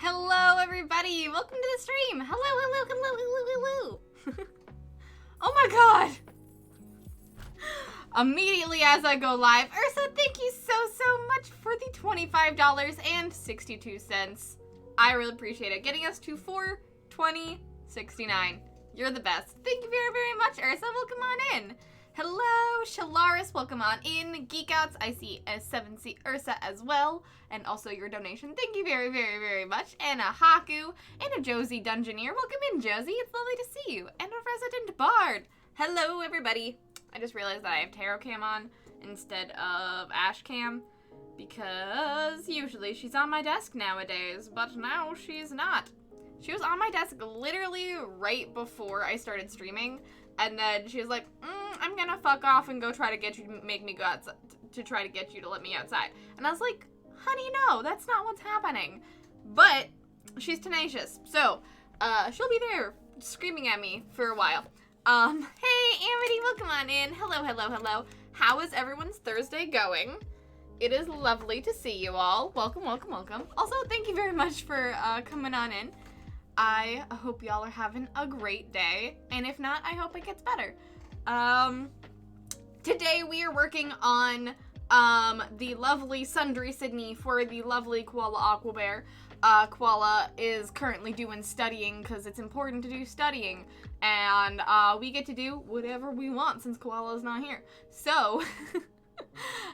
Hello, everybody! Welcome to the stream! Hello! Oh my god! Immediately as I go live, Ursa, thank you so much for the $25.62. I really appreciate it. Getting us to $420.69. You're the best. Thank you very much, Ursa. Welcome on in. Hello, Shalaris. Welcome on in. Geekouts. I see a 7C Ursa as well. And also your donation. Thank you very much. And a Haku. And a Josie Dungeoneer. Welcome in, Josie. It's lovely to see you. And a Resident Bard. Hello, everybody. I just realized that I have Tarot Cam on instead of Ash Cam. Because usually she's on my desk nowadays. But now she's not. She was on my desk literally right before I started streaming. And then she was like, I'm gonna fuck off and go try to get you to make me go outside, to try to get you to let me outside. And I was like, honey, no, that's not what's happening. But she's tenacious. So, she'll be there screaming at me for a while. Hey, Amity, welcome on in. Hello. How is everyone's Thursday going? It is lovely to see you all. Welcome. Also, thank you very much for coming on in. I hope y'all are having a great day, and if not, I hope it gets better. Today we are working on the lovely Sundry Sidney for the lovely Koala Aqua Bear. Koala is currently doing studying because it's important to do studying, and we get to do whatever we want since Koala is not here. So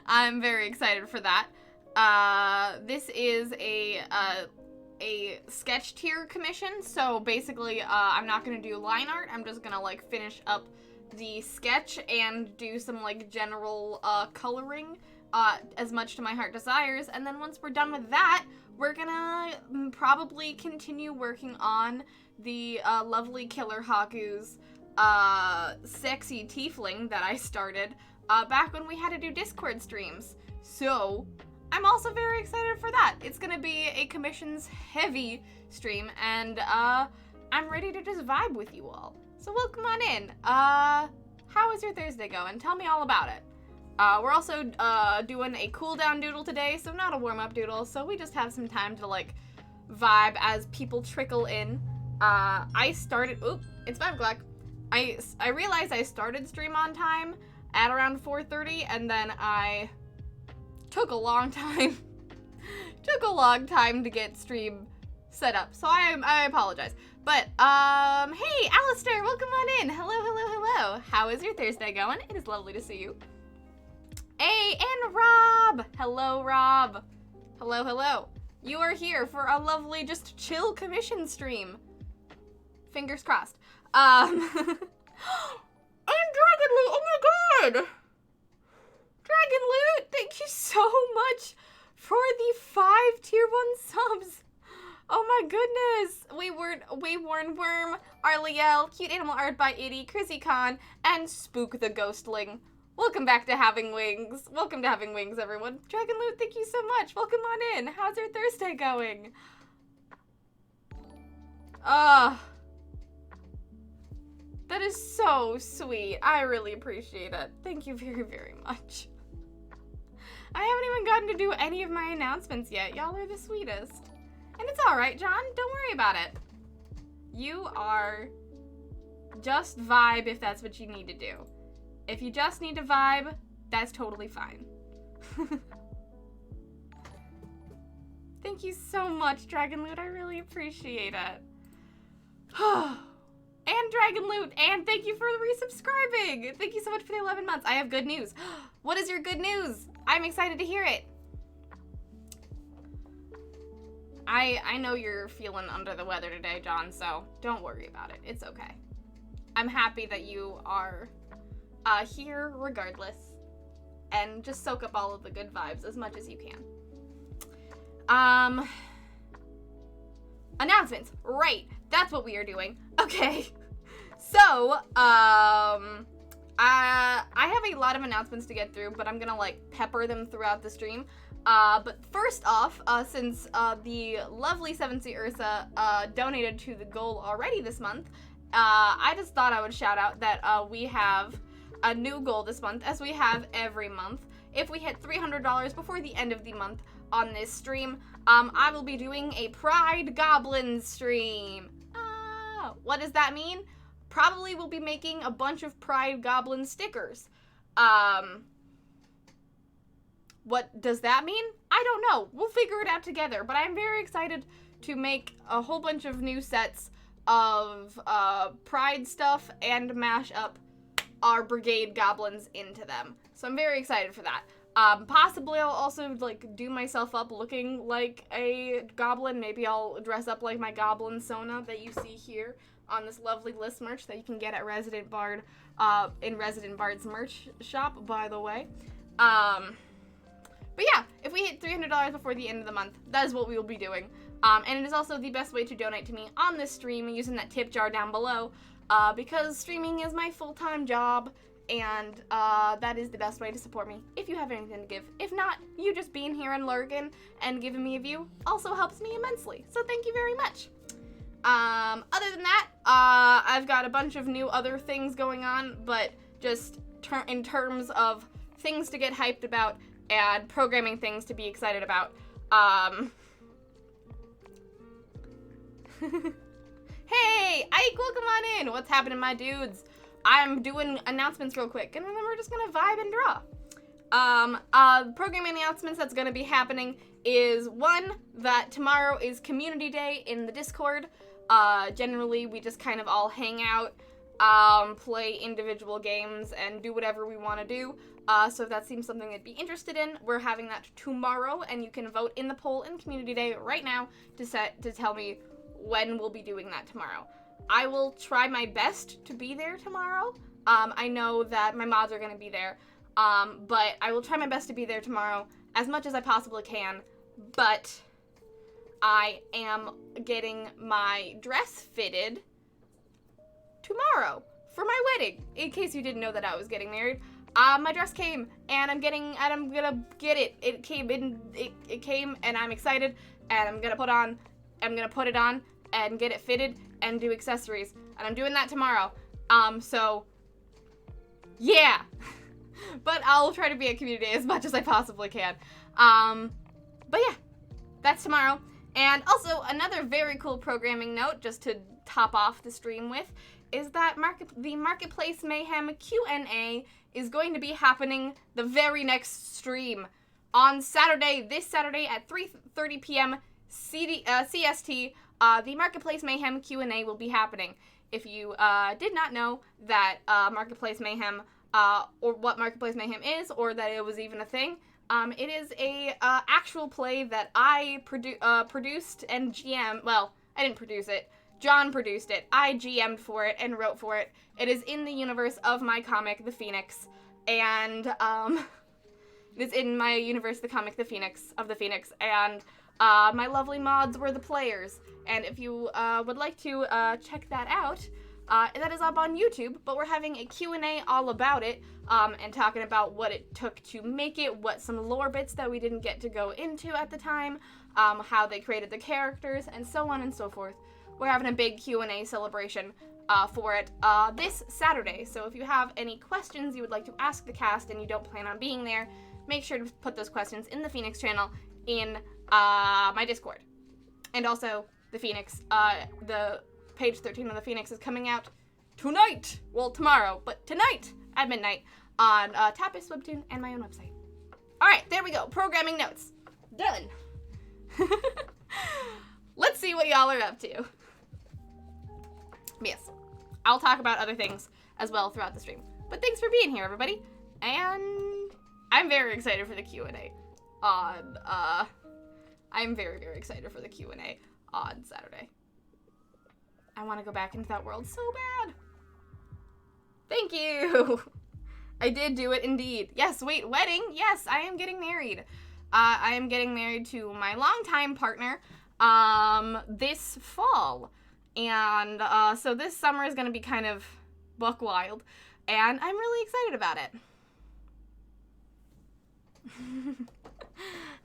I'm very excited for that. This is a sketch tier commission, so basically I'm not gonna do line art. I'm just gonna like finish up the sketch and do some like general coloring as much to my heart desires, and then once we're done with that, we're gonna probably continue working on the lovely Killer Haku's sexy tiefling that I started back when we had to do Discord streams. So I'm also very excited for that. It's gonna be a commissions heavy stream, and I'm ready to just vibe with you all. So welcome on in. How is your Thursday going? Tell me all about it. We're also doing a cooldown doodle today, so not a warm-up doodle, so we just have some time to like vibe as people trickle in. I started, it's 5 o'clock. I realized I started stream on time at around 4:30, and then I took a long time to get stream set up, so I apologize. But hey, Alistair, welcome on in. Hello. How is your Thursday going? It is lovely to see you. Hey, and Rob. Hello, Rob. Hello. You are here for a lovely, just chill commission stream. Fingers crossed. And Dragon Loot, oh my god! Dragon Loot, thank you so much for the 5 tier 1 subs. Oh my goodness. Wayworn Worm, Arliel, Cute Animal Art by Itty, Chrissy Khan, and Spook the Ghostling. Welcome back to Having Wings. Welcome to Having Wings, everyone. Dragon Loot, thank you so much. Welcome on in. How's your Thursday going? That is so sweet. I really appreciate it. Thank you very much. I haven't even gotten to do any of my announcements yet. Y'all are the sweetest. And it's alright, John. Don't worry about it. You are just vibe if that's what you need to do. If you just need to vibe, that's totally fine. Thank you so much, Dragon Loot. I really appreciate it. And Dragon Loot, and thank you for resubscribing. Thank you so much for the 11 months. I have good news. What is your good news? I'm excited to hear it. I know you're feeling under the weather today, John, so don't worry about it. It's okay. I'm happy that you are here regardless, and just soak up all of the good vibes as much as you can. Announcements. Right. That's what we are doing. Okay. So, I have a lot of announcements to get through, but I'm gonna like pepper them throughout the stream. But first off, since the lovely 7C Ursa donated to the goal already this month, I just thought I would shout out that we have a new goal this month, as we have every month. If we hit $300 before the end of the month, on this stream, I will be doing a Pride Goblin stream. What does that mean? Probably will be making a bunch of Pride Goblin stickers. What does that mean? I don't know. We'll figure it out together, but I'm very excited to make a whole bunch of new sets of Pride stuff and mash up our Brigade Goblins into them. So I'm very excited for that. Possibly I'll also, like, do myself up looking like a goblin. Maybe I'll dress up like my Goblin Sona that you see here on this lovely list merch that you can get at Resident Bard, in Resident Bard's merch shop, by the way. But yeah, if we hit $300 before the end of the month, that is what we will be doing. And it is also the best way to donate to me on this stream using that tip jar down below, because streaming is my full-time job, and that is the best way to support me if you have anything to give. If not, you just being here and lurking and giving me a view also helps me immensely, so thank you very much. Other than that, I've got a bunch of new other things going on, but just in terms of things to get hyped about and programming things to be excited about. Hey, Ike, welcome on in. What's happening, my dudes? I'm doing announcements real quick, and then we're just gonna vibe and draw. Programming announcements that's gonna be happening is, one, that tomorrow is Community Day in the Discord. Generally, we just kind of all hang out, play individual games, and do whatever we want to do. So if that seems something you'd be interested in, we're having that tomorrow, and you can vote in the poll in Community Day right now to tell me when we'll be doing that tomorrow. I will try my best to be there tomorrow. I know that my mods are going to be there, but I will try my best to be there tomorrow as much as I possibly can, but I am getting my dress fitted tomorrow for my wedding, in case you didn't know that I was getting married. My dress came, and I'm gonna get it. It came, and I'm excited, and I'm gonna put it on, and get it fitted, and do accessories, and I'm doing that tomorrow. So, yeah. But I'll try to be at Community Day as much as I possibly can. But yeah, that's tomorrow. And also, another very cool programming note, just to top off the stream with, is that the Marketplace Mayhem Q&A is going to be happening the very next stream on Saturday, this Saturday at 3:30 p.m. CST. The Marketplace Mayhem Q&A will be happening. If you did not know that Marketplace Mayhem, or what Marketplace Mayhem is, or that it was even a thing, it is a actual play that I produced and GM. Well, I didn't produce it. John produced it. I GM'd for it and wrote for it. It is in the universe of my comic, The Phoenix, and it is in my universe, the comic, The Phoenix, and my lovely mods were the players. And if you would like to check that out, that is up on YouTube, but we're having a Q&A all about it, and talking about what it took to make it, what some lore bits that we didn't get to go into at the time, how they created the characters, and so on and so forth. We're having a big Q&A celebration for it this Saturday, so if you have any questions you would like to ask the cast and you don't plan on being there, make sure to put those questions in the Phoenix channel in my Discord. And also, the Phoenix, the page 13 of the Phoenix is coming out tonight! Well, tomorrow, but tonight at midnight on Tapas, Webtoon, and my own website. Alright, there we go. Programming notes. Done. Let's see what y'all are up to. Yes, I'll talk about other things as well throughout the stream. But thanks for being here, everybody. And I'm very excited for the Q&A on, I'm very, very excited for the Q&A on Saturday. I want to go back into that world so bad. Thank you. I did do it indeed. Yes, wait, wedding? Yes, I am getting married. I am getting married to my longtime partner this fall. And so this summer is going to be kind of buck wild. And I'm really excited about it.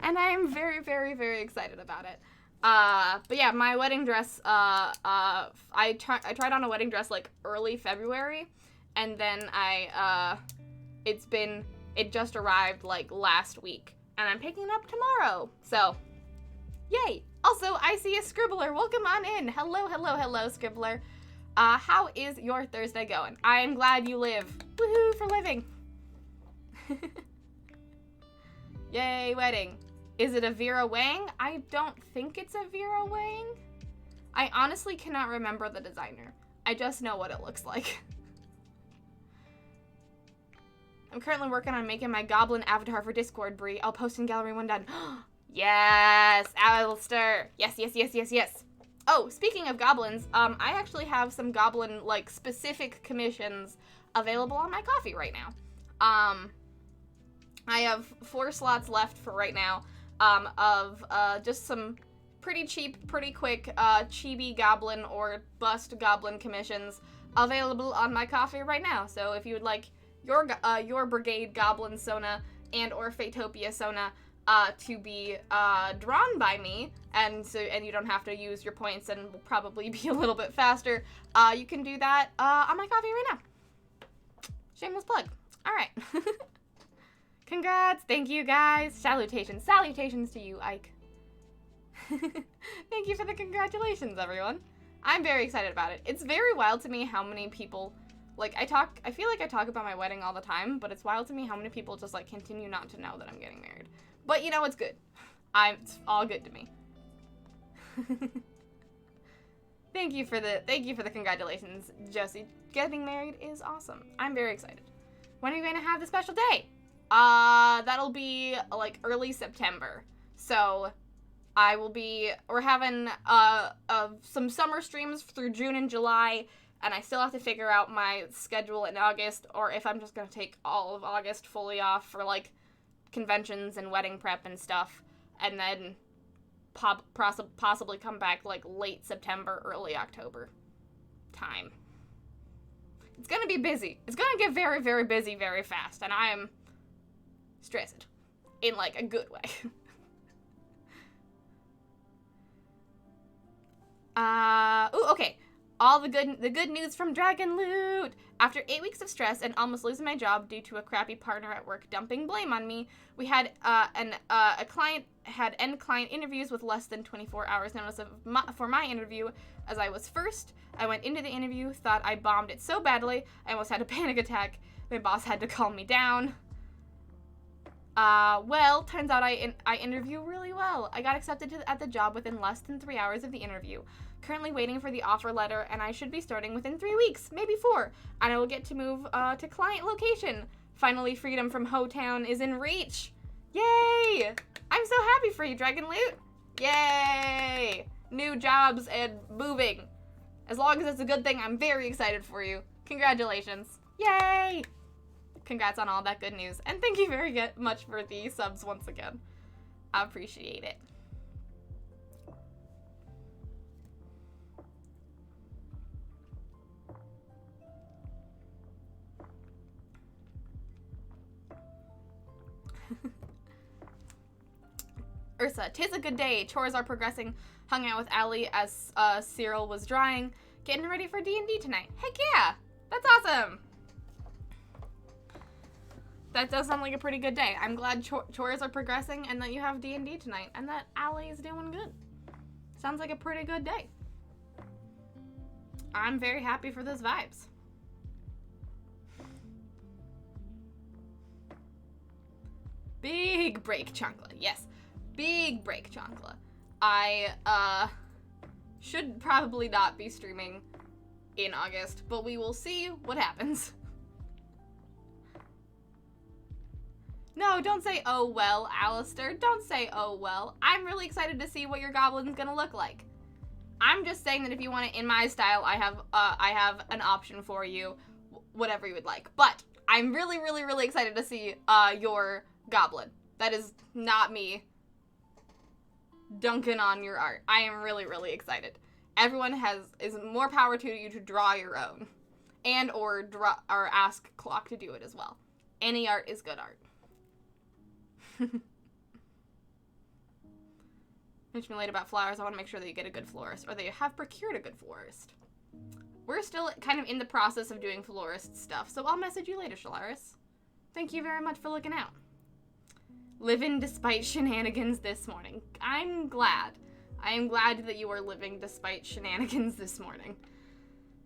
And I'm very, very, very excited about it. But yeah, my wedding dress, I tried on a wedding dress like early February, and then it just arrived like last week, and I'm picking it up tomorrow. So, yay! Also, I see a Scribbler. Welcome on in. Hello, hello, hello, Scribbler. How is your Thursday going? I'm glad you live. Woohoo for living. Yay, wedding. Is it a Vera Wang? I don't think it's a Vera Wang. I honestly cannot remember the designer. I just know what it looks like. I'm currently working on making my goblin avatar for Discord, Bree. I'll post in gallery when done. Yes, Alistair. Yes, yes, yes, yes, yes. Oh, speaking of goblins, I actually have some goblin, like, specific commissions available on my coffee right now. I have 4 slots left for right now, of just some pretty cheap, pretty quick, chibi goblin or bust goblin commissions available on my coffee right now. So if you would like your Brigade Goblin Sona and or Fatopia Sona to be drawn by me, and you don't have to use your points and will probably be a little bit faster, you can do that on my coffee right now. Shameless plug. All right. Congrats. Thank you, guys. Salutations. Salutations to you, Ike. Thank you for the congratulations, everyone. I'm very excited about it. It's very wild to me how many people, like, I feel like I talk about my wedding all the time, but it's wild to me how many people just, like, continue not to know that I'm getting married. But, you know, it's good. It's all good to me. Thank you for the congratulations, Josie. Getting married is awesome. I'm very excited. When are you going to have the special day? That'll be, like, early September. So, we're having, some summer streams through June and July, and I still have to figure out my schedule in August, or if I'm just gonna take all of August fully off for, like, conventions and wedding prep and stuff, and then possibly come back, like, late September, early October time. It's gonna be busy. It's gonna get very, very busy very fast, and I am stressed in, like, a good way. Ooh, okay. All the good news from Dragon Loot! After 8 weeks of stress and almost losing my job due to a crappy partner at work dumping blame on me, we had a client had end client interviews with less than 24 hours notice for my interview. As I was first, I went into the interview, thought I bombed it so badly, I almost had a panic attack. My boss had to calm me down. Well, turns out I interview really well. I got accepted at the job within less than 3 hours of the interview. Currently waiting for the offer letter, and I should be starting within 3 weeks, maybe 4, and I will get to move to client location. Finally, freedom from Ho-Town is in reach. Yay! I'm so happy for you, Dragon Loot. Yay! New jobs and moving. As long as it's a good thing, I'm very excited for you. Congratulations. Yay! Congrats on all that good news, and thank you very much for the subs once again. I appreciate it. Ursa, 'tis a good day. Chores are progressing. Hung out with Allie as Cyril was drying. Getting ready for D&D tonight. Heck yeah! That's awesome! That does sound like a pretty good day. I'm glad chores are progressing and that you have D&D tonight and that Allie is doing good. Sounds like a pretty good day. I'm very happy for those vibes. Big break, Chankla. Yes. Big break, Chankla. I should probably not be streaming in August, but we will see what happens. No, don't say, oh well, Alistair. Don't say, oh well. I'm really excited to see what your goblin's gonna look like. I'm just saying that if you want it in my style, I have an option for you, whatever you would like. But I'm really, really, really excited to see your goblin. That is not me dunking on your art. I am really, really excited. Everyone is more power to you to draw your own, and or ask Clock to do it as well. Any art is good art. Mention me late about flowers. I want to make sure that you get a good florist, or that you have procured a good florist. We're still kind of in the process of doing florist stuff, so I'll message you later, Shalaris. Thank you very much for looking out. living despite shenanigans this morning. I'm glad. I am glad that you are living despite shenanigans this morning.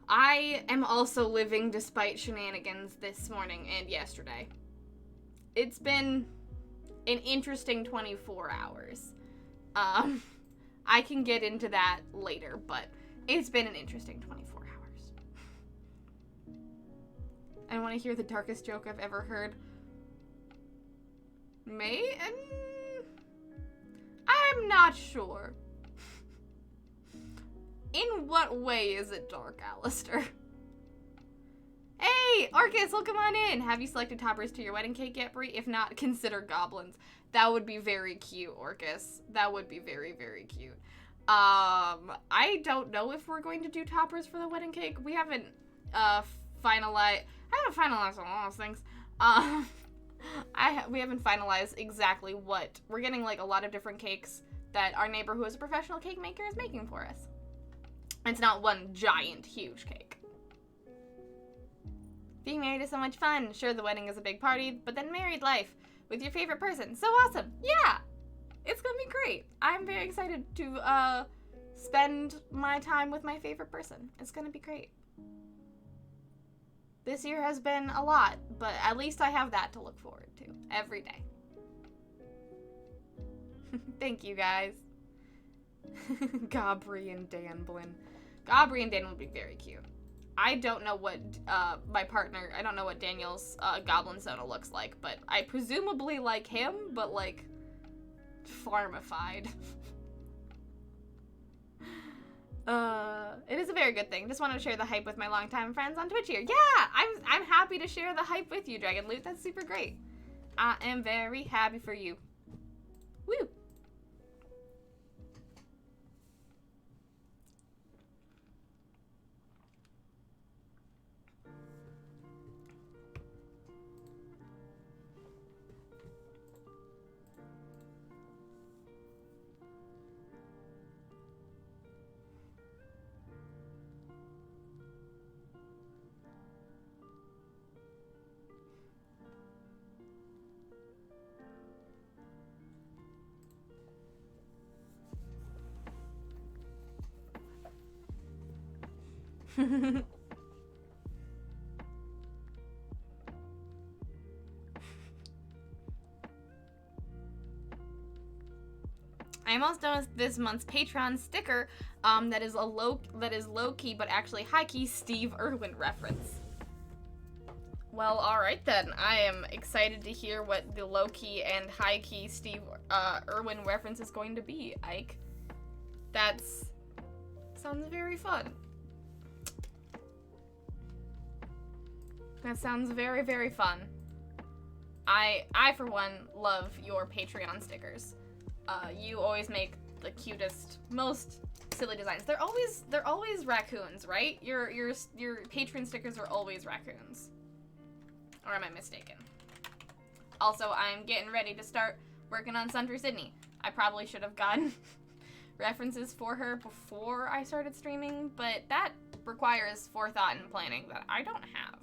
I am also living despite shenanigans this morning and yesterday. It's been an interesting 24 hours. I can get into that later, but it's been an interesting 24 hours. I want to hear the darkest joke I've ever heard. I'm not sure. In what way is it dark, Alistair? Hey, Orcus, welcome on in. Have you selected toppers to your wedding cake yet, Brie? If not, consider goblins. That would be very cute, Orcus. That would be very, very cute. I don't know if we're going to do toppers for the wedding cake. We haven't finalized. I haven't finalized on all those things. We haven't finalized exactly what. We're getting like a lot of different cakes that our neighbor who is a professional cake maker is making for us. It's not one giant, huge cake. Being married is so much fun. Sure, the wedding is a big party, but then married life with your favorite person. So awesome. Yeah, it's gonna be great. I'm very excited to spend my time with my favorite person. It's gonna be great. This year has been a lot, but at least I have that to look forward to every day. Thank you, guys. Gabri and Danblin. Gabri and Dan would be very cute. I don't know what my partner, I don't know what Daniel's goblin Sona looks like, but I presumably like him, but like farmified. It is a very good thing. Just wanted to share the hype with my longtime friends on Twitch here. Yeah, I'm happy to share the hype with you, Dragon Loot. That's super great. I am very happy for you. Woo! I'm almost done with this month's Patreon sticker. That is low key, but actually high key Steve Irwin reference. Well, all right then. I am excited to hear what the low key and high key Steve Irwin reference is going to be, Ike. Sounds very fun. That sounds very, very fun. I for one love your Patreon stickers. You always make the cutest, most silly designs. They're always raccoons, right? Your Patreon stickers are always raccoons. Or am I mistaken? Also, I'm getting ready to start working on Sundry Sidney. I probably should have gotten references for her before I started streaming, but that requires forethought and planning that I don't have.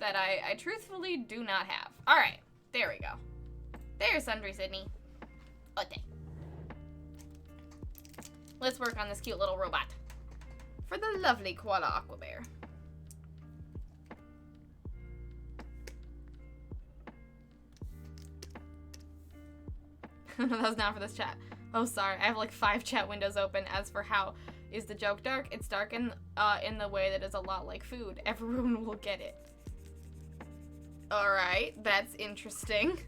That I truthfully do not have. Alright, there we go. There's Sundry Sidney. Okay. Let's work on this cute little robot. For the lovely koala aqua bear. That was not for this chat. Oh, sorry. I have like 5 chat windows open. As for how is the joke dark, it's dark in the way that is a lot like food. Everyone will get it. Alright, that's interesting.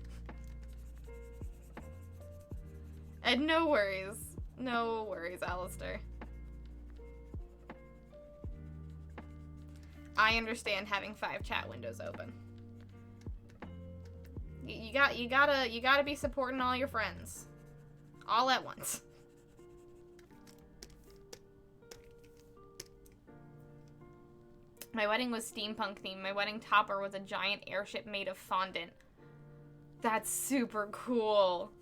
And no worries. No worries, Alistair. I understand having 5 chat windows open. You gotta be supporting all your friends. All at once. My wedding was steampunk themed. My wedding topper was a giant airship made of fondant. That's super cool.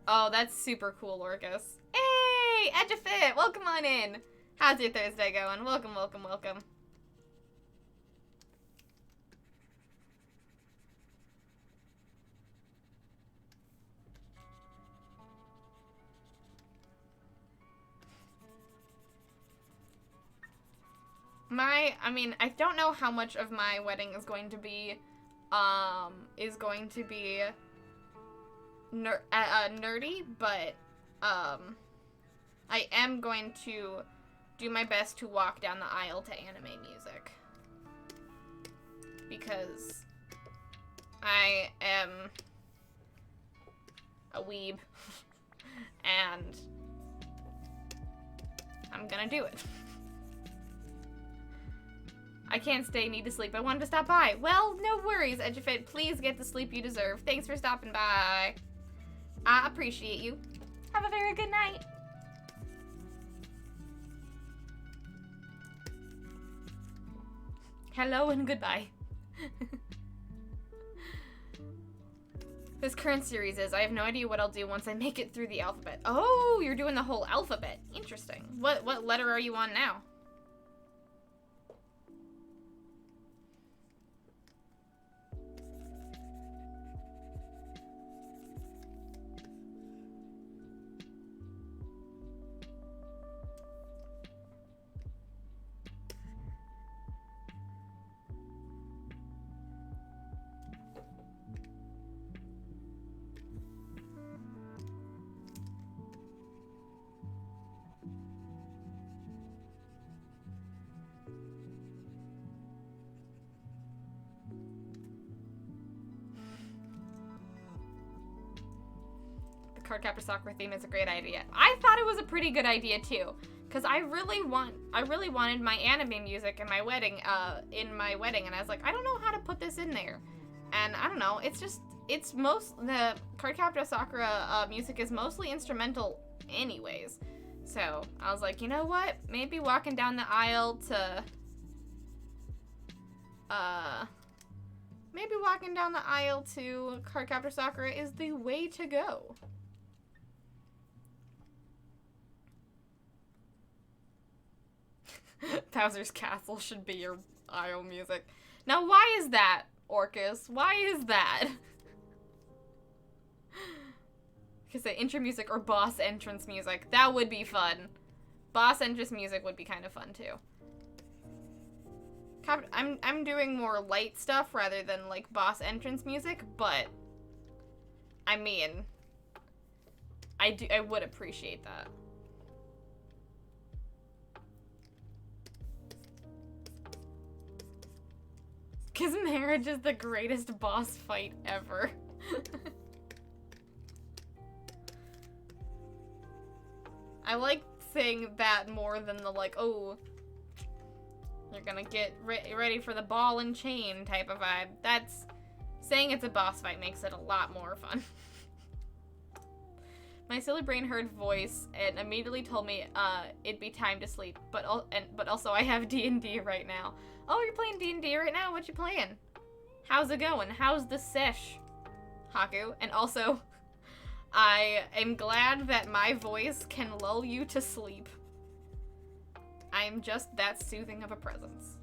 Oh, that's super cool, Orcus. Hey, Edgefit, welcome on in. How's your Thursday going? Welcome, welcome, welcome. I don't know how much of my wedding is going to be nerdy, but, I am going to do my best to walk down the aisle to anime music. Because I am a weeb, and I'm gonna do it. I can't stay, need to sleep. I wanted to stop by. Well, no worries, Edufit. Please get the sleep you deserve. Thanks for stopping by. I appreciate you. Have a very good night. Hello and goodbye. This current series is, I have no idea what I'll do once I make it through the alphabet. Oh, you're doing the whole alphabet. Interesting. What letter are you on now? Cardcaptor Sakura theme is a great idea. I thought it was a pretty good idea too, because I really wanted my anime music in my wedding, and I was like, I don't know how to put this in there, and I don't know. The Cardcaptor Sakura music is mostly instrumental, anyways. So I was like, you know what? Maybe walking down the aisle to, Cardcaptor Sakura is the way to go. Bowser's Castle should be your aisle music. Now, why is that, Orcus? Why is that? Because the intro music or boss entrance music. That would be fun. Boss entrance music would be kind of fun, too. I'm doing more light stuff rather than, like, boss entrance music, but I mean, I would appreciate that. Because marriage is the greatest boss fight ever. I like saying that more than the, like, oh, you're gonna get ready for the ball and chain type of vibe. That's, saying it's a boss fight makes it a lot more fun. My silly brain heard voice and immediately told me it'd be time to sleep, but also I have D&D right now. Oh, you're playing D&D right now? What you playing? How's it going? How's the sesh, Haku? And also, I am glad that my voice can lull you to sleep. I'm just that soothing of a presence.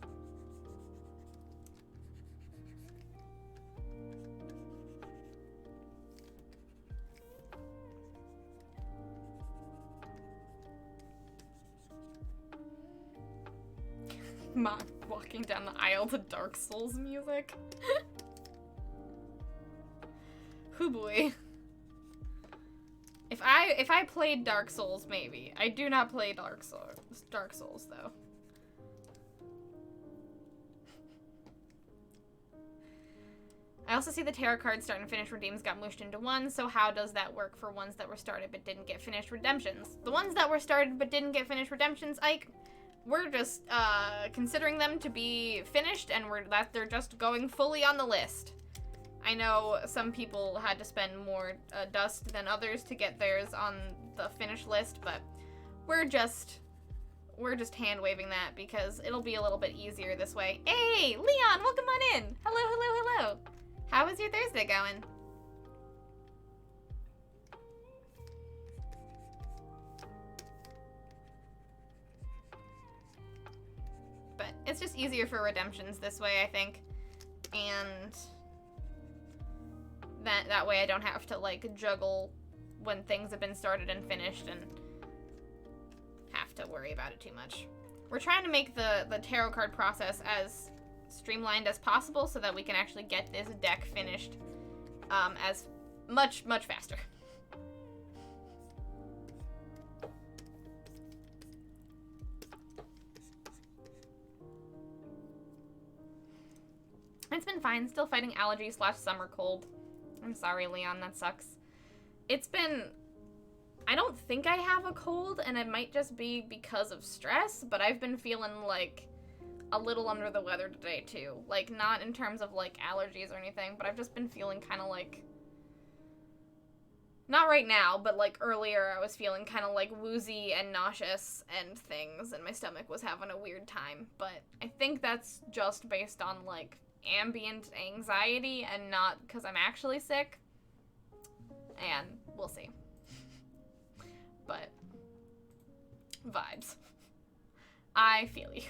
Walking down the aisle to Dark Souls music. Hoo boy. If I played Dark Souls, maybe. I do not play Dark Souls though. I also see the tarot cards start and finish redeems got mushed into one, so how does that work for ones that were started but didn't get finished redemptions? The ones that were started but didn't get finished redemptions, we're just considering them to be finished, and they're just going fully on the list. I know some people had to spend more dust than others to get theirs on the finished list, but we're just hand waving that because it'll be a little bit easier this way. Hey, Leon, welcome on in. Hello, hello, hello. How is your Thursday going? But it's just easier for redemptions this way, I think. And that way I don't have to, like, juggle when things have been started and finished and have to worry about it too much. We're trying to make the tarot card process as streamlined as possible so that we can actually get this deck finished as much faster. It's been fine. Still fighting allergies / summer cold. I'm sorry, Leon. That sucks. It's been... I don't think I have a cold, and it might just be because of stress, but I've been feeling, like, a little under the weather today, too. Like, not in terms of, like, allergies or anything, but I've just been feeling kind of, like... Not right now, but, like, earlier I was feeling kind of, like, woozy and nauseous and things, and my stomach was having a weird time. But I think that's just based on, like, ambient anxiety and not because I'm actually sick. And we'll see. But vibes. I feel you.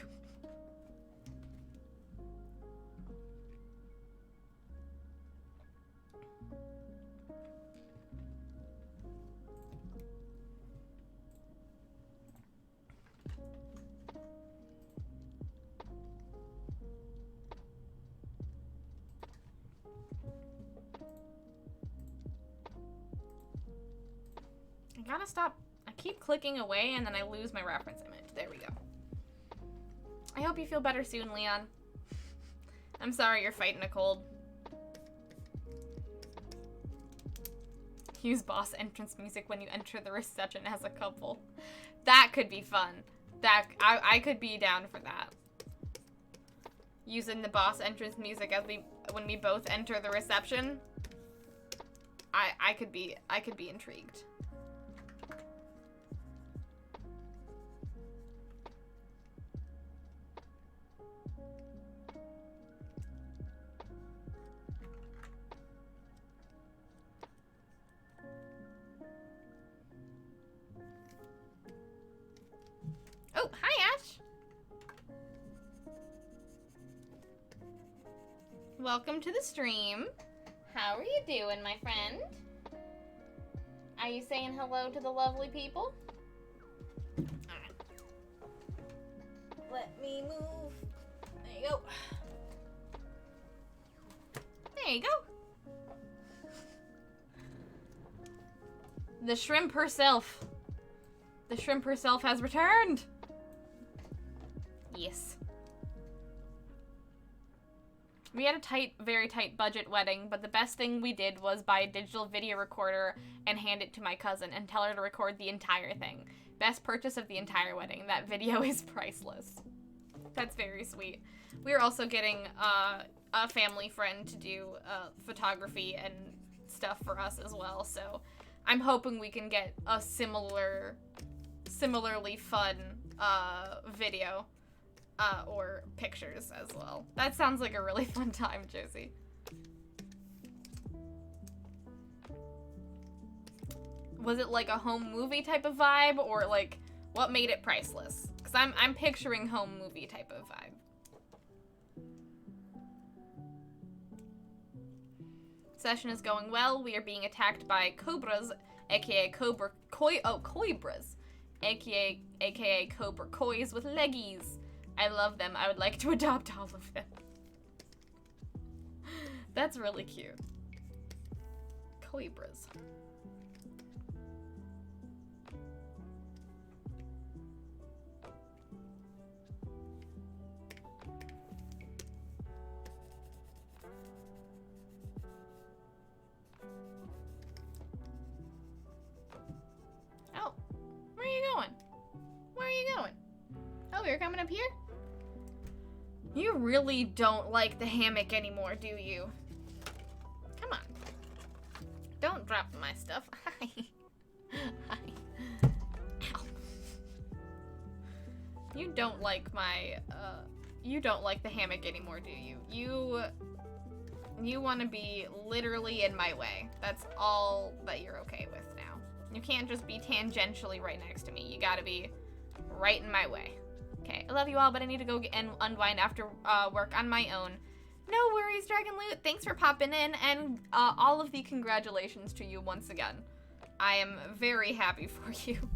I gotta stop. I keep clicking away and then I lose my reference image. There we go. I hope you feel better soon, Leon. I'm sorry you're fighting a cold. Use boss entrance music when you enter the reception as a couple. That could be fun. I could be down for that. Using the boss entrance music as when we both enter the reception. I could be intrigued. Oh, hi, Ash. Welcome to the stream. How are you doing, my friend? Are you saying hello to the lovely people? Alright. Let me move. There you go. There you go. The shrimp herself. The shrimp herself has returned. Yes. We had a very tight budget wedding, but the best thing we did was buy a digital video recorder and hand it to my cousin and tell her to record the entire thing. Best purchase of the entire wedding. That video is priceless. That's very sweet. We are also getting a family friend to do photography and stuff for us as well, so I'm hoping we can get a similarly fun video. Or pictures as well. That sounds like a really fun time, Josie. Was it like a home movie type of vibe, or like what made it priceless? Because I'm picturing home movie type of vibe. Session is going well. We are being attacked by cobras, aka coibras, aka cobra kois with leggies. I love them. I would like to adopt all of them. That's really cute. Coibras. Oh, where are you going? Where are you going? Oh, you're coming up here? You really don't like the hammock anymore, do you? Come on. Don't drop my stuff. Hi. Hi. Ow. You don't like my, you don't like the hammock anymore, do you? You want to be literally in my way. That's all that you're okay with now. You can't just be tangentially right next to me. You gotta be right in my way. Okay, I love you all, but I need to go and unwind after work on my own. No worries, Dragon Loot. Thanks for popping in, and all of the congratulations to you once again. I am very happy for you.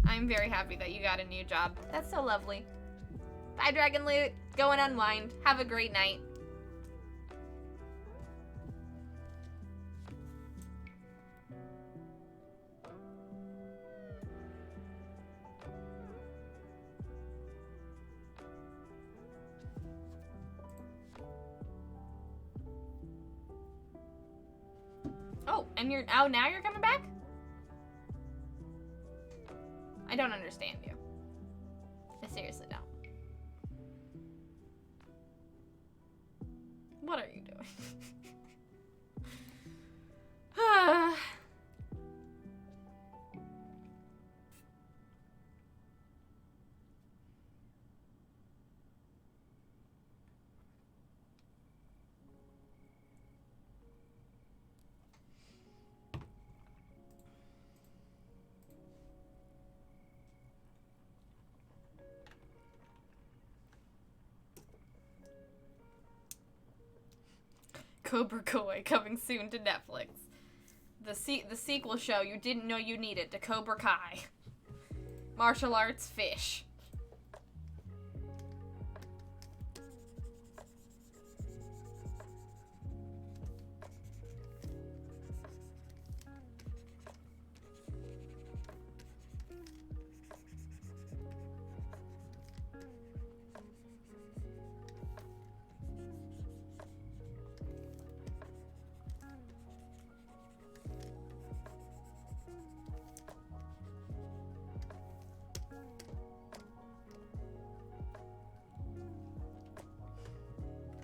I'm very happy that you got a new job. That's so lovely. Bye, Dragon Loot. Go and unwind. Have a great night. Oh, and now you're coming back? I don't understand you. I seriously don't. What are you doing? Cobra Kai coming soon to Netflix. The sequel show you didn't know you needed to Cobra Kai. Martial arts fish.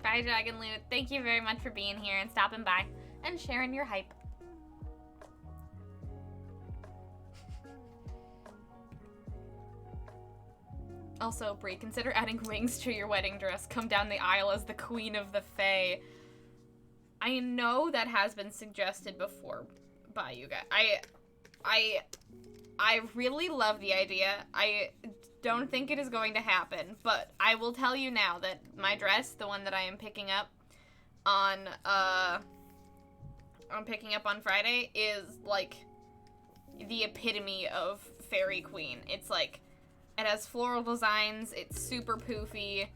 Bye, Dragon Loot. Thank you very much for being here and stopping by and sharing your hype. Also, Brie, consider adding wings to your wedding dress. Come down the aisle as the Queen of the Fae. I know that has been suggested before by you guys. I really love the idea. I don't think it is going to happen, but I will tell you now that my dress, the one that I am picking up on Friday, is like the epitome of fairy queen. It's like, it has floral designs, it's super poofy,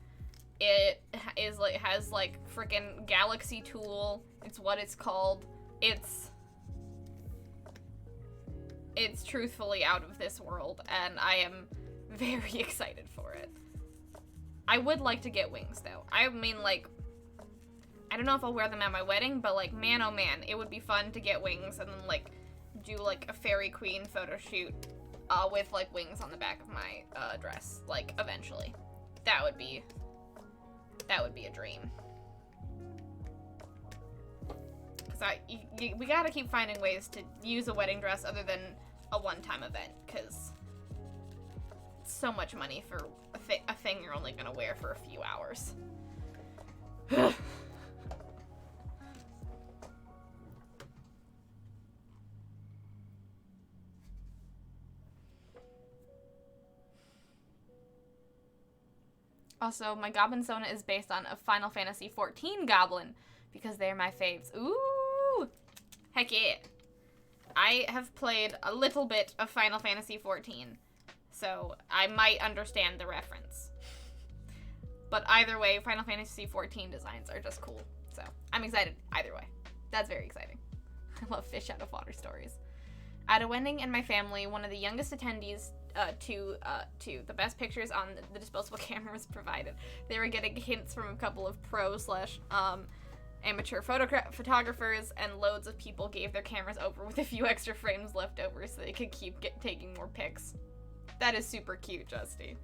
it is like, has like freaking galaxy tool, it's what it's called, it's truthfully out of this world, and I am very excited for it. I would like to get wings, though. I mean, like, I don't know if I'll wear them at my wedding, but, like, man, oh man, it would be fun to get wings and then, like, do, like, a fairy queen photo shoot with, like, wings on the back of my dress, like, eventually. That would be a dream. Because we gotta keep finding ways to use a wedding dress other than a one-time event, because it's so much money for a thing you're only gonna wear for a few hours. Also, my Goblin Sona is based on a Final Fantasy XIV Goblin, because they're my faves. Ooh! Heck yeah! I have played a little bit of Final Fantasy XIV, so I might understand the reference. But either way, Final Fantasy XIV designs are just cool, so I'm excited either way. That's very exciting. I love fish out of water stories. At a wedding in my family, one of the youngest attendees to the best pictures on the disposable camera was provided. They were getting hints from a couple of amateur photographers, and loads of people gave their cameras over with a few extra frames left over so they could keep taking more pics. That is super cute, Justy.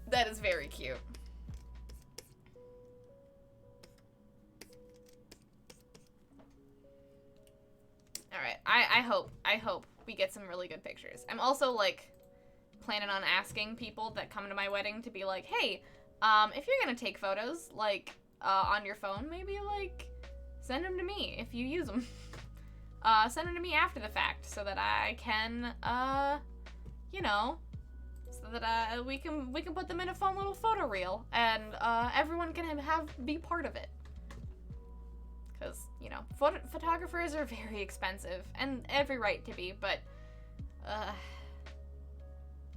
That is very cute. Alright, I hope we get some really good pictures. I'm also, like, planning on asking people that come to my wedding to be like, hey, if you're gonna take photos, like, on your phone, maybe, like, send them to me if you use them. Send them to me after the fact so that I can, you know, so that we can put them in a fun little photo reel, and everyone can be part of it. Because, you know, photographers are very expensive, and every right to be, but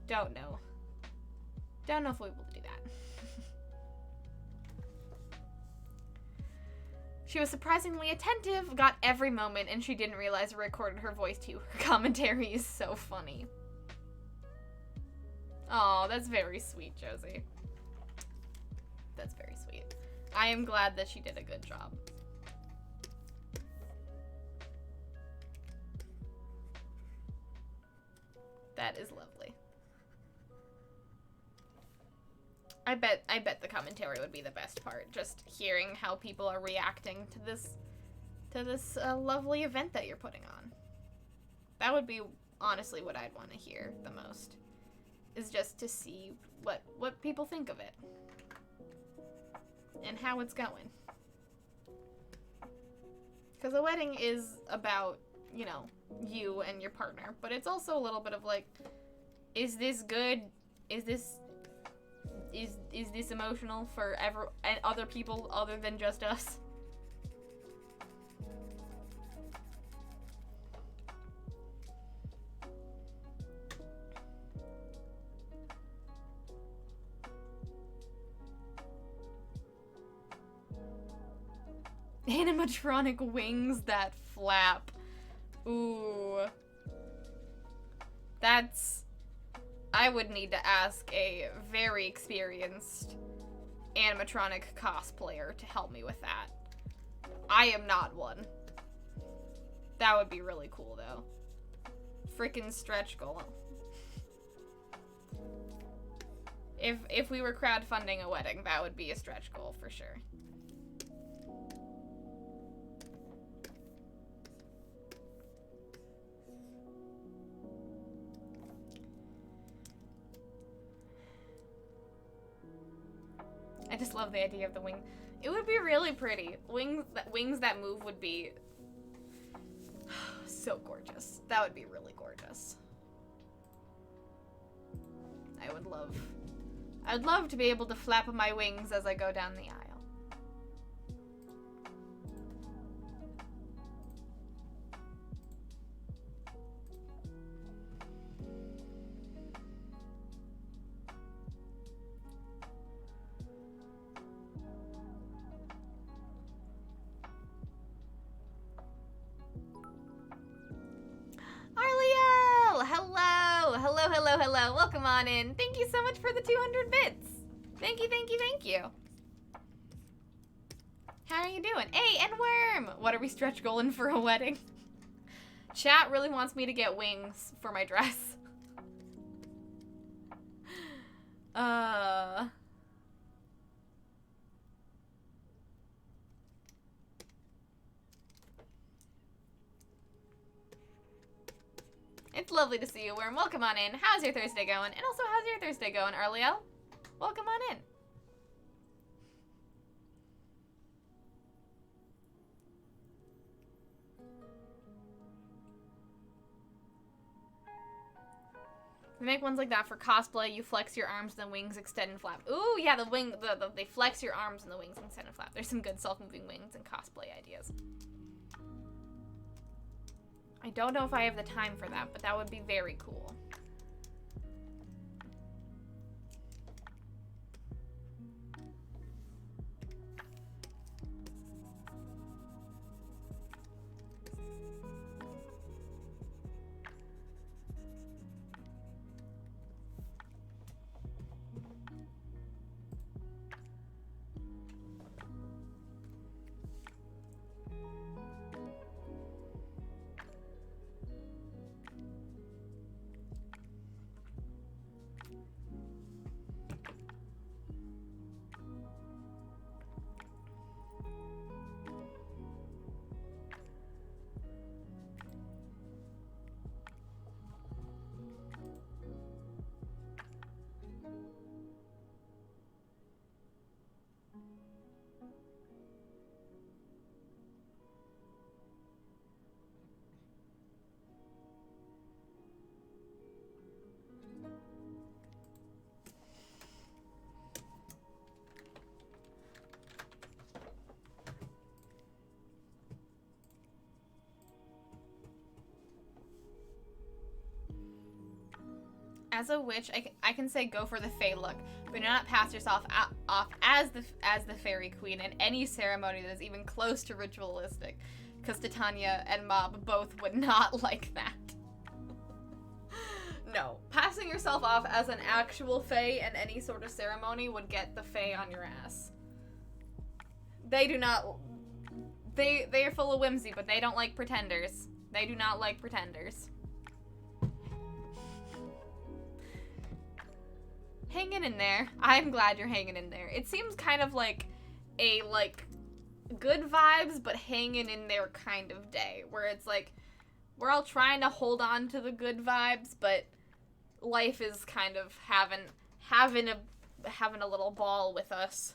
Don't know. Don't know if we'll be able to do that. She was surprisingly attentive, got every moment, and she didn't realize it recorded her voice too. Her commentary is so funny. Oh, that's very sweet, Josie. That's very sweet. I am glad that she did a good job. That is lovely. I bet the commentary would be the best part. Just hearing how people are reacting to this lovely event that you're putting on. That would be honestly what I'd want to hear the most. Is just to see what people think of it. And how it's going. Because a wedding is about, you know, you and your partner. But it's also a little bit of like, is this good? Is this emotional for other people other than just us? Animatronic wings that flap. Ooh. I would need to ask a very experienced animatronic cosplayer to help me with that. I am not one. That would be really cool, though. Freaking stretch goal. If we were crowdfunding a wedding, that would be a stretch goal for sure. I just love the idea of the wing. It would be really pretty. Wings that move would be so gorgeous. That would be really gorgeous. I would love to be able to flap my wings as I go down the aisle. Hello. Welcome on in. Thank you so much for the 200 bits. Thank you. How are you doing? Hey, and Worm! What are we stretch goaling for a wedding? Chat really wants me to get wings for my dress. It's lovely to see you, Worm. Welcome on in. How's your Thursday going? And also, how's your Thursday going, Arliel? Welcome on in. They make ones like that for cosplay. You flex your arms and the wings extend and flap. Ooh, yeah, they flex your arms and the wings extend and flap. There's some good self-moving wings and cosplay ideas. I don't know if I have the time for that, but that would be very cool. As a witch, I can say go for the Fey look, but do not pass yourself off as the Fairy Queen in any ceremony that is even close to ritualistic, because Titania and Mob both would not like that. No, passing yourself off as an actual Fae in any sort of ceremony would get the Fae on your ass. They do not... They are full of whimsy, but they don't like pretenders. They do not like pretenders. Hanging in there. I'm glad you're hanging in there. It seems kind of like a, like, good vibes, but hanging in there kind of day, where it's like, we're all trying to hold on to the good vibes, but life is kind of having a little ball with us.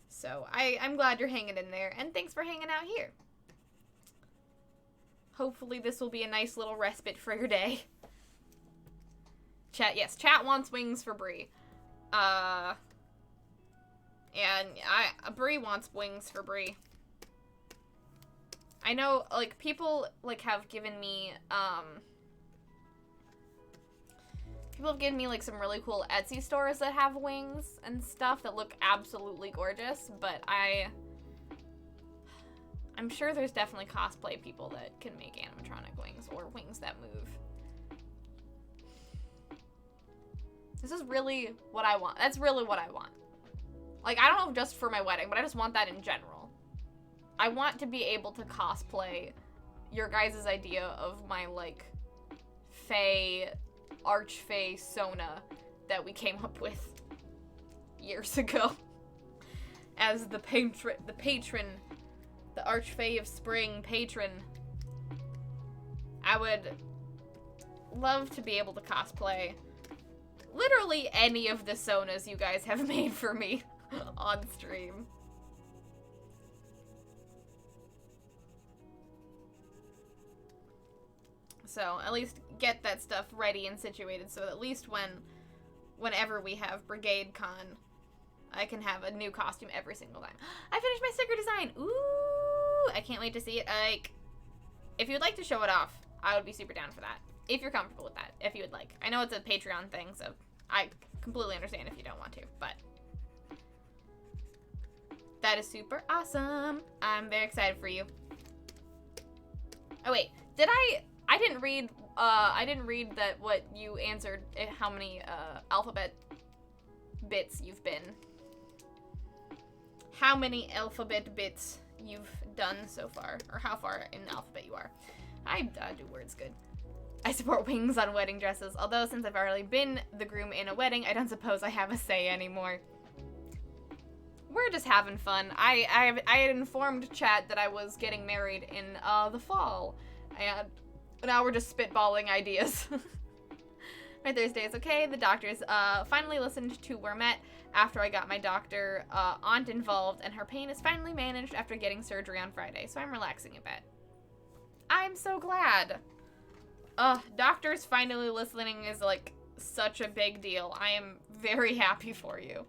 So I'm glad you're hanging in there, and thanks for hanging out here. Hopefully this will be a nice little respite for your day. Chat wants wings for Bree. And Bree wants wings for Bree. I know, like, people, like, have given me, like, some really cool Etsy stores that have wings and stuff that look absolutely gorgeous, but I'm sure there's definitely cosplay people that can make animatronic wings, or wings that move. This is really what I want. That's really what I want. Like, I don't know if just for my wedding, but I just want that in general. I want to be able to cosplay your guys' idea of my, like, Fae, Archfae Sona that we came up with years ago. As the patron, the Archfae of Spring patron. I would love to be able to cosplay literally any of the Sonas you guys have made for me on stream. So, at least get that stuff ready and situated so that at least whenever we have Brigade Con, I can have a new costume every single time. I finished my sticker design! Ooh! I can't wait to see it. Like, if you'd like to show it off, I would be super down for that. If you're comfortable with that, if you would like. I know it's a Patreon thing, so I completely understand if you don't want to, but that is super awesome. I'm very excited for you. Oh wait, I didn't read that what you answered, how many alphabet bits you've been. How many alphabet bits you've done so far, or how far in the alphabet you are. I do words good. I support wings on wedding dresses, although since I've already been the groom in a wedding, I don't suppose I have a say anymore. We're just having fun. I had informed chat that I was getting married in the fall, and now we're just spitballing ideas. My Thursday is okay. The doctors finally listened to We're Met after I got my doctor aunt involved, and her pain is finally managed after getting surgery on Friday, so I'm relaxing a bit. I'm so glad. Doctors finally listening is, like, such a big deal. I am very happy for you.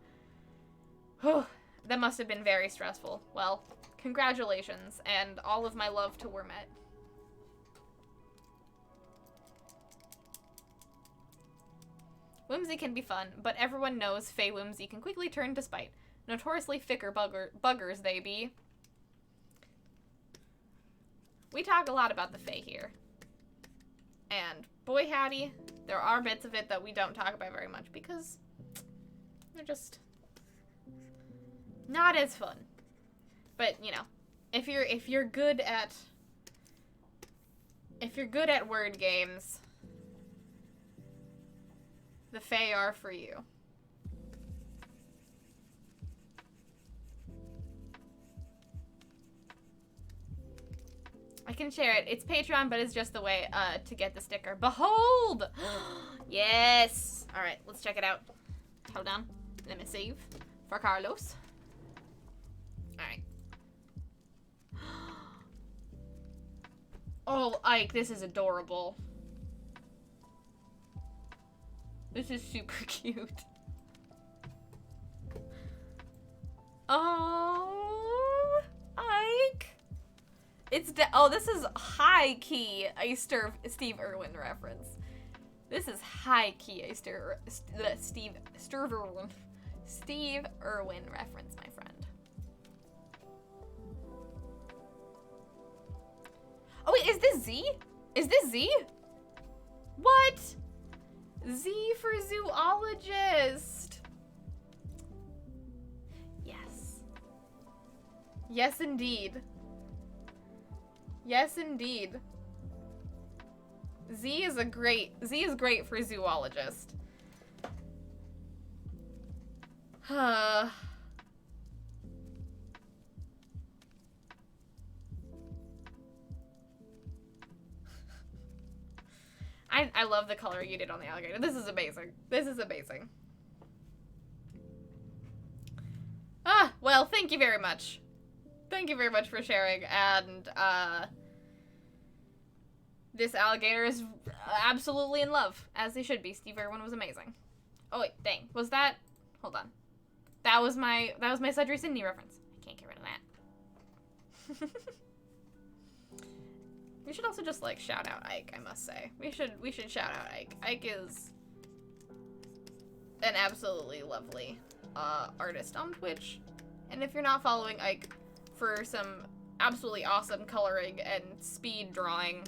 Whew, that must have been very stressful. Well, congratulations, and all of my love to We're Met. Whimsy can be fun, but everyone knows Fae whimsy can quickly turn to spite. Notoriously ficker buggers they be. We talk a lot about the Fae here. And boy howdy, there are bits of it that we don't talk about very much because they're just not as fun. But, you know, if you're good at word games, the Fae are for you. I can share it. It's Patreon, but it's just the way to get the sticker. Behold! Yes! Alright, let's check it out. Hold on. Let me save for Carlos. Alright. Oh, Ike, this is adorable. This is super cute. Oh, Ike. It's oh, this is high key a Steve Irwin reference. This is high-key a Steve Irwin reference, my friend. Oh wait, is this Z? Is this Z? What? Z for zoologist. Yes. Yes, indeed. Yes, indeed. Z is great for zoologist. I love the color you did on the alligator. This is amazing. This is amazing. Well, thank you very much. Thank you very much for sharing, and, this alligator is absolutely in love, as they should be. Steve Irwin was amazing. Oh, wait, dang. Was that... Hold on. That was my Sundry Sidney reference. I can't get rid of that. We should also just, like, shout out Ike, I must say. We should shout out Ike. Ike is an absolutely lovely artist on Twitch. And if you're not following Ike for some absolutely awesome coloring and speed drawing,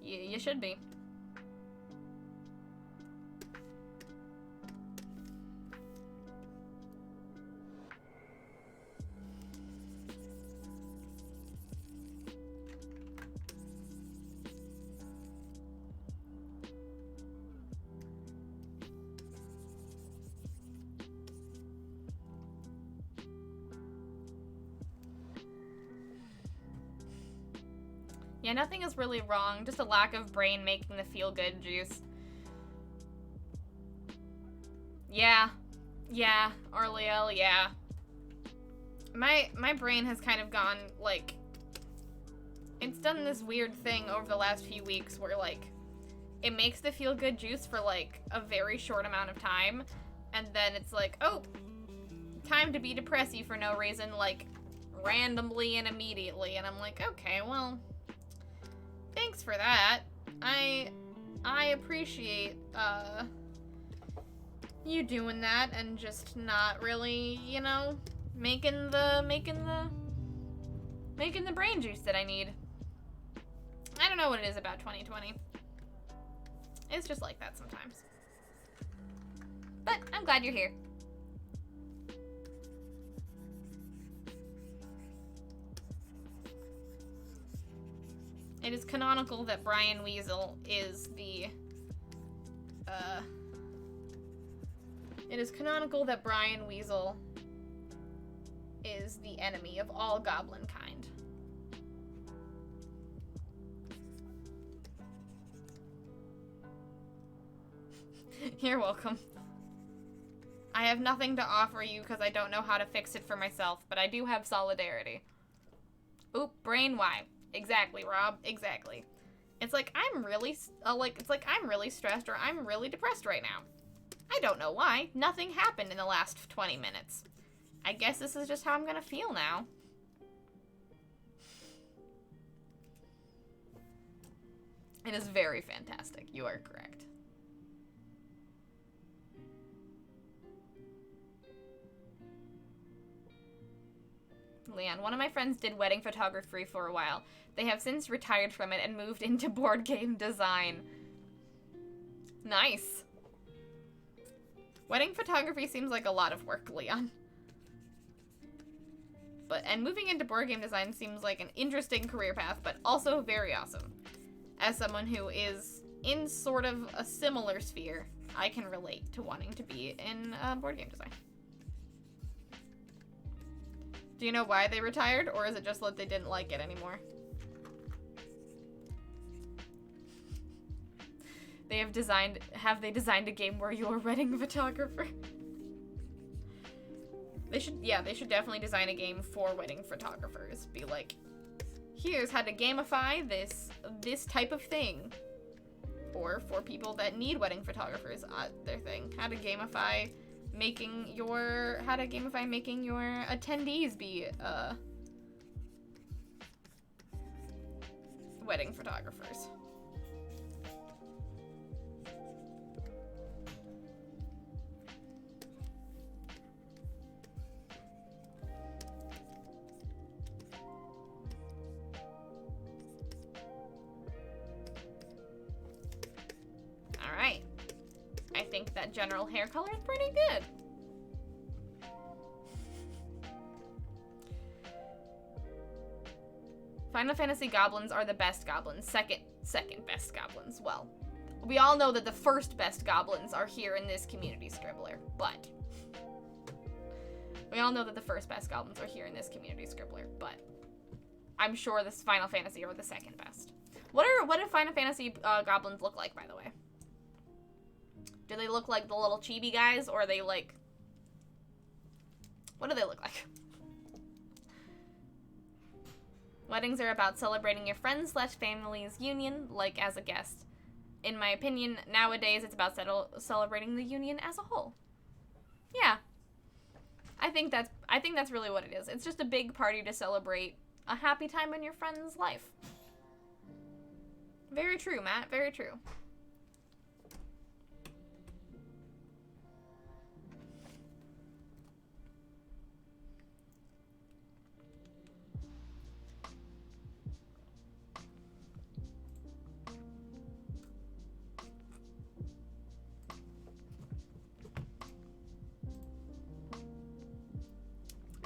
you should be. Yeah, nothing is really wrong, just a lack of brain making the feel-good juice. Yeah, Arliel, yeah. My brain has kind of gone, like, it's done this weird thing over the last few weeks where, like, it makes the feel-good juice for, like, a very short amount of time, and then it's like, oh, time to be depressy for no reason, like, randomly and immediately, and I'm like, okay, well... Thanks for that. I appreciate you doing that and just not really, you know, making the brain juice that I need. I don't know what it is about 2020. It's just like that sometimes. But I'm glad you're here. It is canonical that Brian Weasel is the, enemy of all goblin kind. You're welcome. I have nothing to offer you because I don't know how to fix it for myself, but I do have solidarity. Oop, brain why? Exactly, Rob. Exactly. It's like I'm really stressed or I'm really depressed right now. I don't know why. Nothing happened in the last 20 minutes. I guess this is just how I'm gonna feel now. It is very fantastic. You are correct. Leon, one of my friends did wedding photography for a while. They have since retired from it and moved into board game design. Nice. Wedding photography seems like a lot of work, Leon. And moving into board game design seems like an interesting career path, but also very awesome. As someone who is in sort of a similar sphere, I can relate to wanting to be in board game design. Do you know why they retired, or is it just that they didn't like it anymore? Have they designed a game where you're a wedding photographer? They should definitely design a game for wedding photographers. Be like, here's how to gamify this type of thing. Or for people that need wedding photographers, their thing. How to gamify making your attendees be wedding photographers. think that general hair color is pretty good. Final Fantasy goblins are the best goblins. Second best goblins. Well, we all know that the first best goblins are here in this community scribbler, but we all know that the first best goblins are here in this community scribbler, but I'm sure this Final Fantasy are the second best. What do Final Fantasy goblins look like, by the way? Do they look like the little chibi guys, or are they like... What do they look like? Weddings are about celebrating your friends / family's union, like as a guest. In my opinion, nowadays it's about celebrating the union as a whole. Yeah. I think that's really what it is. It's just a big party to celebrate a happy time in your friend's life. Very true, Matt. Very true.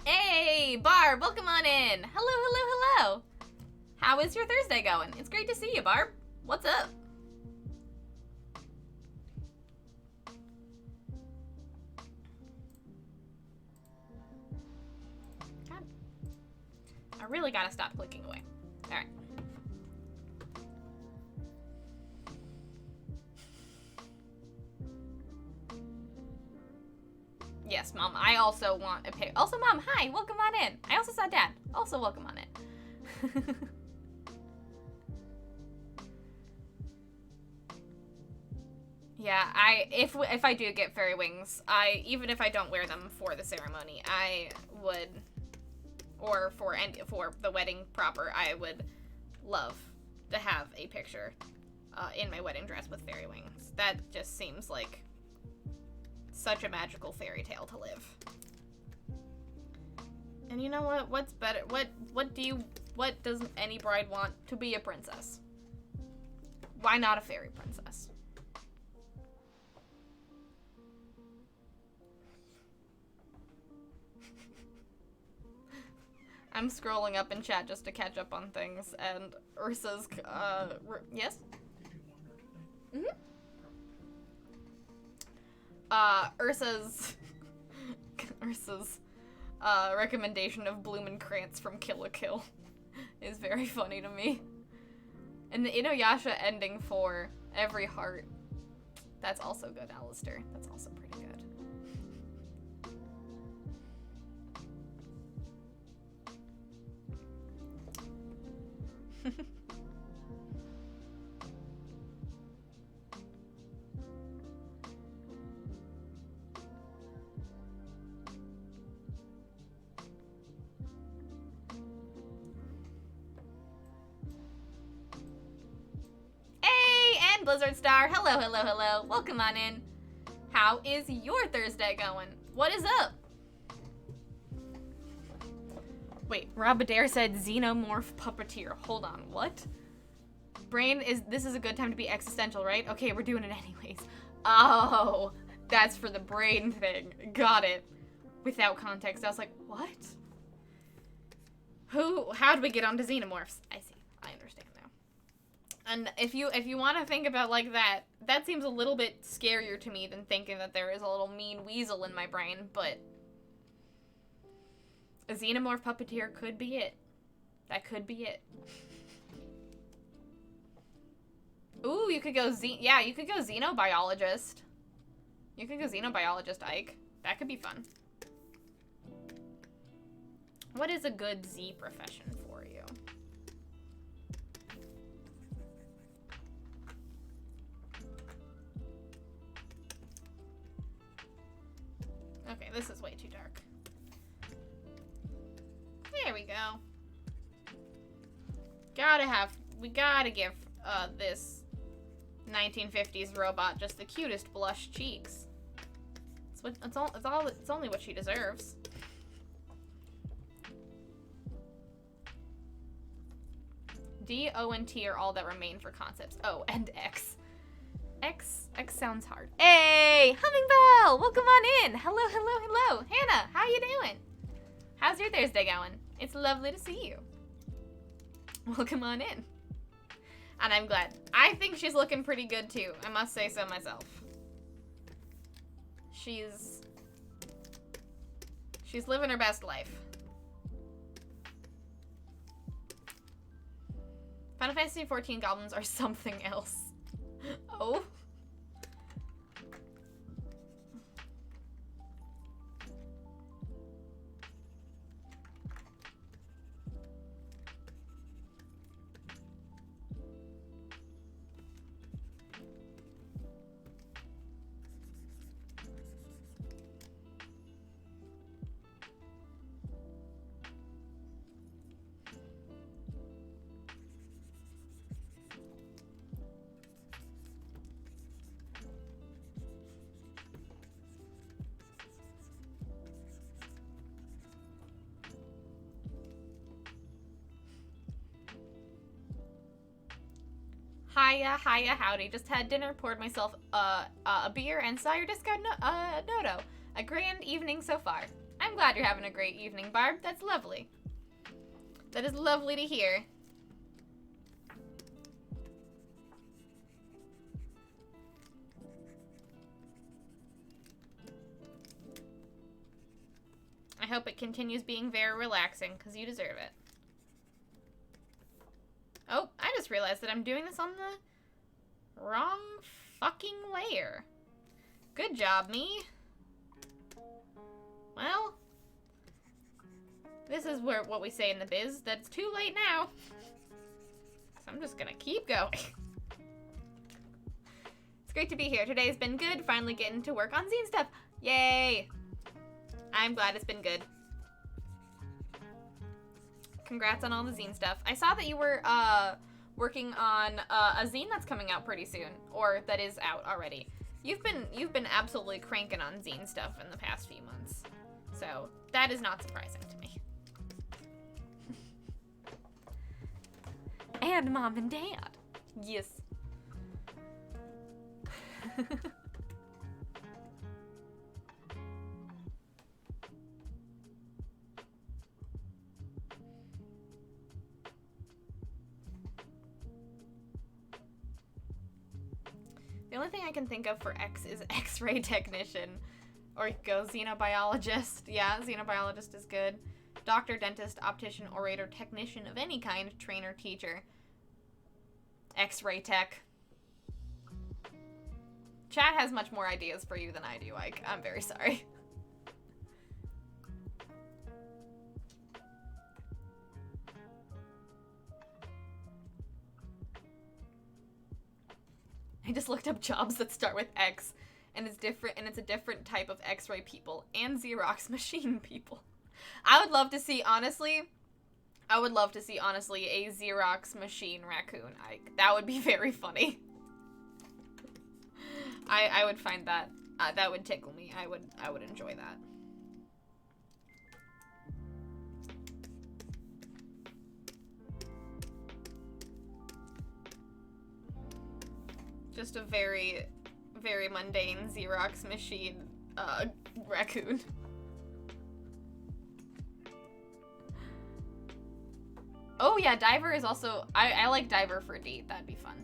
Hey, Barb, welcome on in. Hello, hello, hello. How is your Thursday going? It's great to see you, Barb. What's up? God. I really gotta stop clicking away. All right. Yes, Mom, I also want a pic. Also, Mom, hi, welcome on in. I also saw Dad. Also, welcome on in. Yeah, if I do get fairy wings, even if I don't wear them for the ceremony, I would, or for the wedding proper, I would love to have a picture in my wedding dress with fairy wings. That just seems like such a magical fairy tale to live. And you know what? What's better? What does any bride want? To be a princess. Why not a fairy princess? I'm scrolling up in chat just to catch up on things, and Ursa's, yes? Mm-hmm. Ursa's recommendation of Blumenkrantz from Kill la Kill is very funny to me. And the Inuyasha ending for Every Heart, that's also good, Alistair. That's also pretty good. Blizzard Star, hello, hello, hello. Welcome on in. How is your Thursday going? What is up? Wait, Rob Adair said xenomorph puppeteer. Hold on, what? This is a good time to be existential, right? Okay, we're doing it anyways. Oh, that's for the brain thing. Got it. Without context, I was like, what? How did we get onto xenomorphs? I see. I understand now. And if you want to think about like that, that seems a little bit scarier to me than thinking that there is a little mean weasel in my brain, but a xenomorph puppeteer could be it. That could be it. Ooh, you could go you could go xenobiologist. You could go xenobiologist, Ike. That could be fun. What is a good Z profession for you? Okay, this is way too dark. There we go. We gotta give this 1950s robot just the cutest blush cheeks. It's only what she deserves. D, O, and T are all that remain for concepts. Oh, and X. X sounds hard. Hey, Hummingbell, welcome on in. Hello, hello, hello. Hannah, how you doing? How's your Thursday going? It's lovely to see you. Welcome on in. And I'm glad. I think she's looking pretty good too. I must say so myself. She's living her best life. Final Fantasy XIV goblins are something else. Oh. Hiya, howdy. Just had dinner, poured myself a beer, and saw your Discord Noto. A grand evening so far. I'm glad you're having a great evening, Barb. That's lovely. That is lovely to hear. I hope it continues being very relaxing, because you deserve it. Oh, I just realized that I'm doing this on the wrong fucking layer. Good job, me. Well, this is what we say in the biz, that it's too late now. So I'm just gonna keep going. It's great to be here. Today's been good, finally getting to work on zine stuff. Yay! I'm glad it's been good. Congrats on all the zine stuff. I saw that you were working on a zine that's coming out pretty soon, or that is out already. You've been absolutely cranking on zine stuff in the past few months, so that is not surprising to me. And mom and dad, yes. The only thing I can think of for X is X-ray technician. Or you go xenobiologist. Yeah, xenobiologist is good. Doctor, dentist, optician, orator, technician of any kind, trainer, teacher. X-ray tech. Chat has much more ideas for you than I do, Ike. I'm very sorry. I just looked up jobs that start with X, and it's different, and it's a different type of X-ray people and Xerox machine people. I would love to see, honestly, a Xerox machine raccoon. That would be very funny. I would find that that would tickle me. I would enjoy that. Just a very, very mundane Xerox machine raccoon. Oh yeah, Diver is also, I like Diver for D. That'd be fun.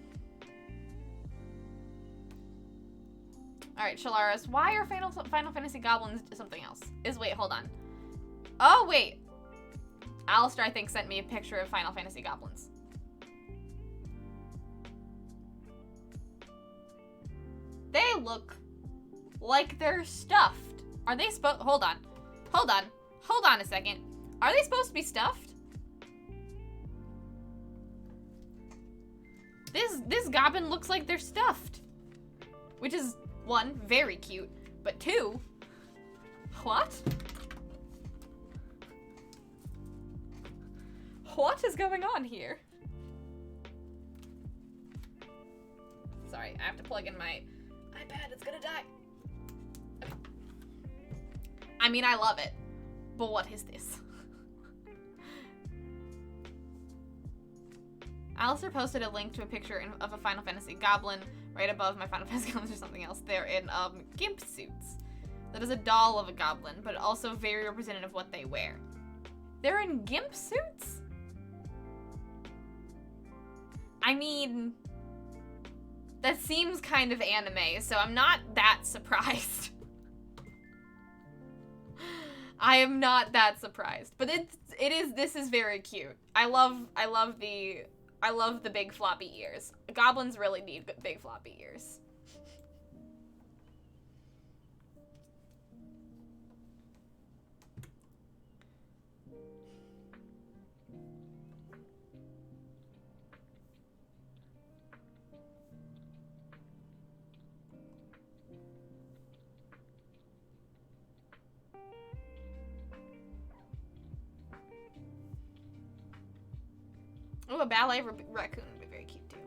Alright, Shalaris, why are Final Fantasy goblins something else? Wait, hold on. Oh, wait. Alistair, I think, sent me a picture of Final Fantasy goblins. They look like they're stuffed. Are they hold on a second. Are they supposed to be stuffed? This goblin looks like they're stuffed. Which is, one, very cute, but two, what? What is going on here? Sorry, I have to plug in my iPad, it's gonna die. Okay. I mean, I love it, but what is this? Alistair posted a link to a picture of a Final Fantasy goblin right above my Final Fantasy goblins or something else. They're in gimp suits. That is a doll of a goblin, but also very representative of what they wear. They're in gimp suits? I mean, that seems kind of anime, so I'm not that surprised. I am not that surprised, but this is very cute. I love the big floppy ears. Goblins really need big floppy ears. Oh, a ballet raccoon would be very cute too.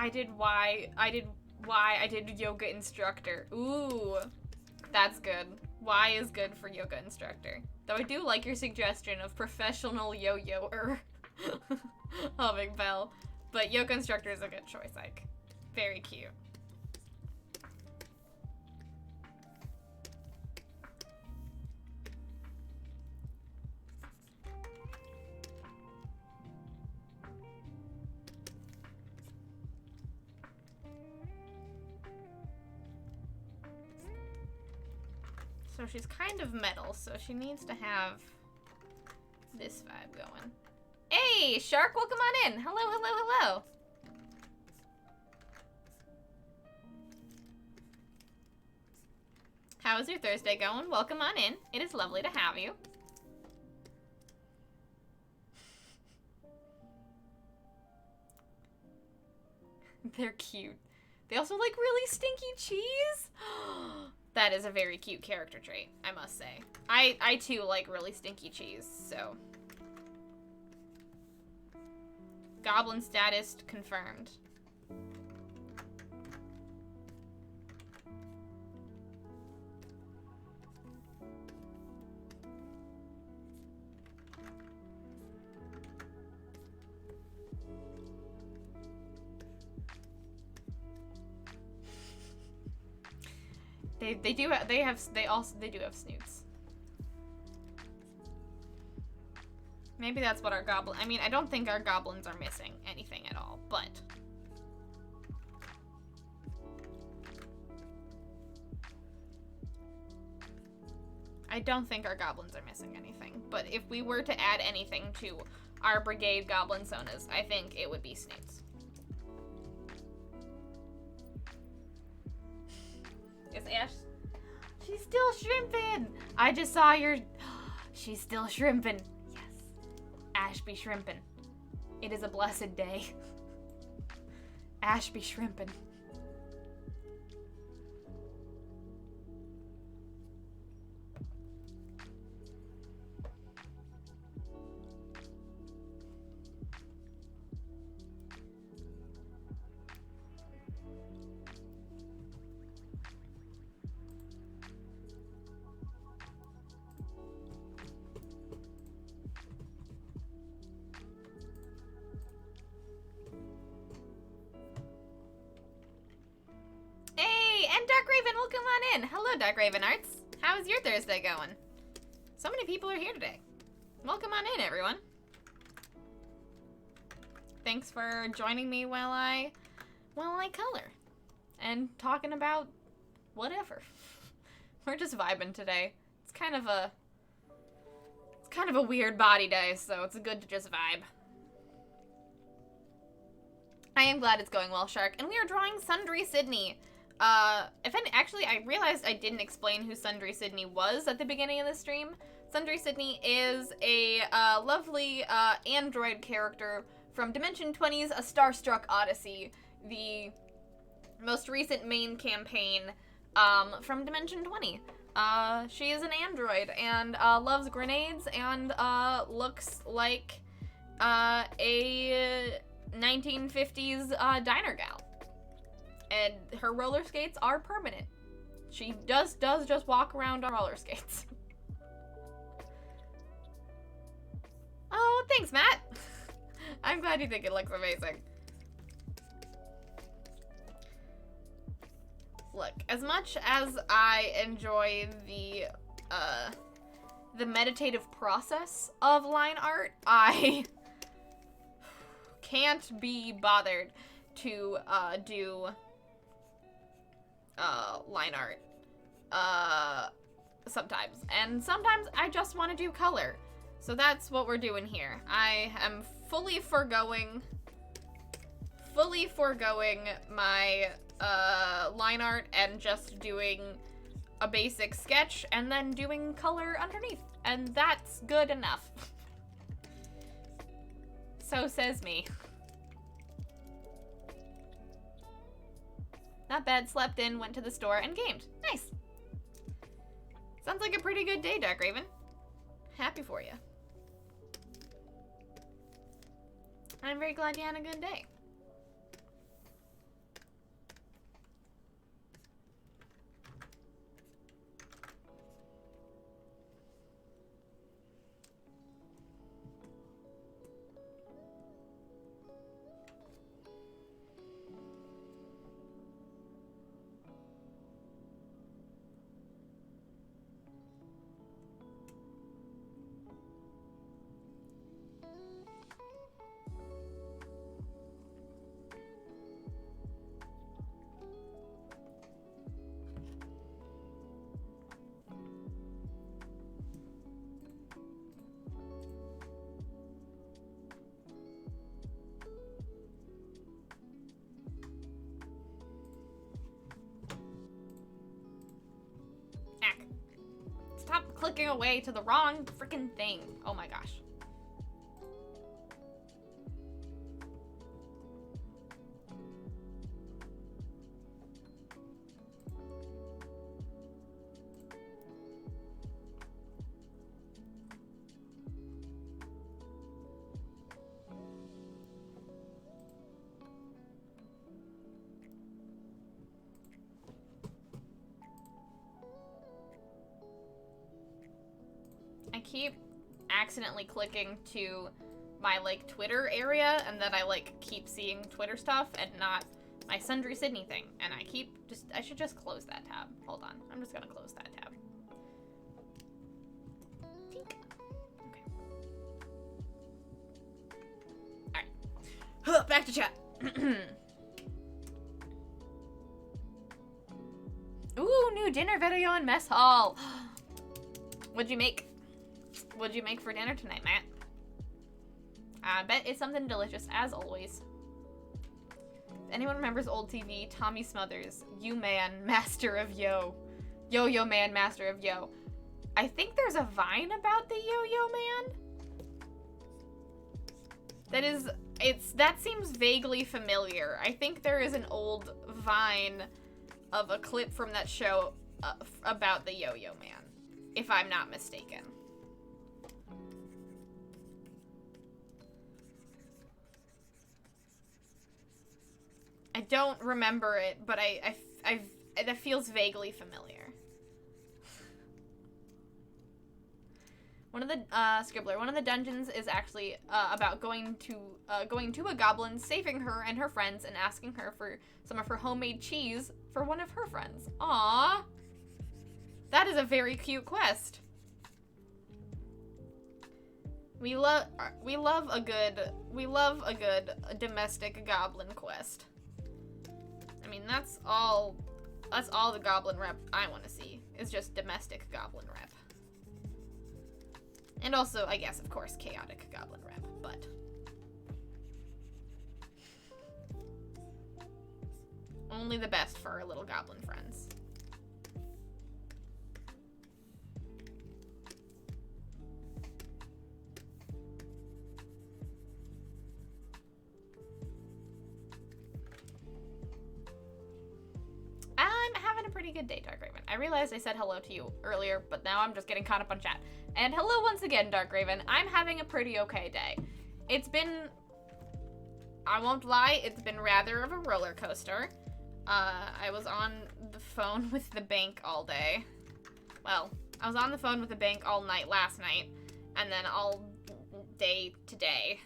I did yoga instructor. Ooh, that's good. Y is good for yoga instructor. Though I do like your suggestion of professional yo-yoer. Humming bell. But yoga instructor is a good choice, Ike. Very cute. So she's kind of metal, so she needs to have this vibe going. Hey, Shark, welcome on in. Hello, hello, hello. How is your Thursday going? Welcome on in. It is lovely to have you. They're cute. They also like really stinky cheese. That is a very cute character trait, I must say. I too like really stinky cheese, so. Goblin status confirmed. They do have snoots. Maybe that's what our goblin. I mean, I don't think our goblins are missing anything at all, but I don't think our goblins are missing anything. But if we were to add anything to our brigade goblin sonas, I think it would be snoots. Is Ash? She's still shrimping. I just saw your. She's still shrimping. Yes. Ash be shrimping. It is a blessed day. Ash be shrimping. Dark Raven, welcome on in. Hello, Dark Raven Arts. How's your Thursday going? So many people are here today. Welcome on in, everyone. Thanks for joining me while I color and talking about whatever. We're just vibing today. It's kind of a weird body day, so it's good to just vibe. I am glad it's going well, Shark. And we are drawing Sundry Sidney. Actually, I realized I didn't explain who Sundry Sidney was at the beginning of the stream. Sundry Sidney is a lovely android character from Dimension 20's A Starstruck Odyssey. the most recent main campaign from Dimension 20. She is an android and loves grenades and looks like a 1950s diner gal. And her roller skates are permanent. She does just walk around on roller skates. Oh, thanks, Matt. I'm glad you think it looks amazing. Look, as much as I enjoy the meditative process of line art, I can't be bothered to do line art sometimes. And sometimes I just want to do color. So that's what we're doing here. I am fully foregoing my line art and just doing a basic sketch and then doing color underneath. And that's good enough. So says me. Not bad, slept in, went to the store, and gamed. Nice. Sounds like a pretty good day, Dark Raven. Happy for you. I'm very glad you had a good day. Stop clicking away to the wrong freaking thing. Oh my gosh. I keep accidentally clicking to my, like, Twitter area, and then I, like, keep seeing Twitter stuff and not my Sundry Sidney thing. And I should just close that tab. Hold on. I'm just gonna close that tab. Tink. Okay. Alright. Back to chat. Ooh, new dinner video in mess hall. What'd you make? What'd you make for dinner tonight, Matt? I bet it's something delicious, as always. If anyone remembers old TV, Tommy Smothers, You Man, Master of Yo. Yo-Yo Man, Master of Yo. I think there's a Vine about the Yo-Yo Man. That seems vaguely familiar. I think there is an old Vine of a clip from that show about the Yo-Yo Man, if I'm not mistaken. I don't remember it, but that feels vaguely familiar. One of the Scribbler. One of the dungeons is actually about going to a goblin, saving her and her friends, and asking her for some of her homemade cheese for one of her friends. Aww, that is a very cute quest. We love a good domestic goblin quest. I mean, that's all the goblin rep I want to see, is just domestic goblin rep. And also, I guess, of course, chaotic goblin rep, but... only the best for our little goblin friends. pretty good day, Dark Raven. I realized I said hello to you earlier, but now I'm just getting caught up on chat. And hello once again, Dark Raven. I'm having a pretty okay day. It's been, I won't lie, it's been rather of a roller coaster. I was on the phone with the bank all day. Well, I was on the phone with the bank all night last night, and then all day today.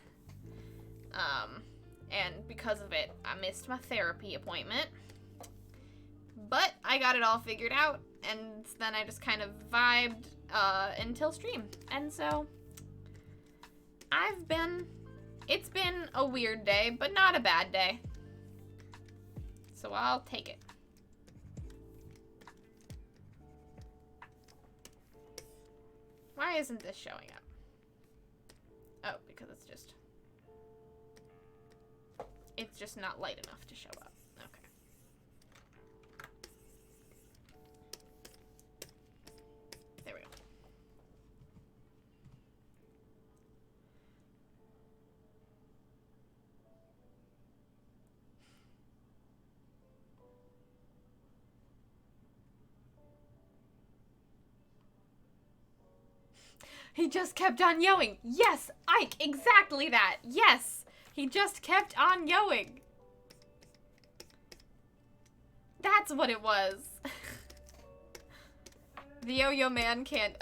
And because of it, I missed my therapy appointment. But I got it all figured out, and then I just kind of vibed until stream. And so, it's been a weird day, but not a bad day. So I'll take it. Why isn't this showing up? Oh, because it's just not light enough to show up. Okay. There we go. He just kept on yelling. Yes, Ike, exactly that. Yes, he just kept on yelling. That's what it was. The yo-yo man can't,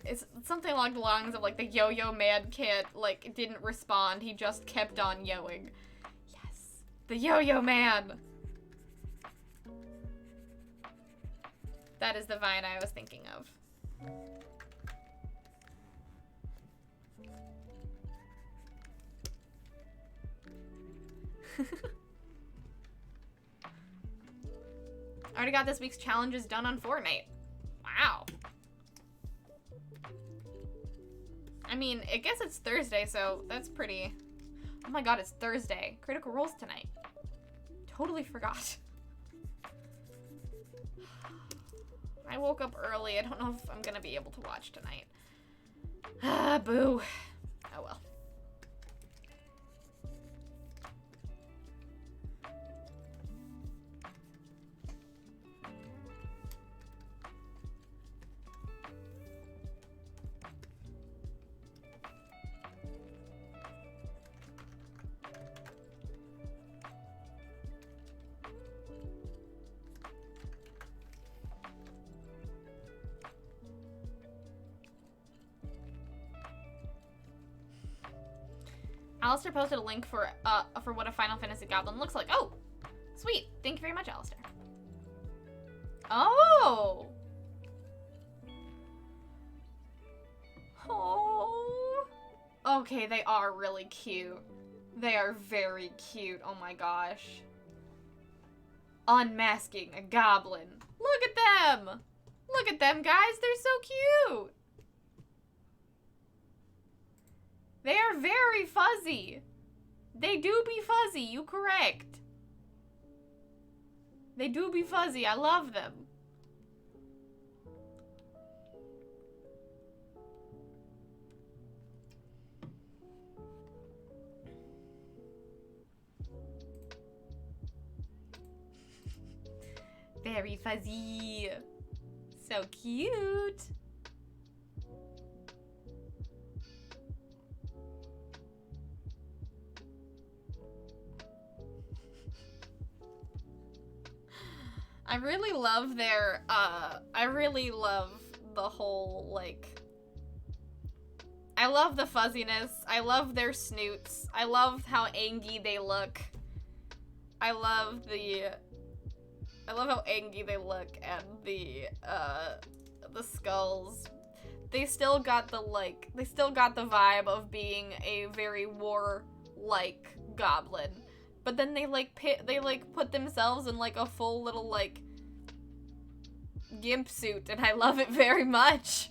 it's something along the lines of, like, the yo-yo man can't, like, didn't respond. He just kept on yelling. Yes, the yo-yo man. That is the vine I was thinking of. I already got this week's challenges done on Fortnite. Wow. I mean, I guess it's Thursday, so that's pretty... Oh my god, it's Thursday. Critical Role's tonight. Totally forgot. I woke up early. I don't know if I'm gonna be able to watch tonight. Ah, boo. Oh well. Alistair posted a link for what a Final Fantasy Goblin looks like. Oh, sweet. Thank you very much, Alistair. Oh. Oh. Okay, they are really cute. They are very cute. Oh my gosh. Unmasking a goblin. Look at them. Look at them, guys. They're so cute. They are very fuzzy. They do be fuzzy, you correct. They do be fuzzy, I love them. Very fuzzy. So cute. I really love their, I really love the whole, like, I love the fuzziness, I love their snoots, I love how angy they look, I love how angy they look, and the skulls. They still got the, like, they still got the vibe of being a very war-like goblin. But then they, like, put themselves in, like, a full little, like, gimp suit, and I love it very much.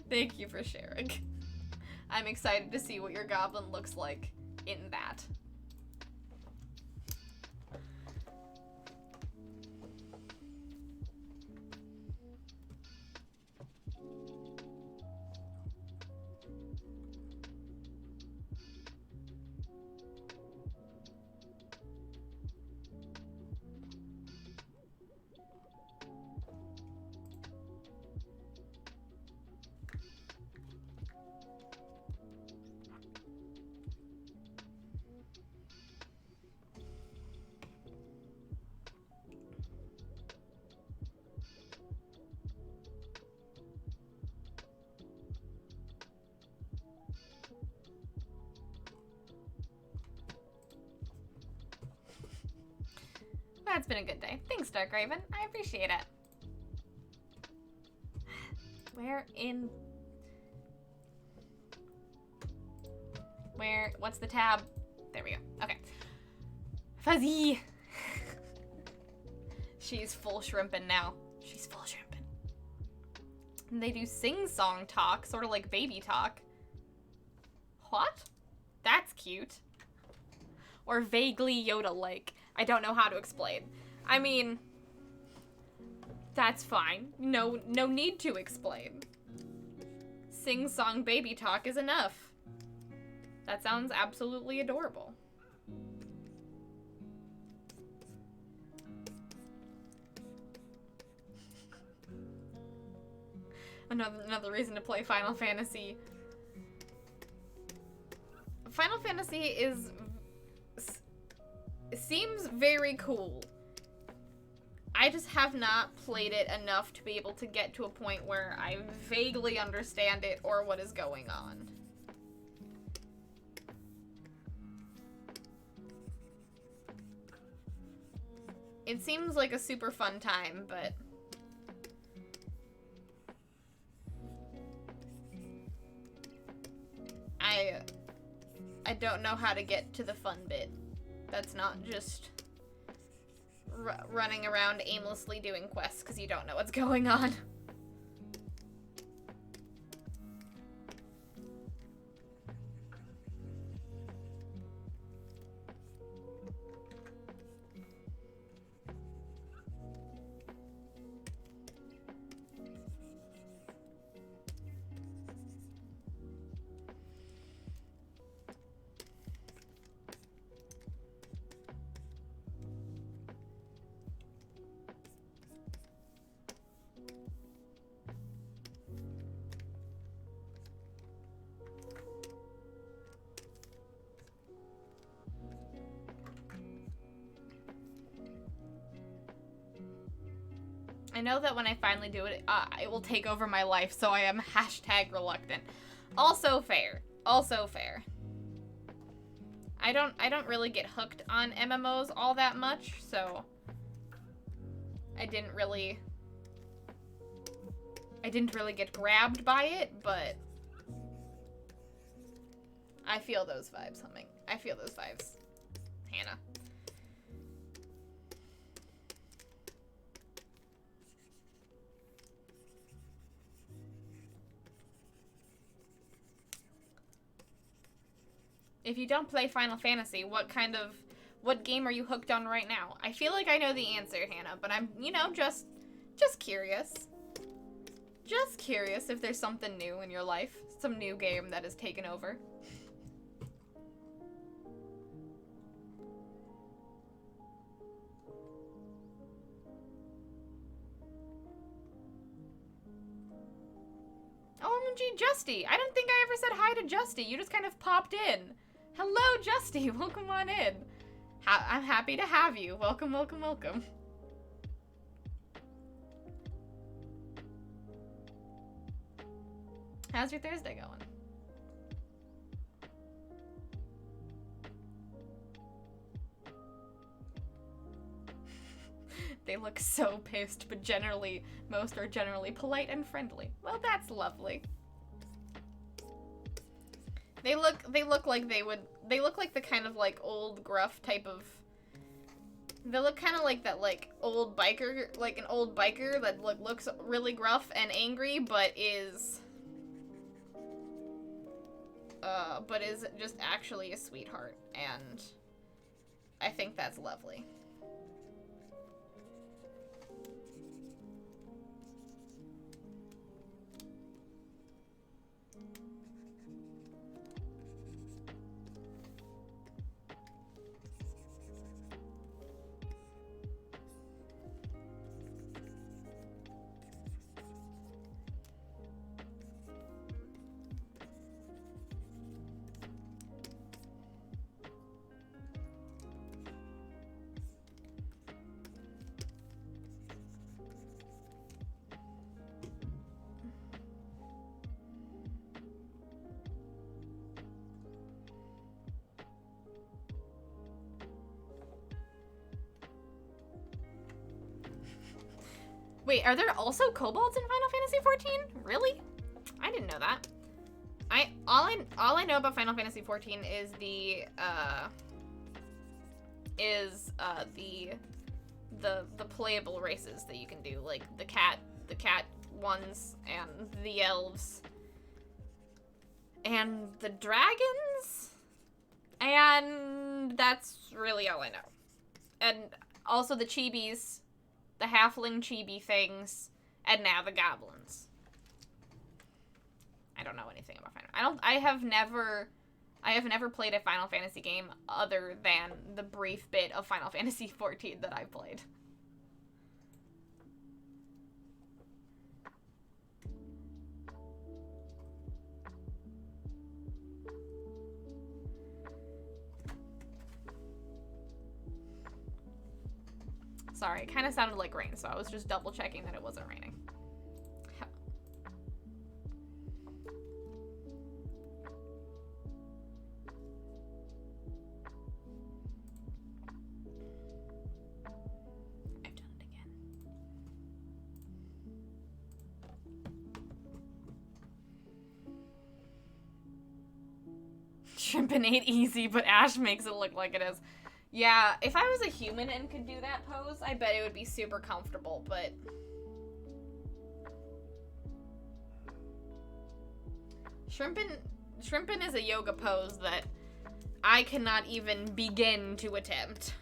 Thank you for sharing. I'm excited to see what your goblin looks like in that. That's been a good day. Thanks, Dark Raven. I appreciate it. What's the tab? There we go. Okay. Fuzzy! She's full shrimpin' now. She's full shrimpin'. And they do sing-song talk, sort of like baby talk. What? That's cute. Or vaguely Yoda-like. I don't know how to explain. I mean, that's fine. No need to explain. Sing-song baby talk is enough. That sounds absolutely adorable. Another reason to play Final Fantasy. Final Fantasy seems very cool. I just have not played it enough to be able to get to a point where I vaguely understand it or what is going on. It seems like a super fun time, but I don't know how to get to the fun bit. That's not just running around aimlessly doing quests because you don't know what's going on. I know that when I finally do it, it will take over my life, so I am #reluctant. Also fair. Also fair. I don't really get hooked on MMOs all that much, so I didn't really get grabbed by it, but I feel those vibes humming. I feel those vibes, Hannah. If you don't play Final Fantasy, what game are you hooked on right now? I feel like I know the answer, Hannah, but I'm, just curious. Just curious if there's something new in your life. Some new game that has taken over. OMG, Justy! I don't think I ever said hi to Justy. You just kind of popped in. Hello, Justy. Welcome on in. I'm happy to have you. Welcome, welcome, welcome. How's your Thursday going? They look so pissed, but most are generally polite and friendly. Well, that's lovely. They look like they look like the kind of like old gruff type of, they look kind of like that like old biker, like an old biker that looks really gruff and angry, but is just actually a sweetheart, and I think that's lovely. Wait, are there also kobolds in Final Fantasy 14? Really? I didn't know that. All I know about Final Fantasy 14 is the playable races that you can do, like the cat ones and the elves and the dragons, and that's really all I know. And also the chibis, the halfling chibi things, and now the goblins. I don't know anything about Final. I have never played a Final Fantasy game other than the brief bit of Final Fantasy 14 that I played. Sorry, it kind of sounded like rain, so I was just double checking that it wasn't raining. I've done it again. Shrimpin' ain't easy, but Ash makes it look like it is. Yeah, if I was a human and could do that pose, I bet it would be super comfortable, but... Shrimpin' is a yoga pose that I cannot even begin to attempt.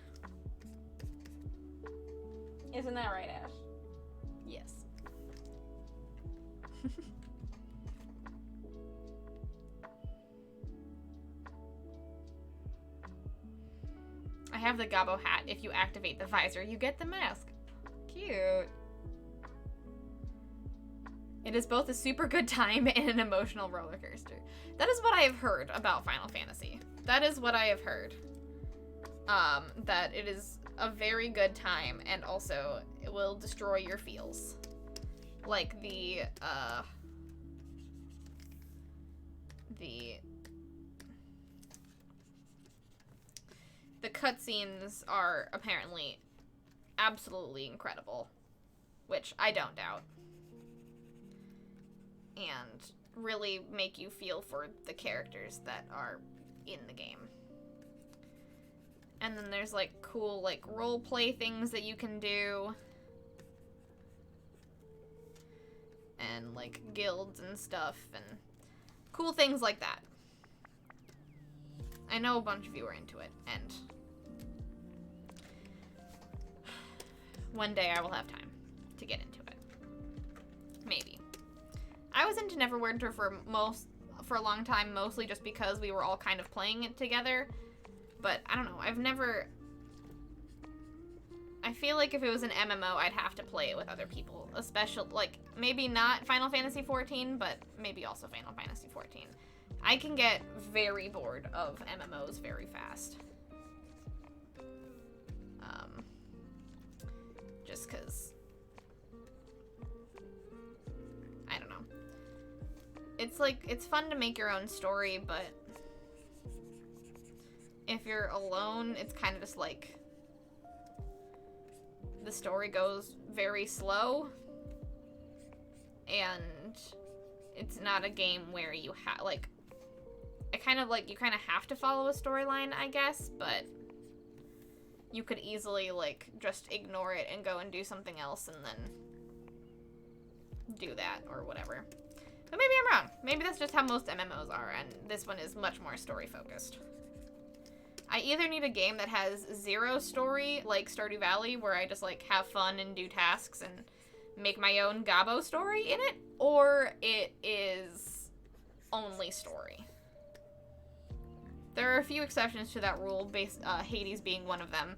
Isn't that right, Ash? Yes. I have the Gobbo hat. If you activate the visor, you get the mask. Cute. It is both a super good time and an emotional roller coaster. That is what I have heard about Final Fantasy. That is what I have heard. That it is a very good time, and also it will destroy your feels. Like the cutscenes are apparently absolutely incredible, which I don't doubt, and really make you feel for the characters that are in the game. And then there's like cool like role play things that you can do, and like guilds and stuff and cool things like that. I know a bunch of you are into it, and one day I will have time to get into it. Maybe. I was into Neverwinter for a long time, mostly just because we were all kind of playing it together. But I don't know, I feel like if it was an MMO, I'd have to play it with other people, especially, like, maybe not Final Fantasy 14, but maybe also Final Fantasy 14. I can get very bored of MMOs very fast. Just because, I don't know. It's like, it's fun to make your own story, but if you're alone, it's kind of just like, the story goes very slow, and it's not a game where you have, like, you kind of have to follow a storyline, I guess, but you could easily, like, just ignore it and go and do something else and then do that or whatever. But maybe I'm wrong. Maybe that's just how most MMOs are, and this one is much more story-focused. I either need a game that has zero story, like Stardew Valley, where I just, like, have fun and do tasks and make my own Gobbo story in it, or it is only story. There are a few exceptions to that rule, Hades being one of them,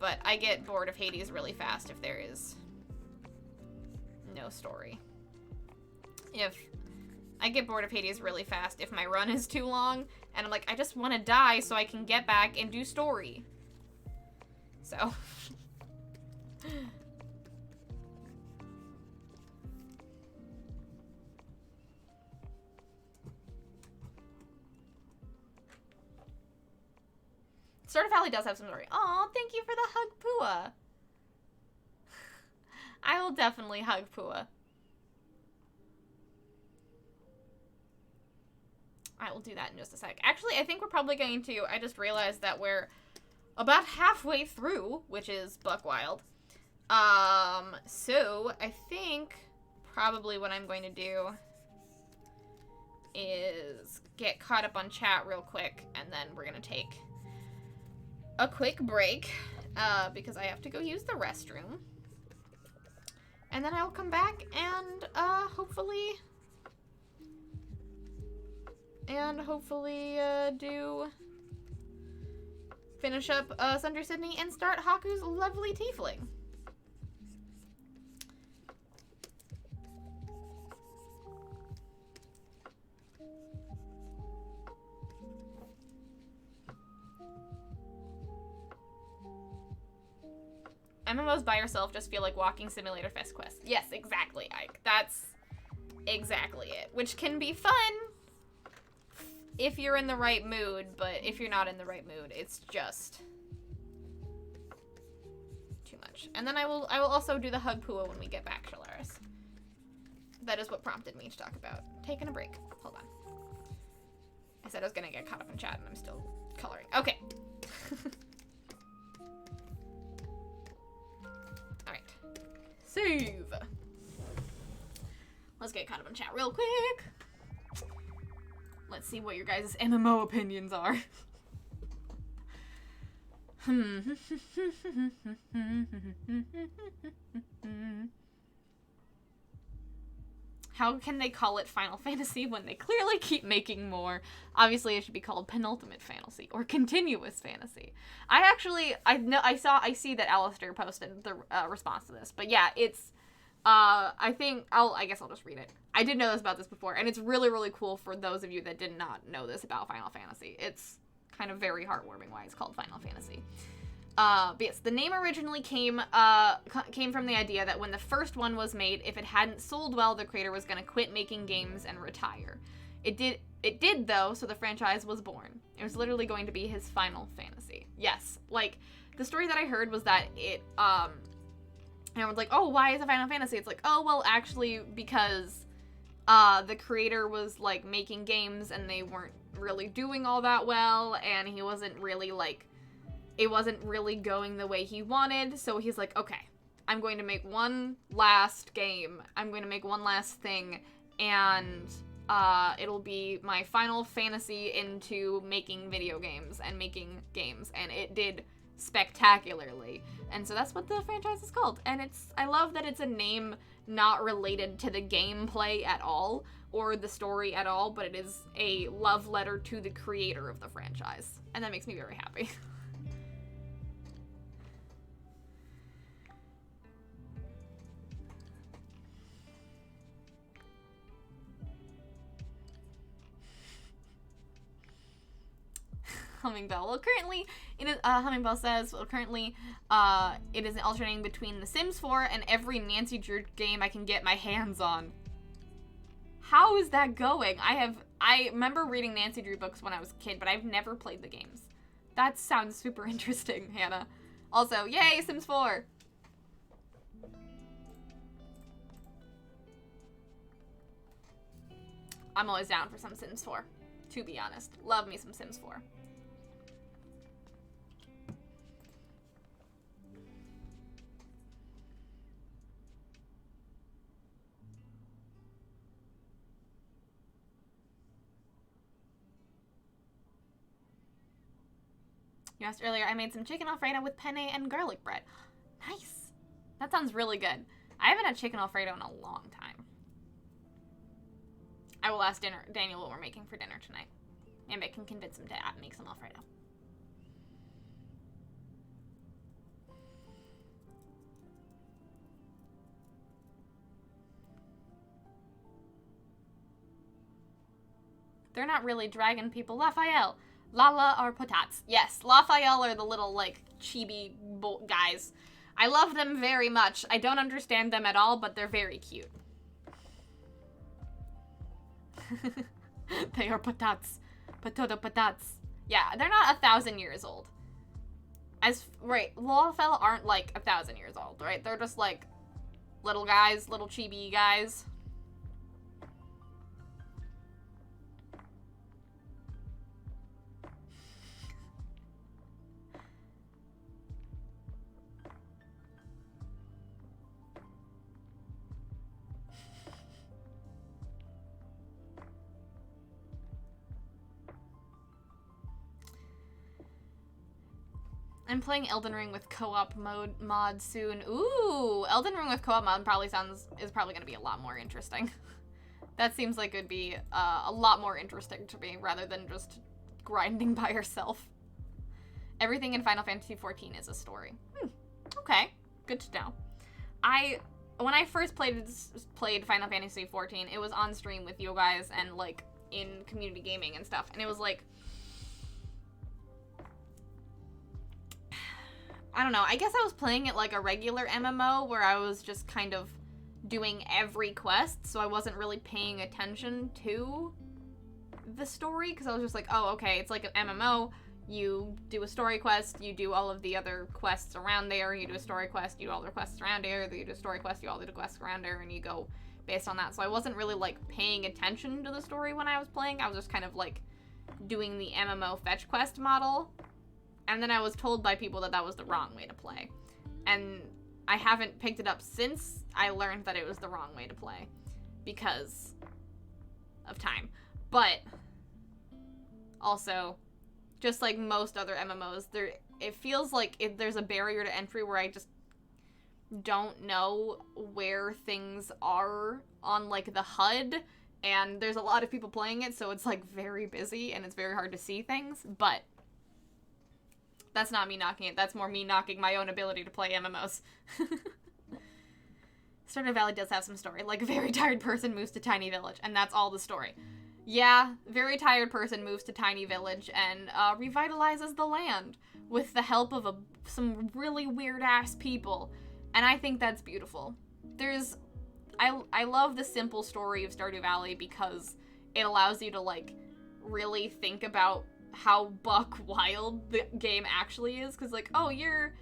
but I get bored of Hades really fast if there is no story. I get bored of Hades really fast if my run is too long, and I'm like, I just want to die so I can get back and do story. So. Stardew Valley does have some story. Aw, thank you for the hug, Pua. I will definitely hug Pua. I will do that in just a sec. Actually, I think we're probably going to... I just realized that we're about halfway through, which is buck wild. So I think probably what I'm going to do is get caught up on chat real quick, and then we're going to take a quick break, because I have to go use the restroom. And then I'll come back and, hopefully finish up, Sundry Sidney and start Haku's lovely tiefling. MMOs by yourself just feel like walking simulator fest quests. Yes, exactly, Ike. That's exactly it. Which can be fun if you're in the right mood, but if you're not in the right mood, it's just too much. And then I will also do the hug Pua when we get back, Shalaris. That is what prompted me to talk about taking a break. Hold on. I said I was gonna get caught up in chat and I'm still coloring. Okay. Alright. Save! Let's get caught up in chat real quick. Let's see what your guys' MMO opinions are. How can they call it Final Fantasy when they clearly keep making more? Obviously, it should be called Penultimate Fantasy or Continuous Fantasy. I see that Alistair posted the response to this, but yeah, it's, I guess I'll just read it. I did know this about this before, and it's really, really cool for those of you that did not know this about Final Fantasy. It's kind of very heartwarming why it's called Final Fantasy. But yes, the name originally came from the idea that when the first one was made, if it hadn't sold well, the creator was going to quit making games and retire. It did though, so the franchise was born. It was literally going to be his Final Fantasy. Yes, like, the story that I heard was that it, and everyone's like, oh, why is it Final Fantasy? It's like, oh, well, actually, because the creator was, like, making games and they weren't really doing all that well, and he wasn't really, like, it wasn't really going the way he wanted, so he's like, okay, I'm going to make one last game, I'm going to make one last thing, and it'll be my Final Fantasy into making video games and making games, and it did spectacularly, and so that's what the franchise is called. And I love that it's a name not related to the gameplay at all, or the story at all, but it is a love letter to the creator of the franchise, and that makes me very happy. Hummingbell. Well, currently, Hummingbell says, it is alternating between The Sims 4 and every Nancy Drew game I can get my hands on. How is that going? I remember reading Nancy Drew books when I was a kid, but I've never played the games. That sounds super interesting, Hannah. Also, yay, Sims 4! I'm always down for some Sims 4, to be honest. Love me some Sims 4. You asked earlier, I made some chicken alfredo with penne and garlic bread. Nice. That sounds really good. I haven't had chicken alfredo in a long time. I will ask Daniel what we're making for dinner tonight. Maybe I can convince him to make some alfredo. They're not really dragon people. Raphael. Lala are potats. Yes, Raphael are the little, like, chibi guys. I love them very much. I don't understand them at all, but they're very cute. They are potats. Potato potats. Yeah, they're not 1,000 years old. Right, Raphael aren't, like, 1,000 years old, right? They're just, like, Little guys, little chibi guys. I'm playing Elden Ring with co-op mod soon. Ooh, Elden Ring with co-op mod is probably gonna be a lot more interesting. That seems like it'd be a lot more interesting to me rather than just grinding by yourself. Everything in Final Fantasy XIV is a story. Okay, good to know. When I first played Final Fantasy XIV, it was on stream with you guys and like in community gaming and stuff, and it was like, I don't know, I guess I was playing it like a regular MMO where I was just kind of doing every quest, so I wasn't really paying attention to the story, because I was just like, oh, okay, it's like an MMO, you do a story quest, you do all of the other quests around there, you do a story quest, you do all the quests around there, you do a story quest, you do all the quests around there, and you go based on that. So I wasn't really, like, paying attention to the story when I was playing. I was just kind of, like, doing the MMO fetch quest model. And then I was told by people that that was the wrong way to play. And I haven't picked it up since I learned that it was the wrong way to play. Because of time. But also, just like most other MMOs, it feels like there's a barrier to entry where I just don't know where things are on, like, the HUD. And there's a lot of people playing it, so it's, like, very busy and it's very hard to see things. But that's not me knocking it. That's more me knocking my own ability to play MMOs. Stardew Valley does have some story. Like, a very tired person moves to tiny village, and that's all the story. Yeah, very tired person moves to tiny village and revitalizes the land with the help of some really weird-ass people. And I think that's beautiful. I love the simple story of Stardew Valley because it allows you to, like, really think about how buck wild the game actually is, because, like, oh, you're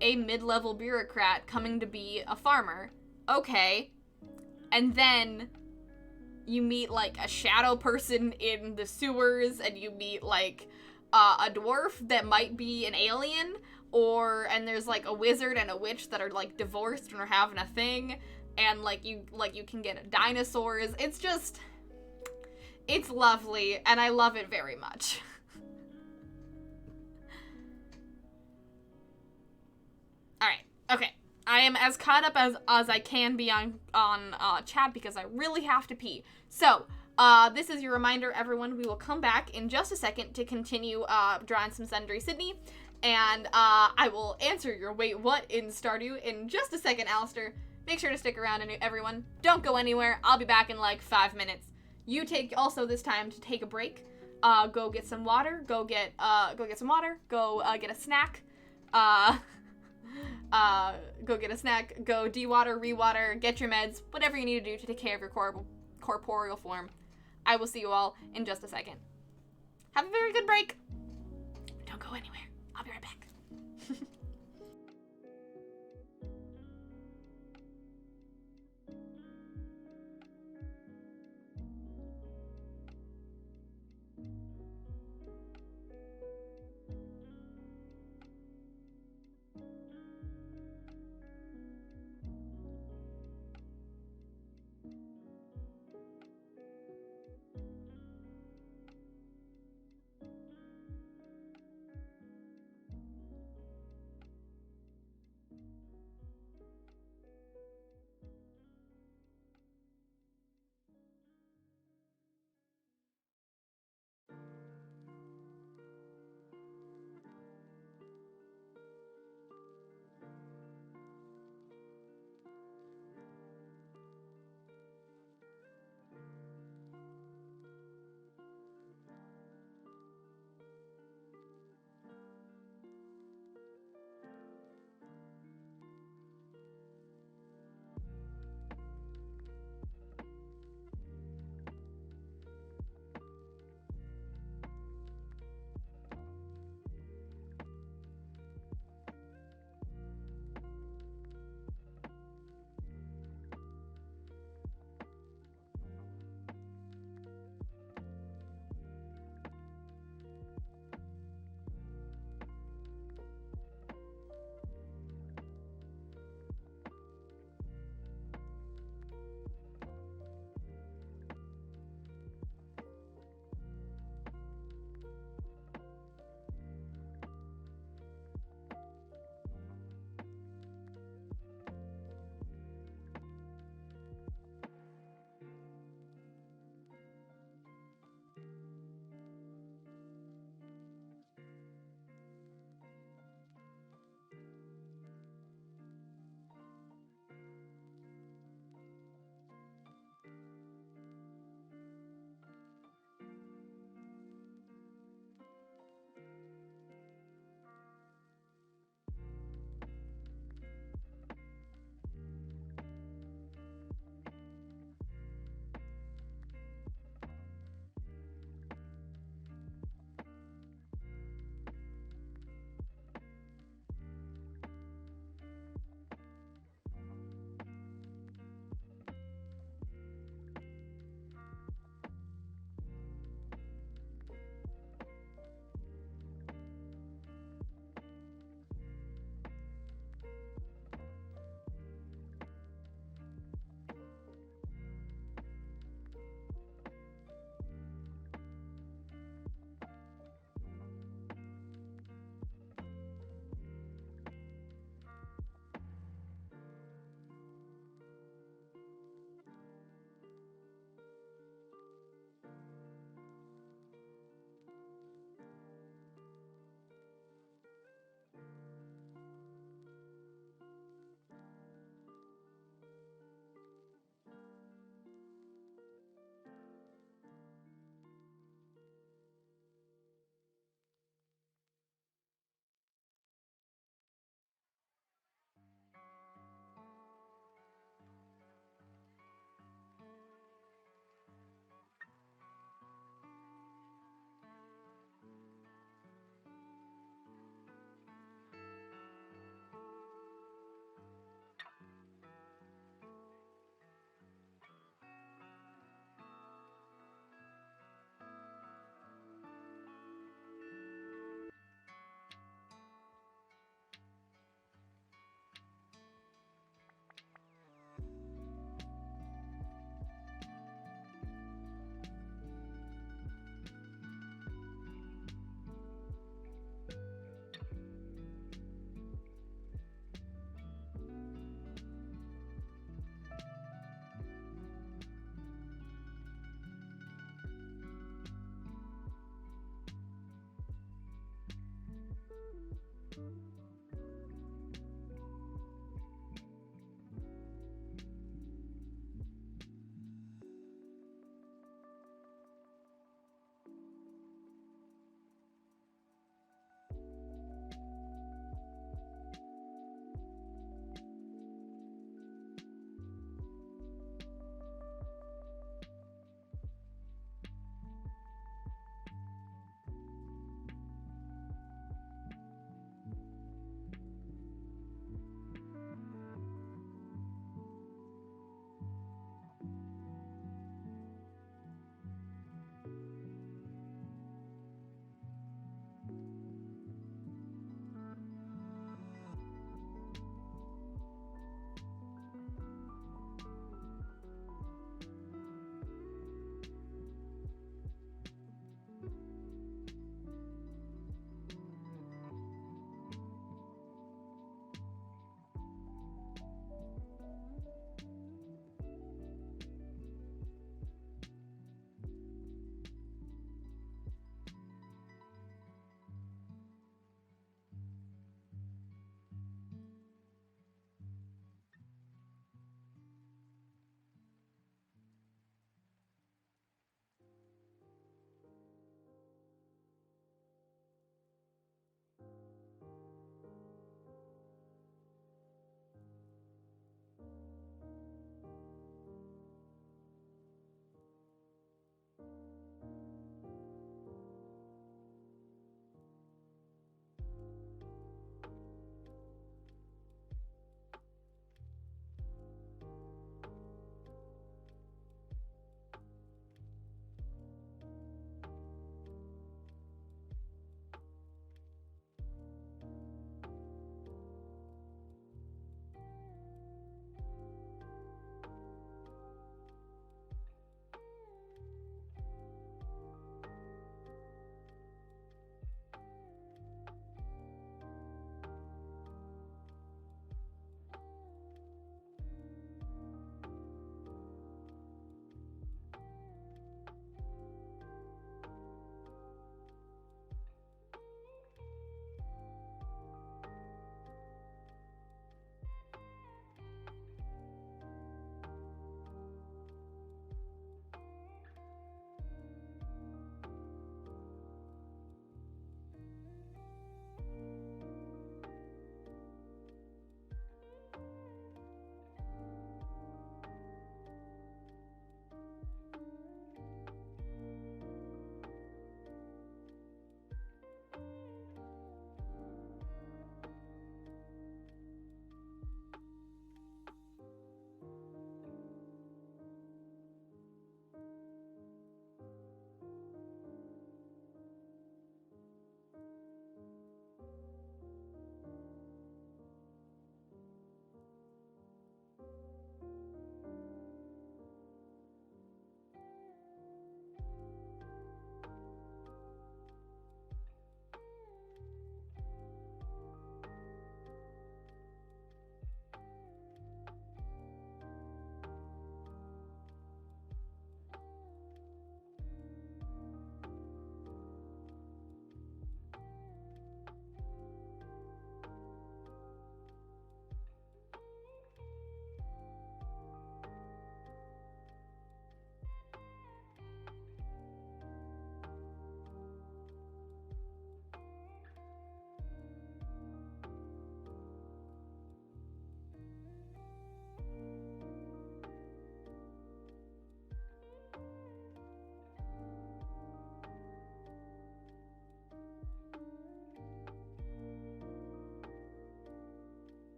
a mid-level bureaucrat coming to be a farmer. Okay. And then you meet, like, a shadow person in the sewers, and you meet, like, a dwarf that might be an alien, and there's, like, a wizard and a witch that are, like, divorced and are having a thing, and, like, you can get dinosaurs. It's just, it's lovely, and I love it very much. Alright, okay. I am as caught up as I can be on chat because I really have to pee. So, this is your reminder, everyone. We will come back in just a second to continue drawing some Sundry Sidney, and I will answer your wait what in Stardew in just a second, Alistair. Make sure to stick around, and everyone, don't go anywhere. I'll be back in like 5 minutes. You take also this time to take a break. Go get some water. Go get some water. Go get a snack. Go get a snack, go de-water, re-water, get your meds, whatever you need to do to take care of your corporeal form. I will see you all in just a second. Have a very good break. Don't go anywhere. I'll be right back.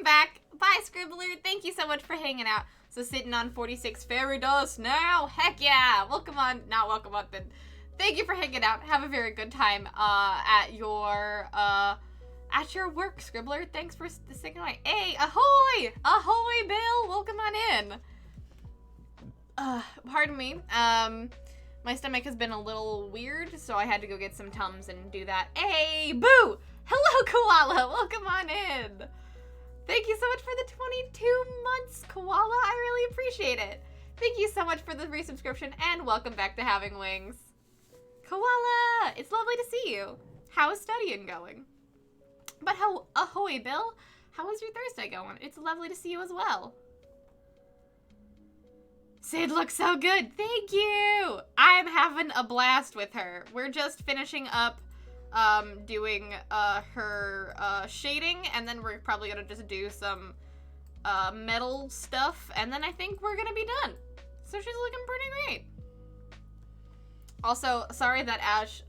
welcome back. Bye, Scribbler. Thank you so much for hanging out. So sitting on 46 fairy dust now. Heck yeah. Welcome on. Not welcome on, then. Thank you for hanging out. Have a very good time at your work, Scribbler. Thanks for sticking away. Hey, ahoy! Ahoy, Bill. Welcome on in. Pardon me. My stomach has been a little weird, so I had to go get some Tums and do that. Hey, boo! Hello, Koala. Welcome on in. Thank you so much for the 22 months, Koala. I really appreciate it. Thank you so much for the resubscription, and welcome back to Having Wings. Koala! It's lovely to see you. How is studying going? But ahoy, Bill. How is your Thursday going? It's lovely to see you as well. Sid looks so good. Thank you. I'm having a blast with her. We're just finishing up doing her shading, and then we're probably gonna just do some metal stuff, and then I think we're gonna be done. So she's looking pretty great. Also, sorry that Ash,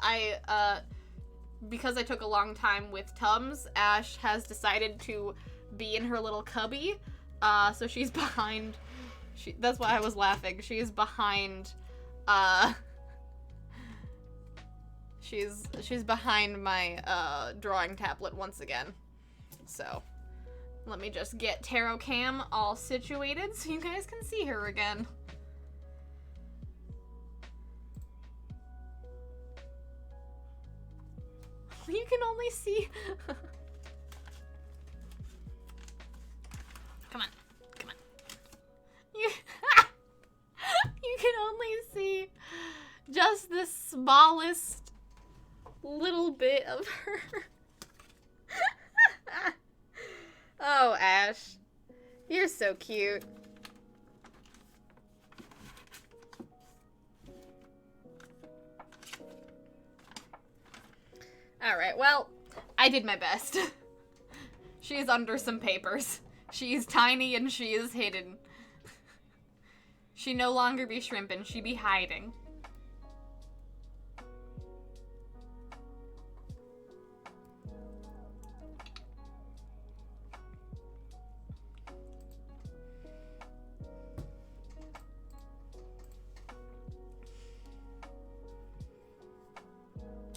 because I took a long time with Tums, Ash has decided to be in her little cubby, so she's behind, that's why I was laughing, she's behind, she's behind my, drawing tablet once again. So, let me just get Tarot Cam all situated so you guys can see her again. You can only see... Come on. Come on. You can only see just the smallest little bit of her. Oh, Ash. You're so cute. Alright, well, I did my best. She's under some papers. She's tiny and she is hidden. She no longer be shrimpin', she be hiding.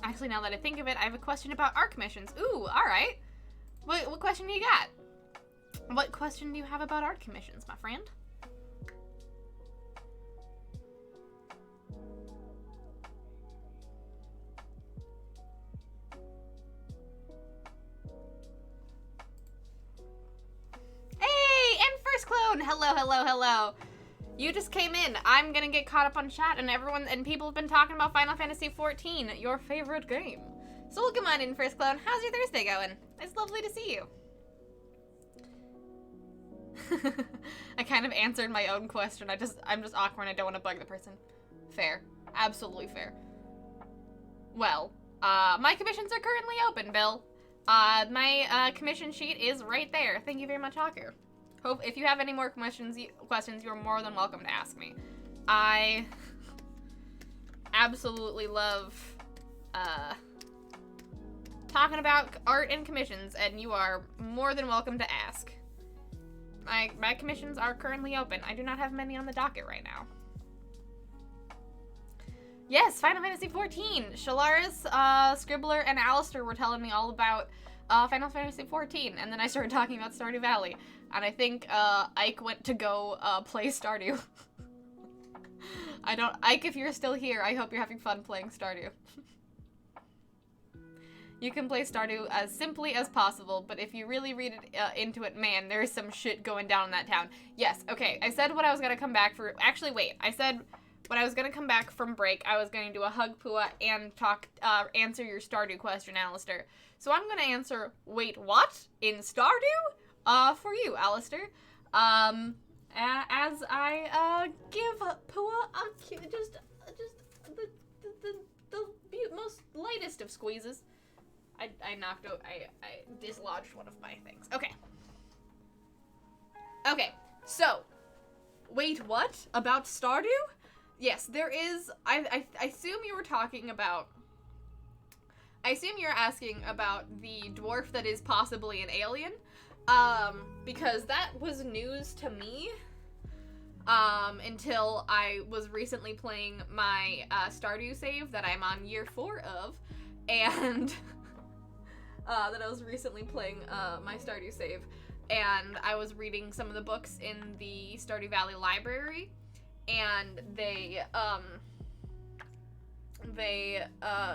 Actually, now that I think of it, I have a question about art commissions. Ooh, alright. What question do you got? What question do you have about art commissions, my friend? Hey, and First Clone! Hello, hello, hello. You just came in. I'm gonna get caught up on chat, and people have been talking about Final Fantasy XIV, your favorite game. So welcome on in, First Clone. How's your Thursday going? It's lovely to see you. I kind of answered my own question. I'm just awkward and I don't want to bug the person. Fair. Absolutely fair. Well, my commissions are currently open, Bill. My commission sheet is right there. Thank you very much, Hawker. If you have any more questions, you're more than welcome to ask me. I absolutely love talking about art and commissions, and you are more than welcome to ask. My commissions are currently open. I do not have many on the docket right now. Yes, Final Fantasy XIV. Shalaris, Scribbler, and Alistair were telling me all about Final Fantasy XIV, and then I started talking about Stardew Valley. And I think Ike went to go play Stardew. Ike, if you're still here, I hope you're having fun playing Stardew. You can play Stardew as simply as possible, but if you really read it into it, man, there's some shit going down in that town. Yes, okay, I said when I was gonna come back for... Actually, wait, I said when I was gonna come back from break, I was gonna do a hug Pua and answer your Stardew question, Alistair. So I'm gonna answer, wait, what? In Stardew? For you, Alistair. As I give Pua just the most lightest of squeezes. I dislodged one of my things. Okay. Okay, so, wait, what? About Stardew? Yes, there is, I assume you were talking about, I assume you're asking about the dwarf that is possibly an alien. Because that was news to me, until I was recently playing my, Stardew save that I'm on year 4 of, and, that I was recently playing, my Stardew save, and I was reading some of the books in the Stardew Valley library, and they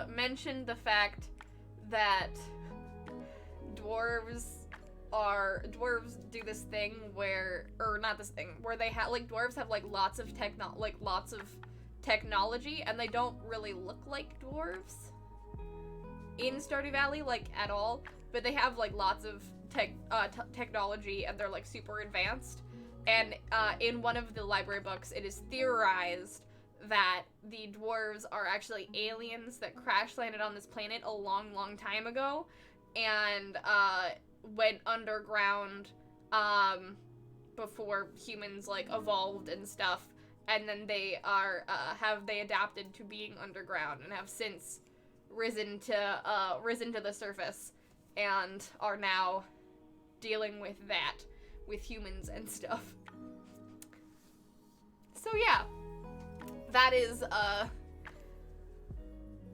mentioned the fact that dwarves do this thing where, or not this thing, where they have, like, dwarves have, like, lots of technology, and they don't really look like dwarves in Stardew Valley, like, at all, but they have, like, lots of technology, and they're, like, super advanced, and, in one of the library books, it is theorized that the dwarves are actually aliens that crash landed on this planet a long, long time ago, and, went underground, before humans, like, evolved and stuff, and then they are, they adapted to being underground, and have since risen to the surface, and are now dealing with that, with humans and stuff. So yeah, that is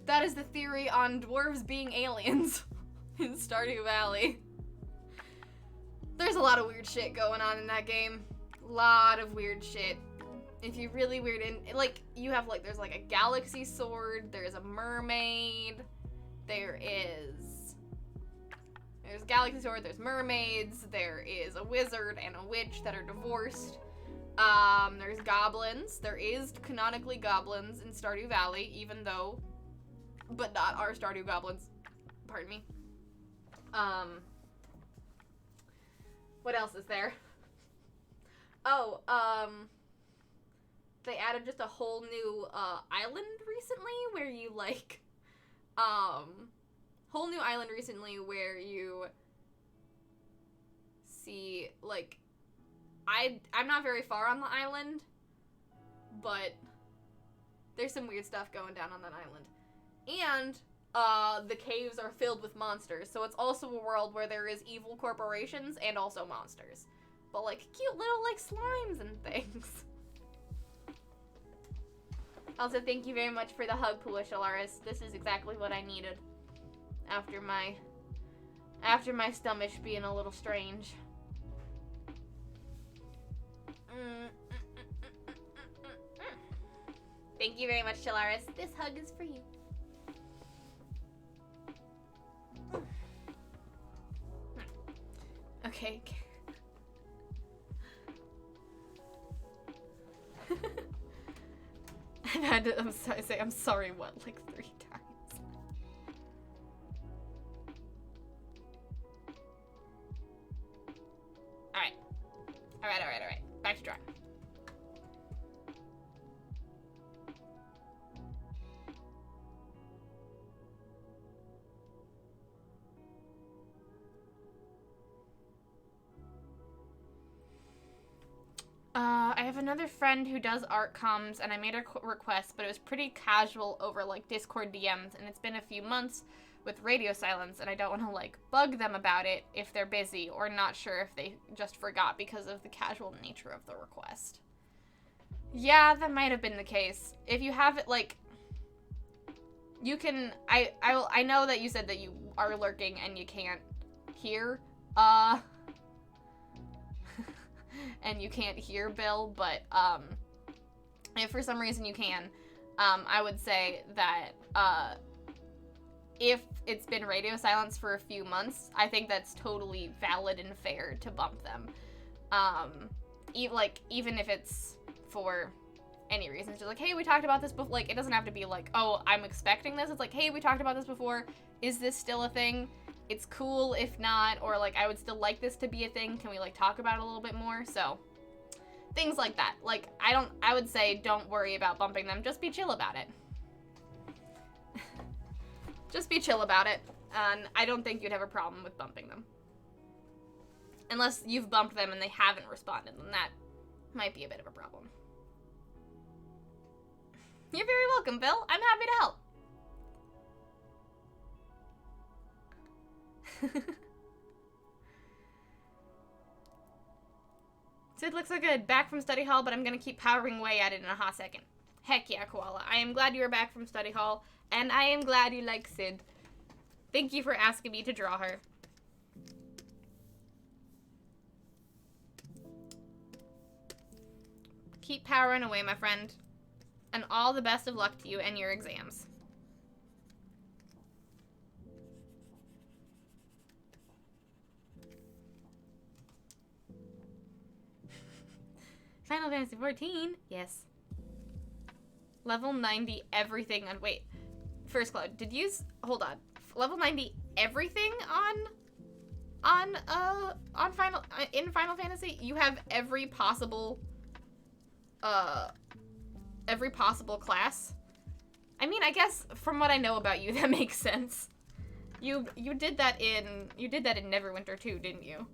the theory on dwarves being aliens in Stardew Valley. There's a lot of weird shit going on in that game. Lot of weird shit. If you're really weird, and, like, you have, like, there's, like, a galaxy sword, there's a mermaid, there's a galaxy sword, there's mermaids, there is a wizard and a witch that are divorced. There's goblins. There is canonically goblins in Stardew Valley, even though, but not our Stardew goblins. Pardon me. What else is there? Oh, they added just a whole new, island recently where you, like, whole new island recently where you see, like, I'm not very far on the island, but there's some weird stuff going down on that island. And, the caves are filled with monsters, so it's also a world where there is evil corporations and also monsters. But, like, cute little, like, slimes and things. Also, thank you very much for the hug, Poola Shalaris. This is exactly what I needed after my stomach being a little strange. Thank you very much, Shalaris. This hug is for you. Okay. I've had to, I'm sorry, what, like 3 times? Alright. Back to drawing. I have another friend who does art comms, and I made a request, but it was pretty casual over, like, Discord DMs, and it's been a few months with radio silence, and I don't want to, like, bug them about it if they're busy, or not sure if they just forgot because of the casual nature of the request. Yeah, that might have been the case. If you have it, like, you can, I know that you said that you are lurking and you can't hear, and you can't hear Bill, but, if for some reason you can, I would say that, if it's been radio silence for a few months, I think that's totally valid and fair to bump them. Even if it's for any reason. It's just like, hey, we talked about this before. Like, it doesn't have to be like, oh, I'm expecting this. It's like, hey, we talked about this before. Is this still a thing? It's cool if not, or, like, I would still like this to be a thing. Can we, like, talk about it a little bit more? So, things like that. Like, I would say don't worry about bumping them. Just be chill about it. Just be chill about it. And I don't think you'd have a problem with bumping them. Unless you've bumped them and they haven't responded, then that might be a bit of a problem. You're very welcome, Bill. I'm happy to help. Sid looks so good. Back from study hall, but I'm gonna keep powering away at it in a hot second. Heck yeah, Koala. I am glad you are back from study hall, and I am glad you like Sid. Thank you for asking me to draw her. Keep powering away, my friend. And all the best of luck to you and your exams. Final Fantasy 14? Yes. Level 90 everything on... Wait. First Cloud, did you... Hold on. Level 90 everything in Final Fantasy? You have every possible class? I mean, I guess from what I know about you, that makes sense. You did that in Neverwinter too, didn't you?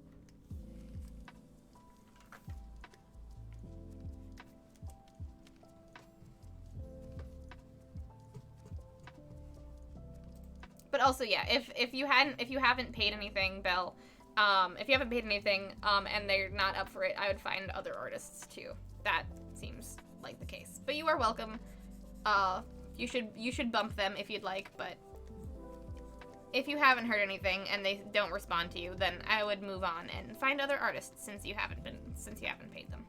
But also, yeah, if you haven't paid anything, Belle, if you haven't paid anything, and they're not up for it, I would find other artists too. That seems like the case. But you are welcome. You should bump them if you'd like, but if you haven't heard anything and they don't respond to you, then I would move on and find other artists since you haven't paid them.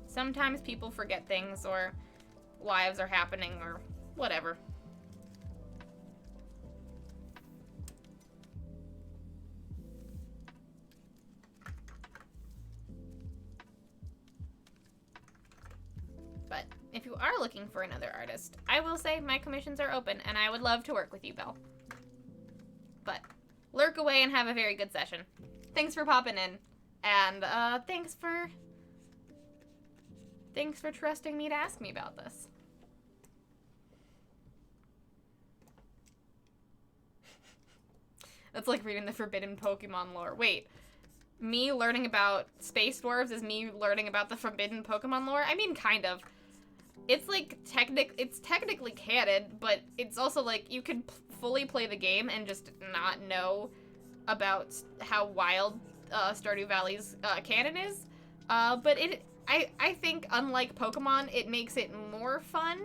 Sometimes people forget things, or lives are happening, or whatever. But if you are looking for another artist, I will say my commissions are open, and I would love to work with you, Belle. But lurk away and have a very good session. Thanks for popping in, and thanks for trusting me to ask me about this. That's like reading the forbidden Pokemon lore. Wait, me learning about space dwarves is me learning about the forbidden Pokemon lore? I mean, kind of. It's like it's technically canon, but it's also like you could fully play the game and just not know about how wild Stardew Valley's canon is. But I think, unlike Pokemon, it makes it more fun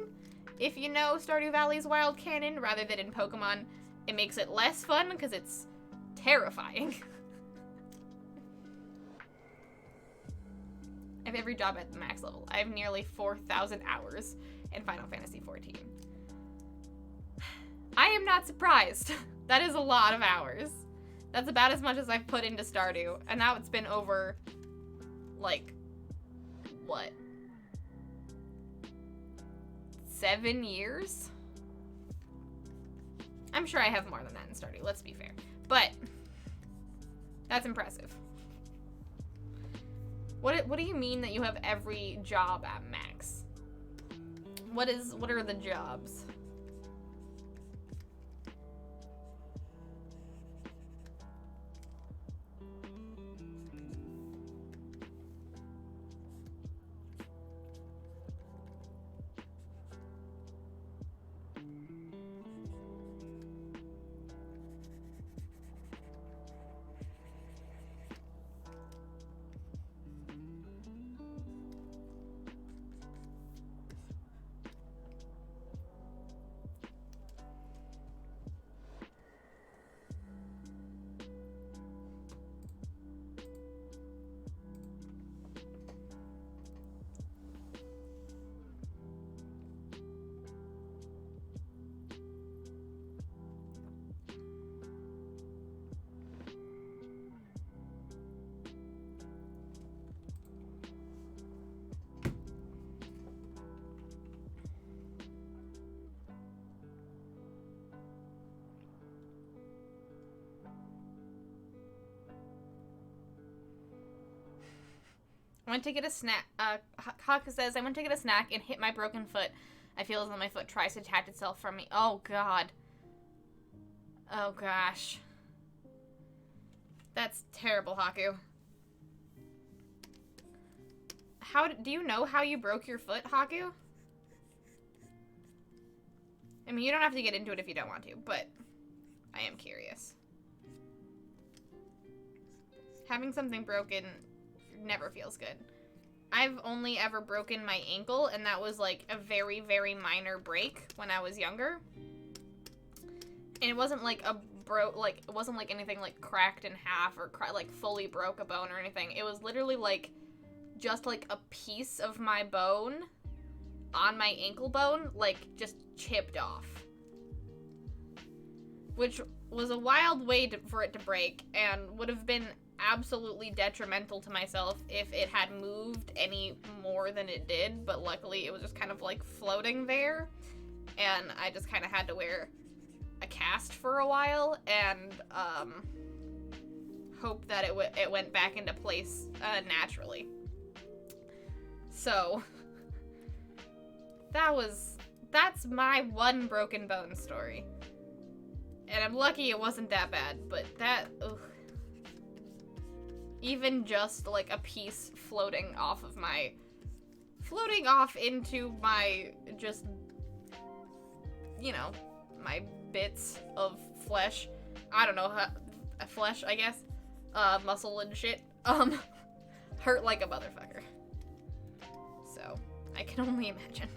if you know Stardew Valley's wild canon, rather than in Pokemon, it makes it less fun because it's terrifying. I have every job at the max level. I have nearly 4,000 hours in Final Fantasy 14. I am not surprised. That is a lot of hours. That's about as much as I've put into Stardew, and now it's been over, like, what? 7 years? I'm sure I have more than that in Stardew, let's be fair. But that's impressive. What do you mean that you have every job at max? What are the jobs? I went to get a snack. Haka says, I went to get a snack and hit my broken foot. I feel as though my foot tries to detach itself from me. Oh, God. Oh, gosh. That's terrible, Haku. Do you know how you broke your foot, Haku? I mean, you don't have to get into it if you don't want to, but I am curious. Having something broken never feels good. I've only ever broken my ankle, and that was like a very, very minor break when I was younger. And it wasn't like it wasn't like anything like cracked in half or like fully broke a bone or anything. It was literally like just like a piece of my bone on my ankle bone, like just chipped off. Which was a wild way for it to break and would have been absolutely detrimental to myself if it had moved any more than it did, but luckily it was just kind of like floating there, and I just kind of had to wear a cast for a while and hope that it went back into place naturally. So that's my one broken bone story, and I'm lucky it wasn't that bad, but that even just like a piece floating off into my just, you know, my bits of flesh. I don't know, flesh, I guess. Muscle and shit. Hurt like a motherfucker. So, I can only imagine.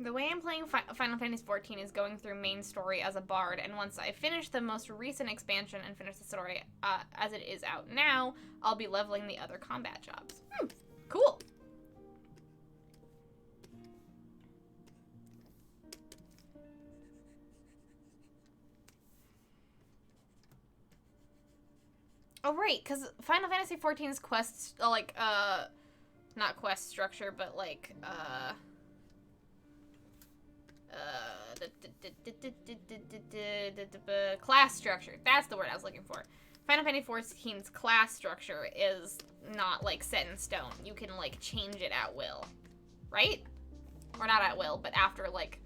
The way I'm playing Final Fantasy XIV is going through main story as a bard, and once I finish the most recent expansion and finish the story as it is out now, I'll be leveling the other combat jobs. Cool. Oh, right, because Final Fantasy XIV's quests, not quest structure, but like, class structure. That's the word I was looking for. Final Fantasy XIV's class structure is not, like, set in stone. You can, like, change it at will. Right? Or not at will, but after, like,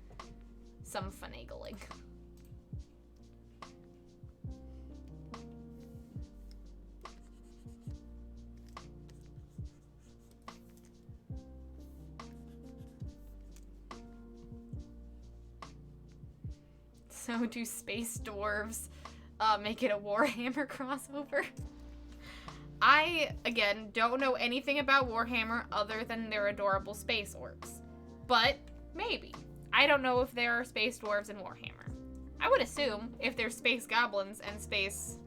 some finagling. So do space dwarves make it a Warhammer crossover? I, again, don't know anything about Warhammer other than their adorable space orcs. But maybe. I don't know if there are space dwarves in Warhammer. I would assume if there's space goblins and space...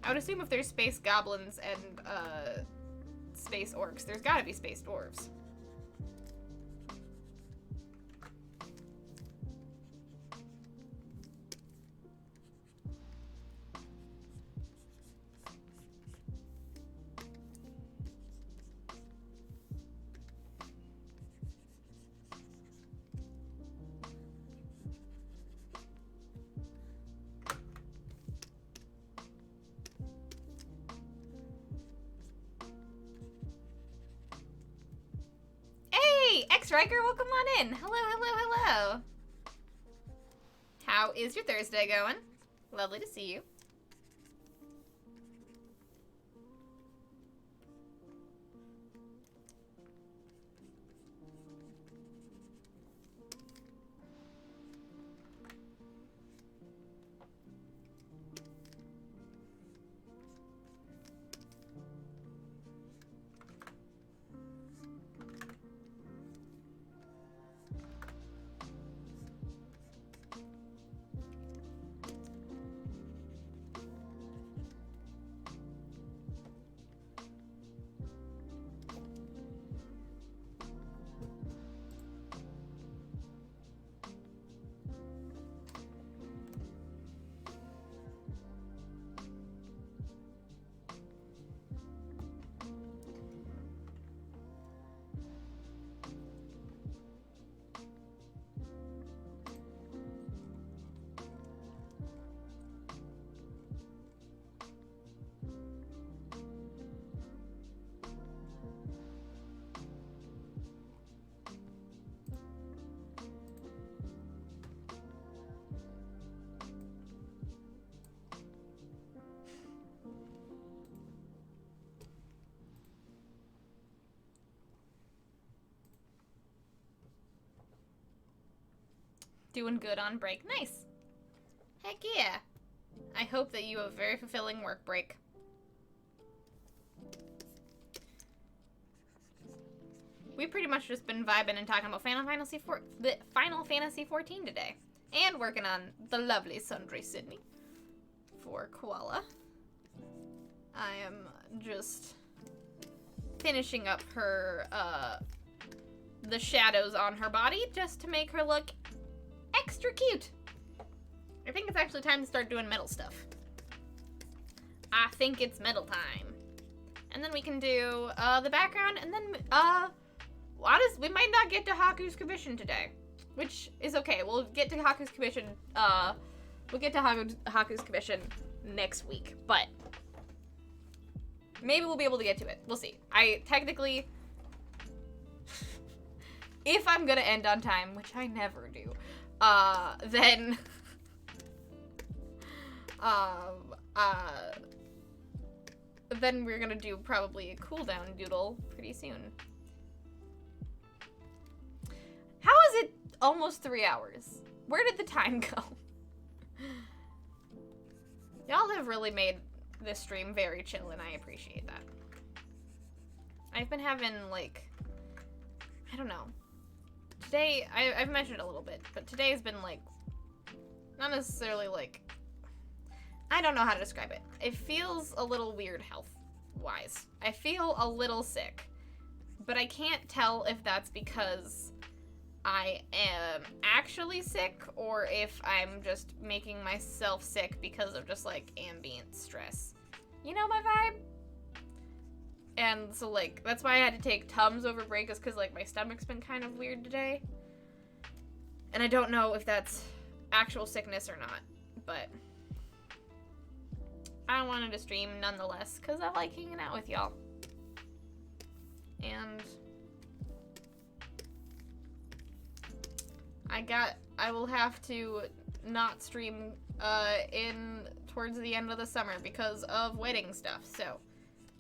I would assume if there's space goblins and space orcs, there's gotta be space dwarves. X-Riker, welcome on in. Hello, hello, hello. How is your Thursday going? Lovely to see you. Doing good on break. Nice. Heck yeah. I hope that you have a very fulfilling work break. We've pretty much just been vibing and talking about Final Fantasy 14 today. And working on the lovely Sundry Sidney for Koala. I am just finishing up her, the shadows on her body just to make her look extra cute. I think it's actually time to start doing metal stuff. I think it's metal time. And then we can do, the background, and then, we might not get to Haku's commission today. Which is okay. We'll get to Haku's commission, Haku's commission next week. But maybe we'll be able to get to it. We'll see. I technically, if I'm gonna end on time, which I never do, then, then we're gonna do probably a cooldown doodle pretty soon. How is it almost 3 hours? Where did the time go? Y'all have really made this stream very chill, and I appreciate that. I've been having, like, I don't know. Today, I've mentioned it a little bit, but today's been, like, not necessarily, like, I don't know how to describe it. It feels a little weird health-wise. I feel a little sick, but I can't tell if that's because I am actually sick or if I'm just making myself sick because of just, like, ambient stress. You know my vibe? And so, like, that's why I had to take Tums over break, is because, like, my stomach's been kind of weird today. And I don't know if that's actual sickness or not, but I wanted to stream nonetheless because I like hanging out with y'all. And I will have to not stream towards the end of the summer because of wedding stuff, so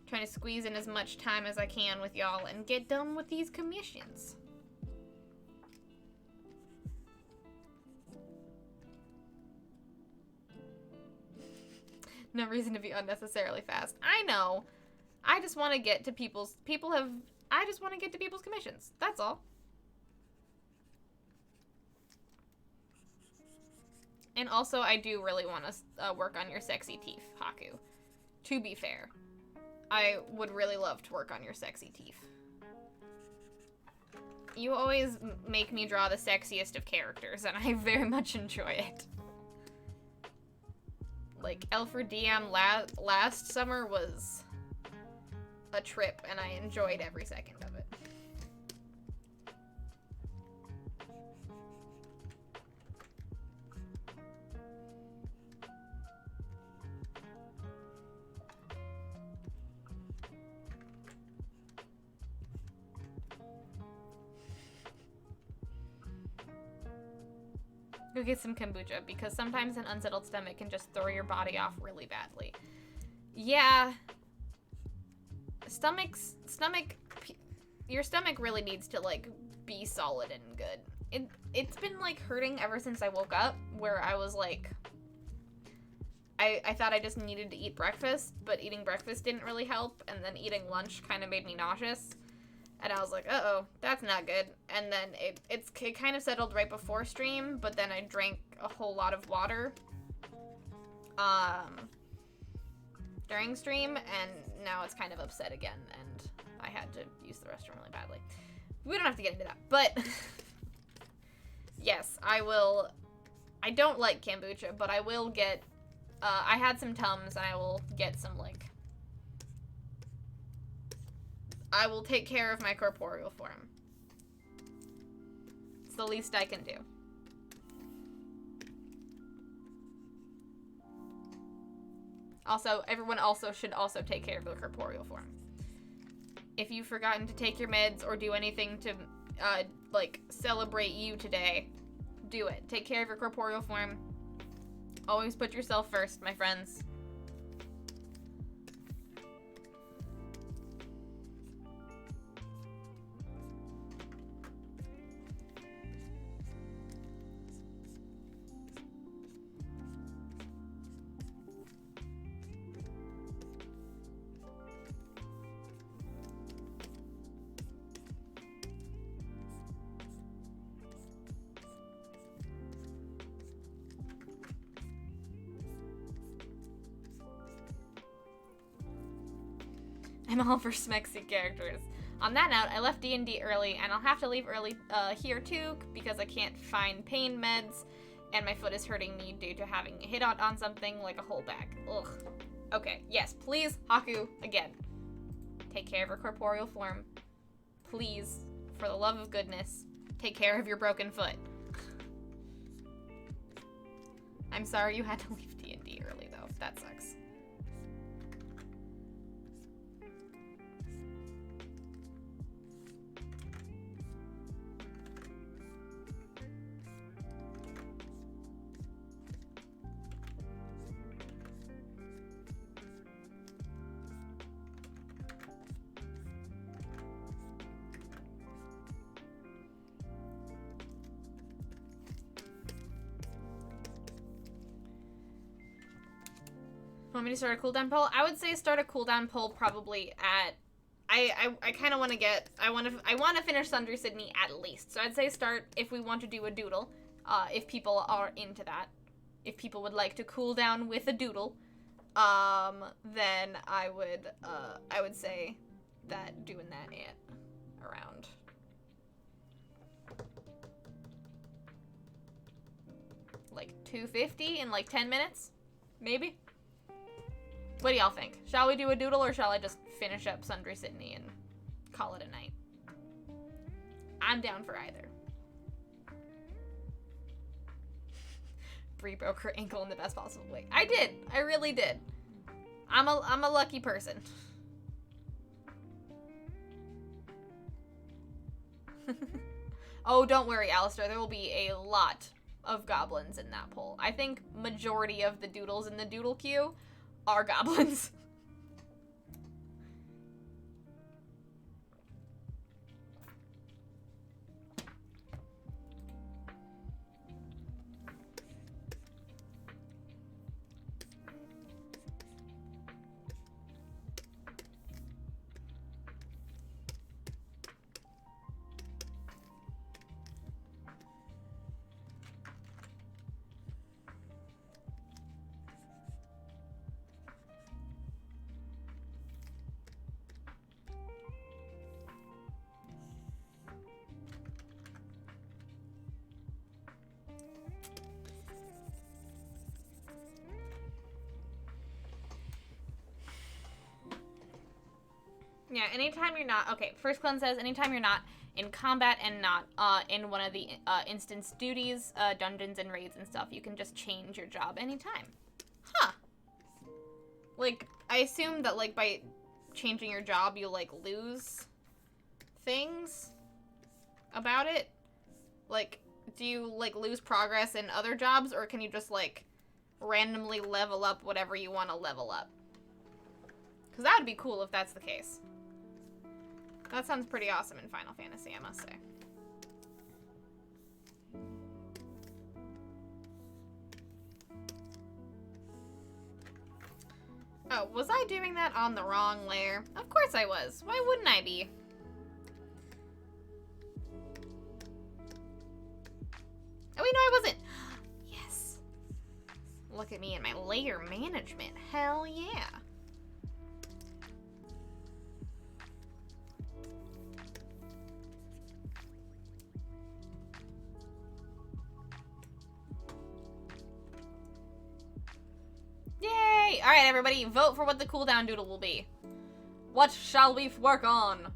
trying to squeeze in as much time as I can with y'all and get done with these commissions. No reason to be unnecessarily fast. I know. I just want to get to I just want to get to people's commissions. That's all. And also, I do really want to work on your sexy teeth, Haku. To be fair. I would really love to work on your sexy teeth. You always make me draw the sexiest of characters, and I very much enjoy it. Like, Alfred DM last summer was a trip, and I enjoyed every second of it. Go get some kombucha, because sometimes an unsettled stomach can just throw your body off really badly. Yeah. Your stomach really needs to, like, be solid and good. It's been, like, hurting ever since I woke up, where I was, like, I thought I just needed to eat breakfast, but eating breakfast didn't really help, and then eating lunch kind of made me nauseous. And I was like, uh-oh, that's not good. And then it kind of settled right before stream, but then I drank a whole lot of water during stream, and now it's kind of upset again, and I had to use the restroom really badly. We don't have to get into that, but yes, I will. I don't like kombucha, but I will get, I had some Tums, and I will get some, like, I will take care of my corporeal form. It's the least I can do. Also, everyone also should also take care of their corporeal form. If you've forgotten to take your meds or do anything to, like, celebrate you today, do it. Take care of your corporeal form. Always put yourself first, my friends. I'm all for smexy characters. On that note, I left D&D early, and I'll have to leave early here too, because I can't find pain meds, and my foot is hurting me due to having hit on something like a whole back. Ugh. Okay, yes, please, Haku, again. Take care of your corporeal form. Please, for the love of goodness, take care of your broken foot. I'm sorry you had to leave D&D early, though. That sucks. Want me to start a cooldown poll? I would say start a cooldown poll probably at I kind of want to get I want to finish Sundry Sidney at least. So I'd say start if we want to do a doodle. If people are into that. If people would like to cool down with a doodle, then I would say that doing that at around like 250 in like 10 minutes, maybe. What do y'all think? Shall we do a doodle, or shall I just finish up Sundry Sidney and call it a night? I'm down for either. Bree broke her ankle in the best possible way. I did. I really did. I'm a lucky person. Oh, don't worry, Alistair. There will be a lot of goblins in that poll. I think majority of the doodles in the doodle queue are goblins. Yeah, anytime you're not... Okay, First Clone says, anytime you're not in combat and not in one of the instance duties, dungeons and raids and stuff, you can just change your job anytime. Huh. Like, I assume that, like, by changing your job, you, like, lose things about it. Like, do you, like, lose progress in other jobs, or can you just, like, randomly level up whatever you want to level up? Because that would be cool if that's the case. That sounds pretty awesome in Final Fantasy, I must say. Oh, was I doing that on the wrong layer? Of course I was. Why wouldn't I be? Oh, wait, no, I wasn't. Yes. Look at me and my layer management. Hell yeah. Yay! Alright, everybody, vote for what the cooldown doodle will be. What shall we work on?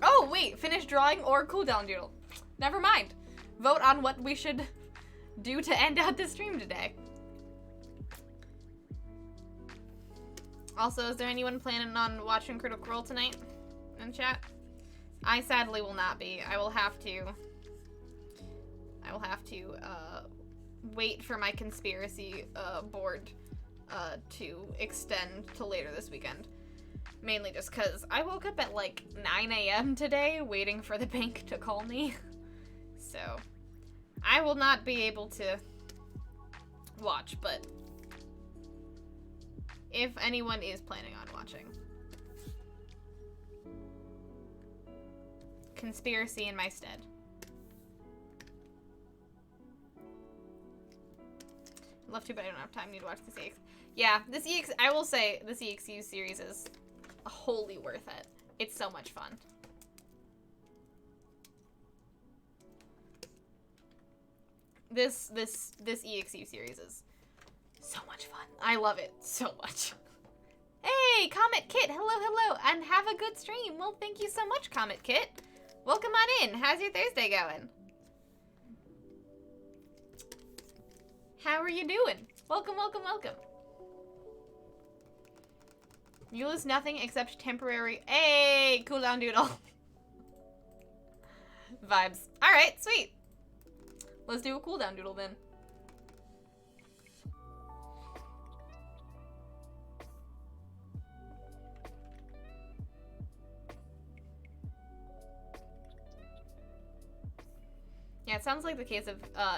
Oh, wait, finish drawing or cooldown doodle. Never mind. Vote on what we should do to end out the stream today. Also, is there anyone planning on watching Critical Role tonight in chat? I sadly will not be. I will have to wait for my conspiracy board to extend to later this weekend. Mainly just because I woke up at like 9 a.m. today waiting for the bank to call me. So, I will not be able to watch, but if anyone is planning on watching. Conspiracy in my stead. Love to, but I don't have time. Need to watch this EX. Yeah, this EX. I will say this EXU series is wholly worth it. It's so much fun. This EXU series is so much fun. I love it so much. Hey, Comet Kit. Hello, hello, and have a good stream. Well, thank you so much, Comet Kit. Welcome on in. How's your Thursday going? How are you doing? Welcome, welcome, welcome. You lose nothing except temporary. Hey, cooldown doodle. Vibes. All right, sweet. Let's do a cooldown doodle then. Yeah, it sounds like the case of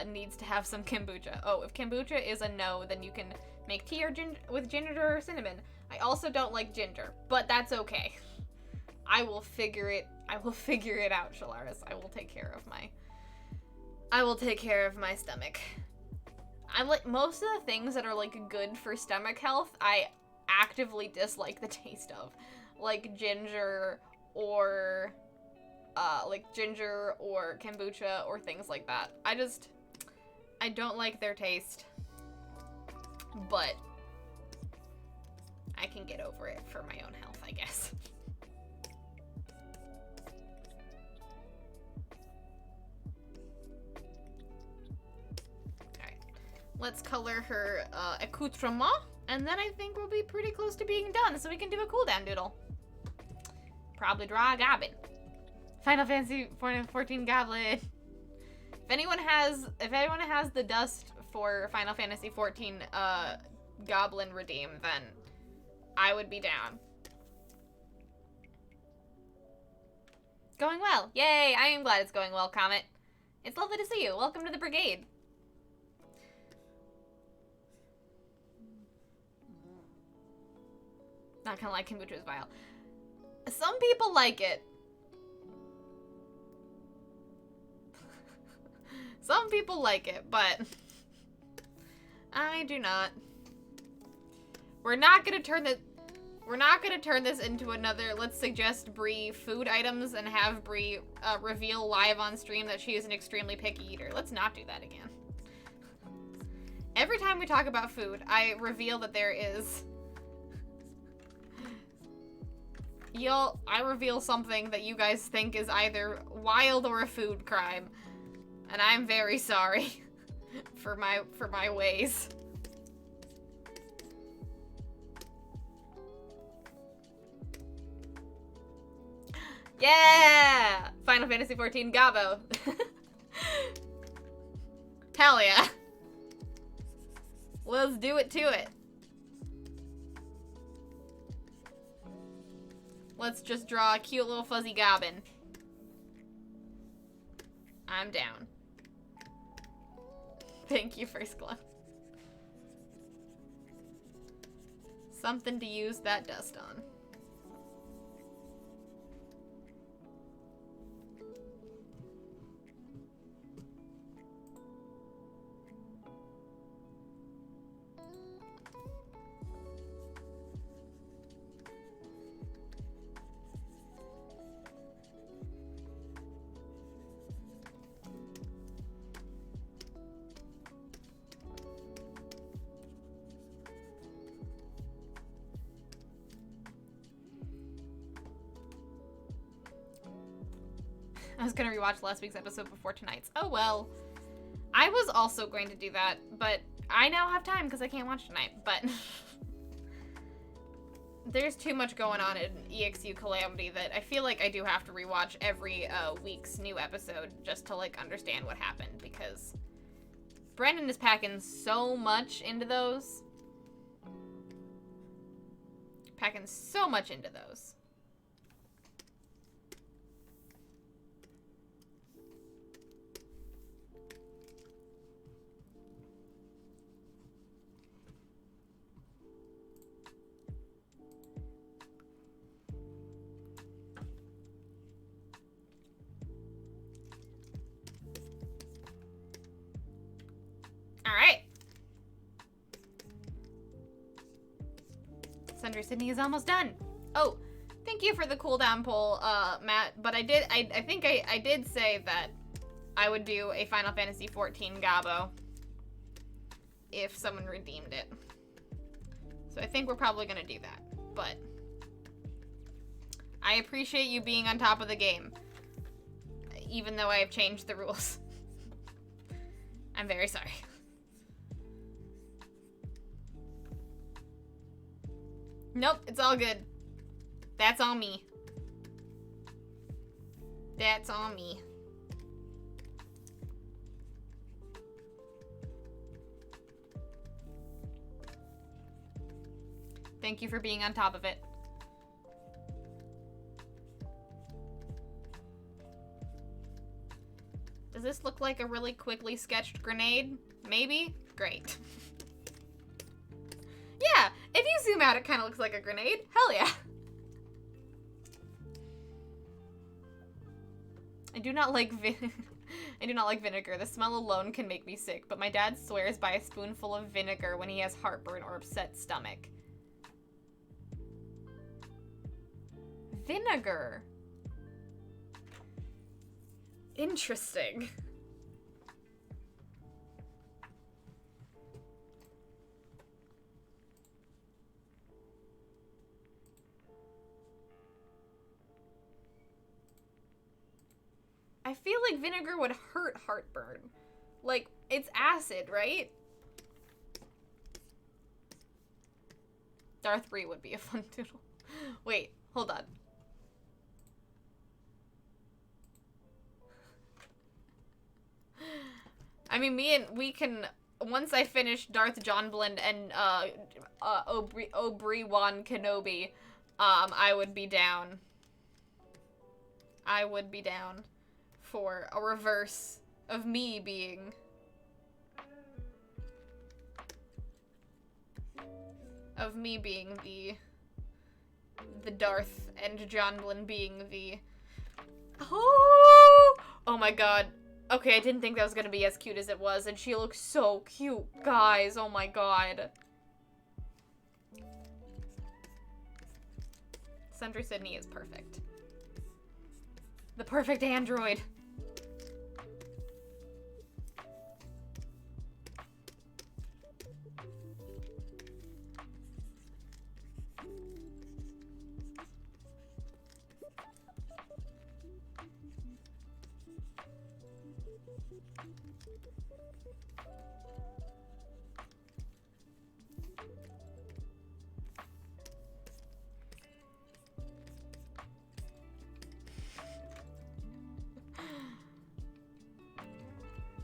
needs to have some kombucha. Oh, if kombucha is a no, then you can make tea or with ginger or cinnamon. I also don't like ginger, but that's okay. I will figure it out, Shalaris. I will take care of my stomach. I like most of the things that are like good for stomach health, I actively dislike the taste of. Like ginger or kombucha or things like that. I don't like their taste, but I can get over it for my own health, I guess. Alright, let's color her accoutrement, and then I think we'll be pretty close to being done, so we can do a cooldown doodle. Probably draw a goblin. Final Fantasy 14 Goblin. If anyone has the dust for Final Fantasy 14 Goblin redeem, then I would be down. Going well. Yay, I am glad it's going well, Comet. It's lovely to see you. Welcome to the brigade. Not gonna lie, kombucha is vile. Some people like it. Some people like it, but I do not. We're not gonna turn this into another let's suggest Bree food items and have Bree reveal live on stream that she is an extremely picky eater. Let's not do that again. Every time we talk about food, I reveal that there is I reveal something that you guys think is either wild or a food crime. And I'm very sorry for my ways. Yeah! Final Fantasy 14 Gabo. Hell yeah. Let's do it to it. Let's just draw a cute little fuzzy goblin. I'm down. Thank you, First Glow. Something to use that dust on. I was gonna rewatch last week's episode before tonight's. Oh well. I was also going to do that, but I now have time because I can't watch tonight, but there's too much going on in EXU Calamity that I feel like I do have to rewatch every week's new episode just to like understand what happened, because Brandon is packing so much into those. Packing so much into those. All right. Sundry Sidney is almost done. Oh, thank you for the cooldown poll, Matt. But I think I did say that I would do a Final Fantasy XIV Gabo if someone redeemed it. So I think we're probably gonna do that. But I appreciate you being on top of the game, even though I have changed the rules. I'm very sorry. Nope, it's all good. That's on me. That's on me. Thank you for being on top of it. Does this look like a really quickly sketched grenade? Maybe? Great. Yeah, if you zoom out, it kind of looks like a grenade. Hell yeah. I do not like vinegar. The smell alone can make me sick, but my dad swears by a spoonful of vinegar when he has heartburn or upset stomach. Vinegar. Interesting. I feel like vinegar would hurt heartburn. Like, it's acid, right? Darth Bree would be a fun doodle. Wait, hold on. I mean, we can, once I finish Darth John Blend and Obi-Wan Kenobi, I would be down. I would be down for a reverse of me being the Darth and John Blend being the oh my god. Okay, I didn't think that was gonna be as cute as it was, and she looks so cute, guys. Oh my god. Sundry Sidney is perfect. The perfect android.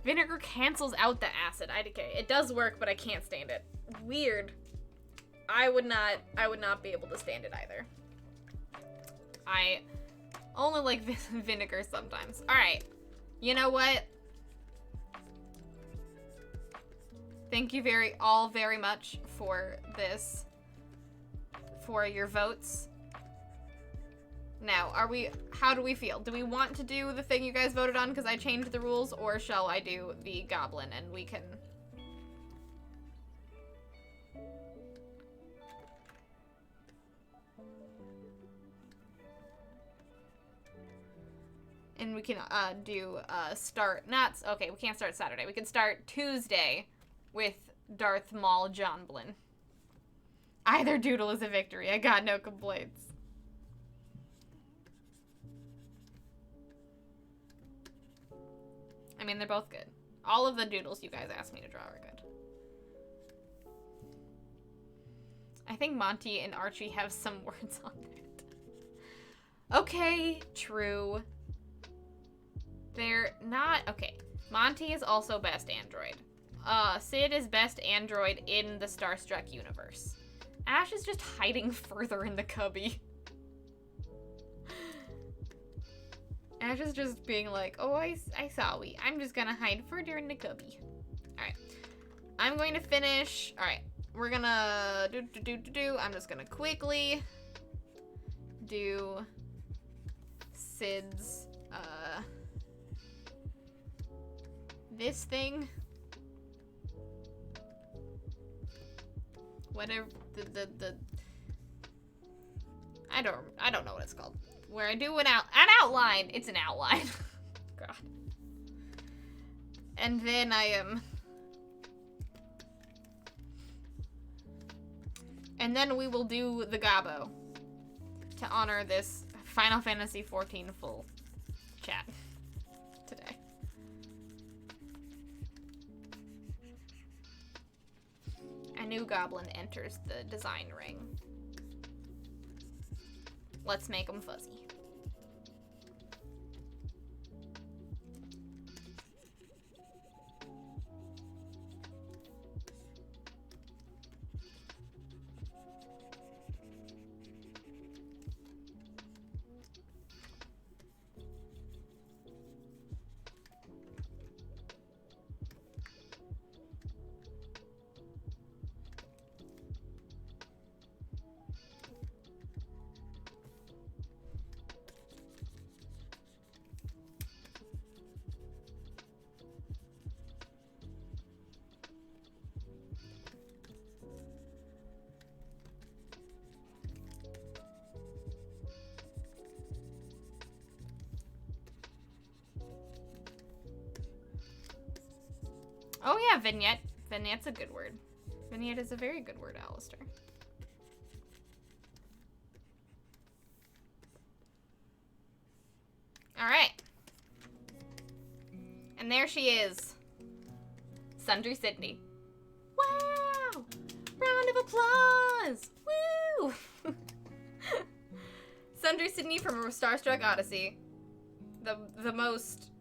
Vinegar cancels out the acid. IDK. It does work, but I can't stand it. Weird. I would not be able to stand it either. I only like vinegar sometimes. Alright. You know what? Thank you all very much for this. For your votes. Now, how do we feel? Do we want to do the thing you guys voted on because I changed the rules, or shall I do the goblin and we can... And we can okay, we can't start Saturday. We can start Tuesday with Darth Maul Jonblin. Either doodle is a victory. I got no complaints. I mean, they're both good. All of the doodles you guys asked me to draw are good. I think Monty and Archie have some words on it. Okay, true. They're not... Okay, Monty is also best android. Sid is best android in the Starstruck universe. Ash is just hiding further in the cubby. Ash is just being like, oh, I saw we. I'm just gonna hide further in the cubby. Alright. I'm going to finish. Alright. We're gonna I'm just gonna quickly do Sid's, this thing. Whatever, I don't know what it's called. Where I do an outline. It's an outline. God. And then and then we will do the Gabo to honor this Final Fantasy XIV full chat today. A new goblin enters the design ring. Let's make them fuzzy. Oh yeah, vignette. Vignette's a good word. Vignette is a very good word, Alistair. Alright. And there she is. Sundry Sidney. Wow! Round of applause! Woo! Sundry Sidney from A Starstruck Odyssey.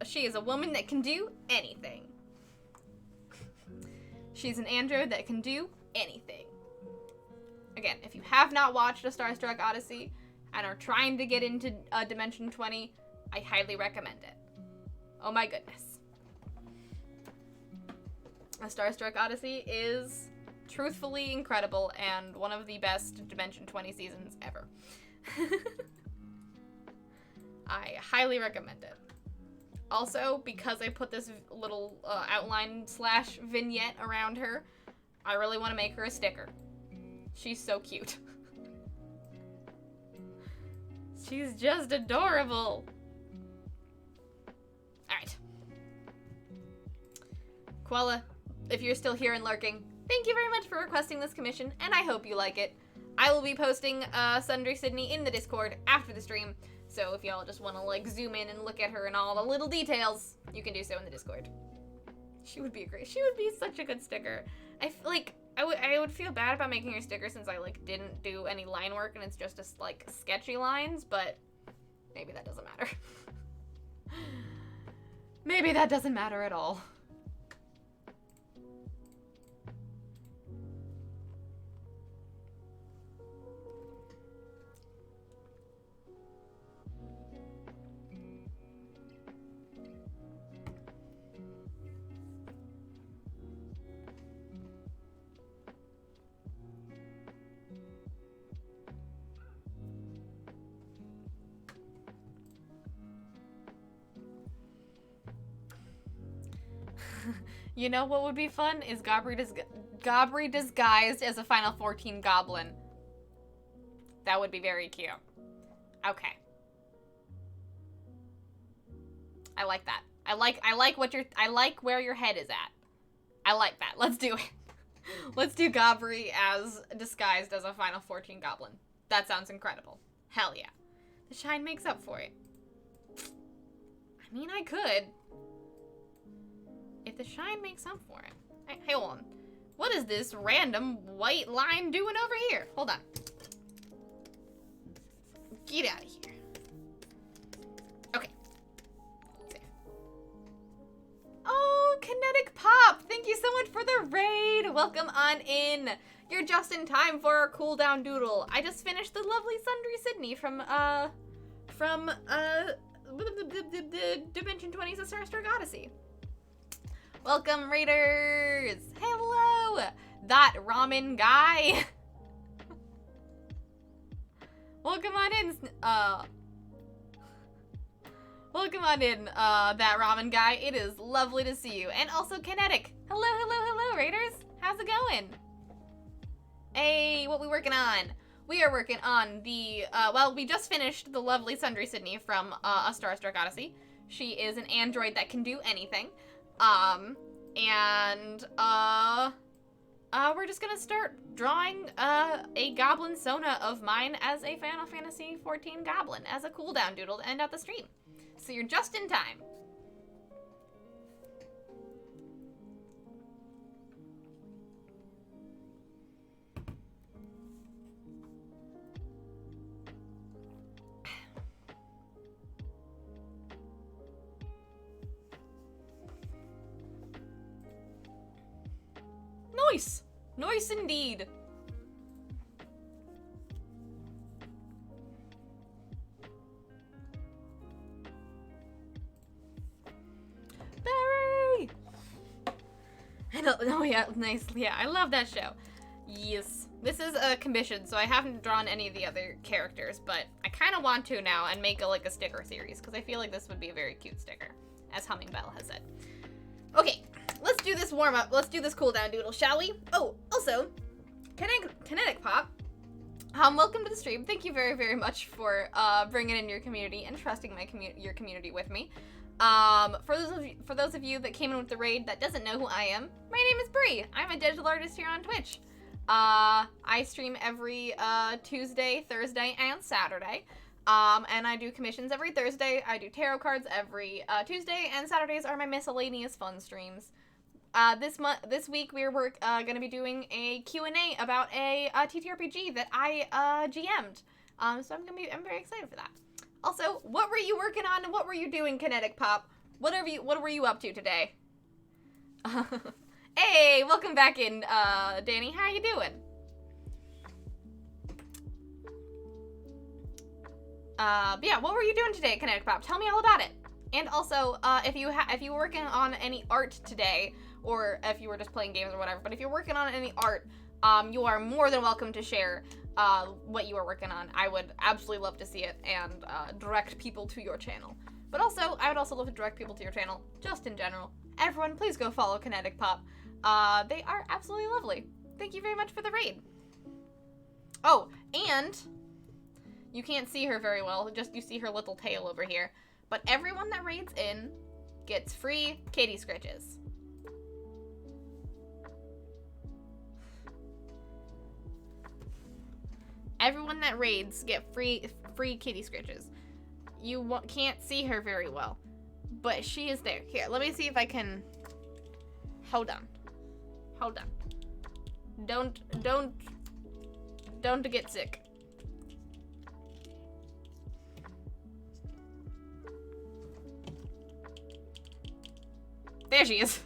She is a woman that can do anything. She's an android that can do anything. Again, if you have not watched A Starstruck Odyssey and are trying to get into Dimension 20, I highly recommend it. Oh my goodness. A Starstruck Odyssey is truthfully incredible and one of the best Dimension 20 seasons ever. I highly recommend it. Also, because I put this little outline / vignette around her, I really want to make her a sticker. She's so cute. She's just adorable. Alright. Koala, if you're still here and lurking, thank you very much for requesting this commission, and I hope you like it. I will be posting Sundry Sidney in the Discord after the stream, so if y'all just want to, like, zoom in and look at her and all the little details, you can do so in the Discord. She would be such a good sticker. I would feel bad about making her sticker since I, like, didn't do any line work and it's just, like, sketchy lines, but maybe that doesn't matter. Maybe that doesn't matter at all. You know what would be fun is Gabri disguised as a Final 14 goblin. That would be very cute. Okay. I like that. I like where your head is at. I like that. Let's do it. Let's do Gabri as disguised as a Final 14 goblin. That sounds incredible. Hell yeah. The shine makes up for it. I mean, I could. If the shine makes up for it. Hey, hold on. What is this random white line doing over here? Hold on. Get out of here. Okay. Safe. Oh, Kinetic Pop! Thank you so much for the raid! Welcome on in. You're just in time for our cooldown doodle. I just finished the lovely Sundry Sidney from Dimension 20's A Starstruck Odyssey. Welcome, raiders! Hello! That ramen guy! Welcome on in, welcome on in, that ramen guy. It is lovely to see you. And also Kinetic. Hello, raiders. How's it going? Hey, what we working on? we are working on the, we just finished the lovely Sundry Sidney from A Starstruck Odyssey. She is an android that can do anything. We're just gonna start drawing a goblin Sona of mine as a Final Fantasy XIV goblin as a cooldown doodle to end out the stream. So you're just in time. Nice! Nice indeed! Barry! Oh yeah, nice. Yeah, I love that show. Yes. This is a commission, so I haven't drawn any of the other characters, but I kind of want to now and make a sticker series, because I feel like this would be a very cute sticker, as Humming Bell has said. Okay, let's do this warm-up. Let's do this cooldown doodle, shall we? Oh, also, Kinetic Pop, welcome to the stream. Thank you very, very much for bringing in your community and trusting your community with me. For those of you that came in with the raid that doesn't know who I am, my name is Bree. I'm a digital artist here on Twitch. I stream every Tuesday, Thursday, and Saturday. And I do commissions every Thursday. I do tarot cards every Tuesday, and Saturdays are my miscellaneous fun streams. This week we're gonna be doing a Q&A about a TTRPG that I GM'd. So I'm very excited for that. Also, what were you working on and what were you doing, Kinetic Pop? What were you up to today? Hey, welcome back in, Danny. How you doing? Yeah, what were you doing today, Kinetic Pop? Tell me all about it. And also, if you were working on any art today, or if you were just playing games or whatever, but if you're working on any art, you are more than welcome to share what you are working on. I would absolutely love to see it and direct people to your channel. But also, I would also love to direct people to your channel, just in general. Everyone, please go follow Kinetic Pop. They are absolutely lovely. Thank you very much for the raid. Oh, and you can't see her very well, just you see her little tail over here. But everyone that raids in gets free kitty scritches. Everyone that raids get free kitty scritches. You can't see her very well, but she is there. Here, let me see if I can. Hold on. Hold on. Don't get sick. There she is.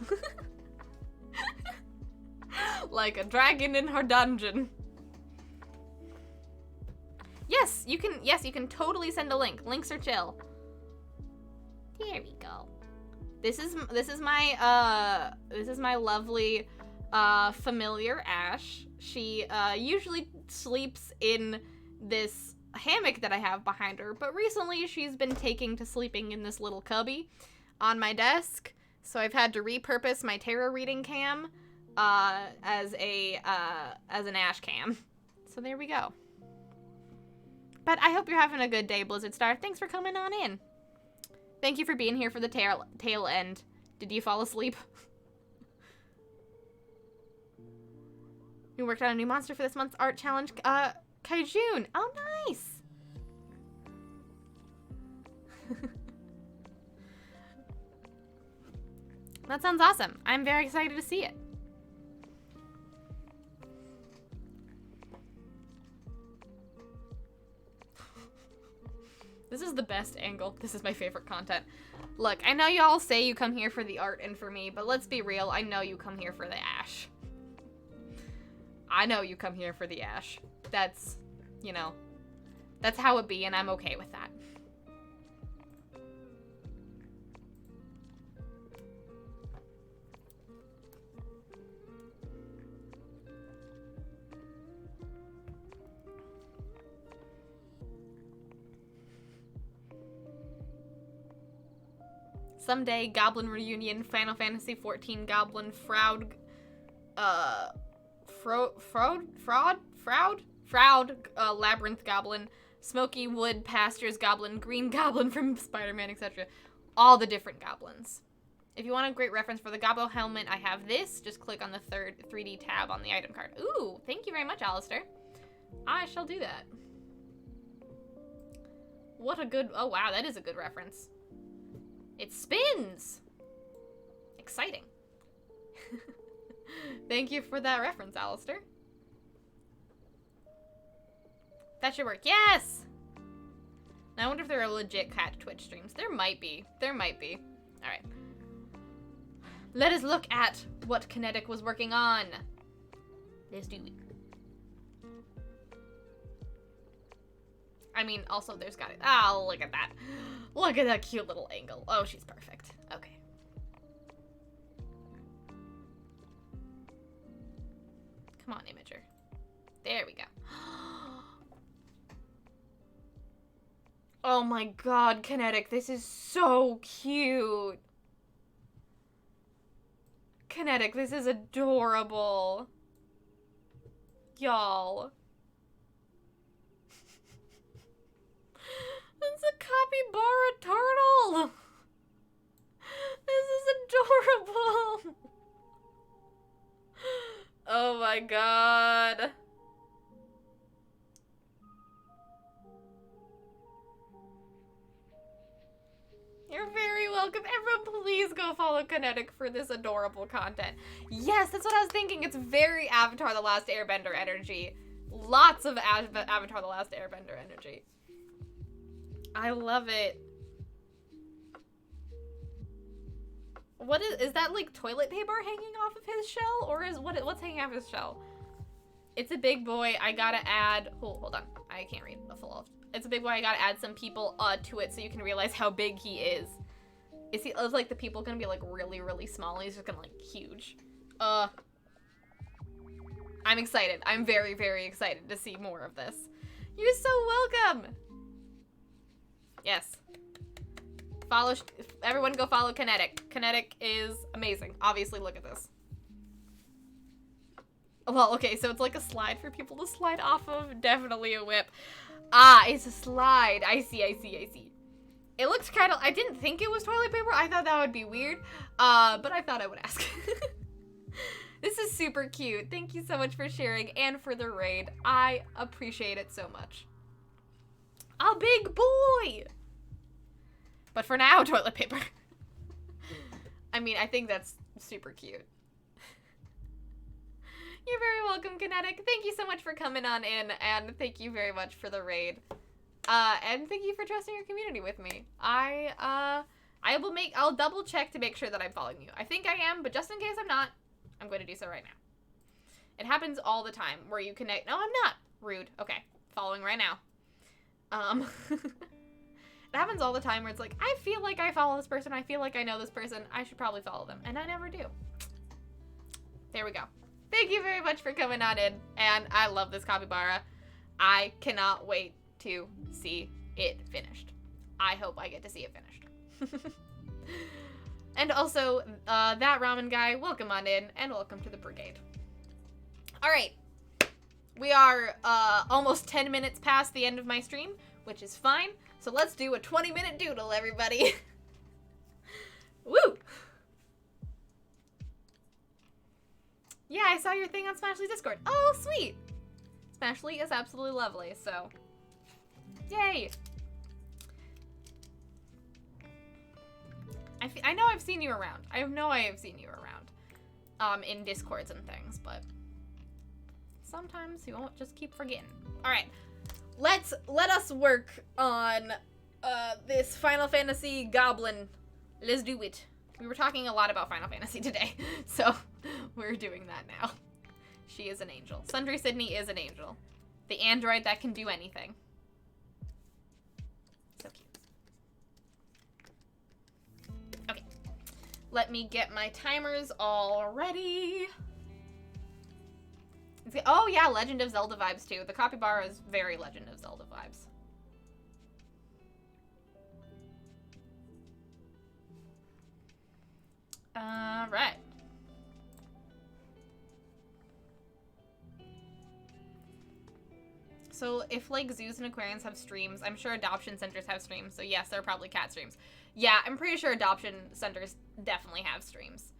Like a dragon in her dungeon. Yes, you can totally send a link. Links are chill. There we go. This is my lovely familiar Ash. She usually sleeps in this hammock that I have behind her, but recently she's been taking to sleeping in this little cubby on my desk. So I've had to repurpose my tarot reading cam as an Ash cam. So there we go. But I hope you're having a good day, Blizzard Star. Thanks for coming on in. Thank you for being here for the tail end. Did you fall asleep? You worked on a new monster for this month's art challenge, Kaijun. Oh, nice. That sounds awesome. I'm very excited to see it. This is the best angle. This is my favorite content. Look, I know y'all say you come here for the art and for me, but let's be real. I know you come here for the Ash. I know you come here for the Ash. That's, you know, that's how it be, and I'm okay with that. Someday, Goblin Reunion, Final Fantasy XIV Goblin Fraud Froud, Labyrinth Goblin, Smoky Wood Pastures Goblin, Green Goblin from Spider-Man, etc. All the different goblins. If you want a great reference for the Gobbo helmet, I have this. Just click on the third 3D tab on the item card. Ooh, thank you very much, Alistair. I shall do that. What a good... Oh, wow, that is a good reference. It spins! Exciting. Thank you for that reference, Alistair. That should work. Yes! Now, I wonder if there are legit cat Twitch streams. There might be. There might be. Alright. Let us look at what Kinetic was working on. Let's do it. I mean, also, there's got it. Oh, look at that. Look at that cute little angle. Oh, she's perfect. Okay. Come on, Imager. There we go. Oh my god, Kinetic, this is so cute. Kinetic, this is adorable. Y'all. It's a capybara turtle. This is adorable. Oh my god. You're very welcome. Everyone, please go follow Kinetic for this adorable content. Yes, that's what I was thinking. It's very Avatar The Last Airbender energy. Lots of Avatar The Last Airbender energy. I love it. What is that, like toilet paper hanging off of his shell? Or is what's hanging off his shell? It's a big boy. I gotta add, hold on. I can't read the full. It's a big boy. I gotta add some people to it so you can realize how big he is. Is like the people gonna be like really, really small? He's just gonna like huge. I'm excited. I'm very, very excited to see more of this. You're so welcome. Yes. Follow, everyone go follow Kinetic. Kinetic is amazing. Obviously, look at this. Well, okay, so it's like a slide for people to slide off of. Definitely a whip. Ah, it's a slide. I see. It looks kind of, I didn't think it was toilet paper. I thought that would be weird. But I thought I would ask. This is super cute. Thank you so much for sharing and for the raid. I appreciate it so much. A big boy! But for now, toilet paper. I mean, I think that's super cute. You're very welcome, Kinetic. Thank you so much for coming on in, and thank you very much for the raid. And thank you for trusting your community with me. I'll double check to make sure that I'm following you. I think I am, but just in case I'm not, I'm going to do so right now. It happens all the time where you connect. No, I'm not. Rude. Okay. Following right now. It happens all the time where it's like, I feel like I follow this person. I feel like I know this person. I should probably follow them. And I never do. There we go. Thank you very much for coming on in. And I love this capybara. I cannot wait to see it finished. I hope I get to see it finished. And also, that ramen guy, welcome on in. And welcome to the brigade. All right. We are almost 10 minutes past the end of my stream, which is fine. So let's do a 20-minute doodle, everybody. Woo! Yeah, I saw your thing on Smashly's Discord. Oh, sweet! Smashly is absolutely lovely, so yay! I know I've seen you around. I know I have seen you around in Discords and things, but sometimes you won't just keep forgetting. All right. Let us work on this Final Fantasy Goblin. Let's do it. We were talking a lot about Final Fantasy today, so we're doing that now. She is an angel. Sundry Sidney is an angel. The android that can do anything. So cute. Okay. Let me get my timers all ready. Oh yeah, Legend of Zelda vibes too. The capybara is very Legend of Zelda vibes. Right. So if, like, zoos and aquariums have streams, I'm sure adoption centers have streams. So yes, there are probably cat streams. Yeah, I'm pretty sure adoption centers definitely have streams.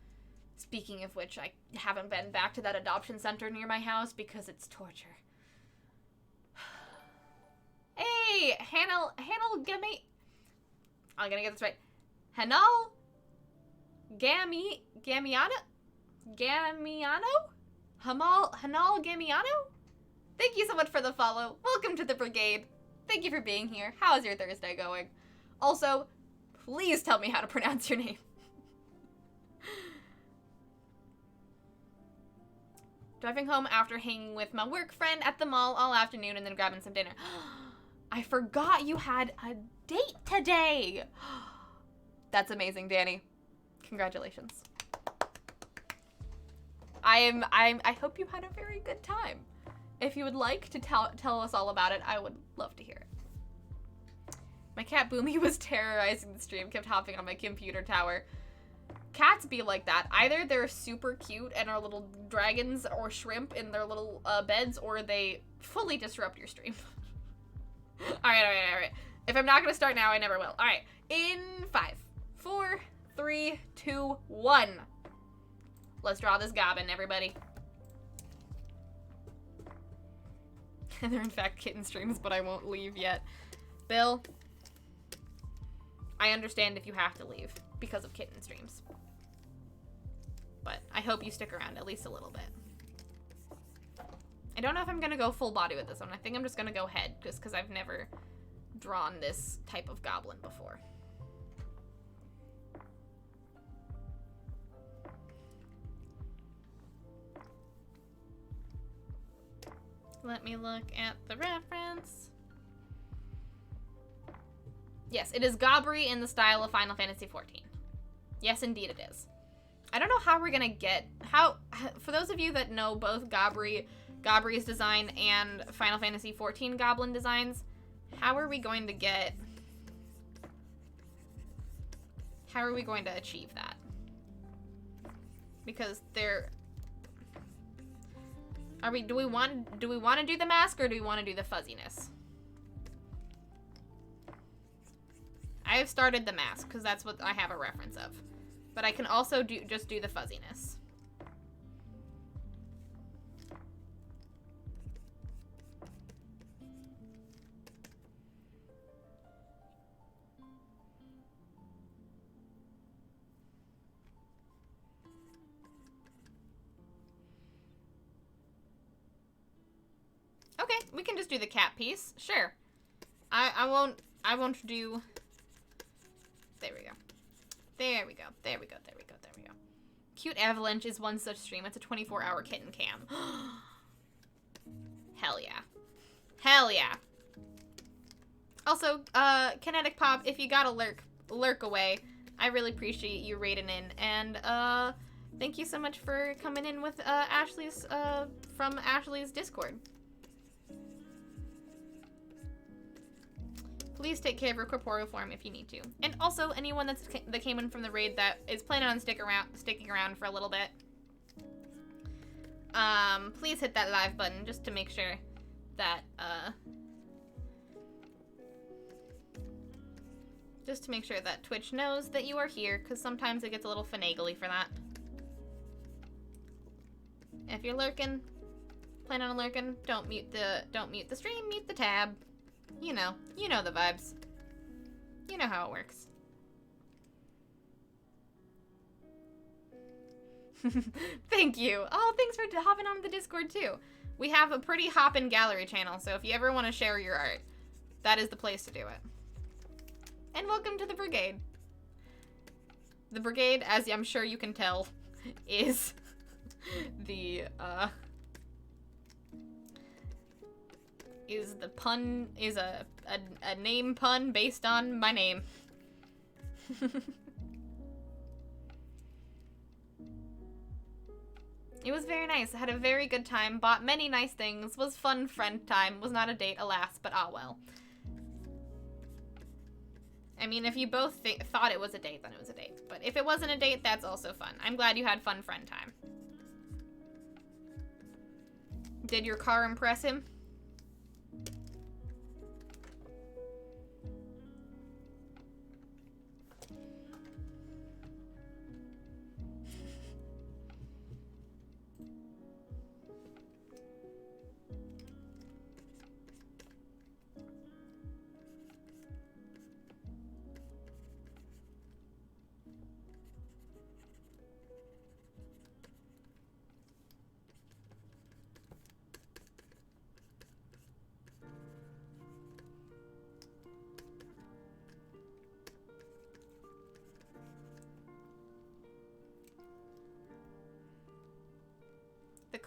Speaking of which, I haven't been back to that adoption center near my house because it's torture. Hey, Hanel Gami... I'm gonna get this right. Hanal Gamiano? Hanal Gamiano? Thank you so much for the follow. Welcome to the brigade. Thank you for being here. How is your Thursday going? Also, please tell me how to pronounce your name. Driving home after hanging with my work friend at the mall all afternoon and then grabbing some dinner. I forgot you had a date today. That's amazing, Danny. Congratulations. I hope you had a very good time. If you would like to tell us all about it, I would love to hear it. My cat Boomy was terrorizing the stream, kept hopping on my computer tower. Cats be like that. Either they're super cute and are little dragons or shrimp in their little beds, or they fully disrupt your stream. Alright. If I'm not gonna start now, I never will. Alright, in 5, 4, 3, 2, 1. Let's draw this goblin, everybody. They're in fact kitten streams, but I won't leave yet. Bill, I understand if you have to leave because of kitten streams. But I hope you stick around at least a little bit. I don't know if I'm gonna go full body with this one. I think I'm just gonna go head, just because I've never drawn this type of goblin before. Let me look at the reference. Yes, it is Gobri in the style of Final Fantasy XIV. Yes, indeed it is. I don't know how we're gonna get... For those of you that know both Gobri's design and Final Fantasy XIV goblin designs, how are we going to get... How are we going to achieve that? Because they're... Do we want to do the mask or do we want to do the fuzziness? I have started the mask because that's what I have a reference of. But I can also just do the fuzziness. Okay, we can just do the cat piece. Sure. I won't do... There we go. There we go. There we go. There we go. There we go. Cute Avalanche is one such stream. It's a 24-hour kitten cam. Hell yeah. Hell yeah. Also, Kinetic Pop, if you gotta lurk away, I really appreciate you raiding in. And, thank you so much for coming in with, Ashley's, from Ashley's Discord. Please take care of your corporeal form if you need to. And also, anyone that came in from the raid that is planning on sticking around for a little bit, please hit that live button just to make sure that, Twitch knows that you are here, because sometimes it gets a little finagly for that. If you're lurking, planning on lurking, don't mute the stream, mute the tab. You know the vibes. You know how it works. Thank you. Oh, thanks for hopping on the Discord too. We have a pretty hoppin' gallery channel, so if you ever want to share your art, that is the place to do it. And welcome to the brigade. The brigade, as I'm sure you can tell, is the is a name pun based on my name. It was very nice. I had a very good time. Bought many nice things. Was fun friend time. Was not a date, alas, but ah well. I mean, if you both thought it was a date, then it was a date. But if it wasn't a date, that's also fun. I'm glad you had fun friend time. Did your car impress him?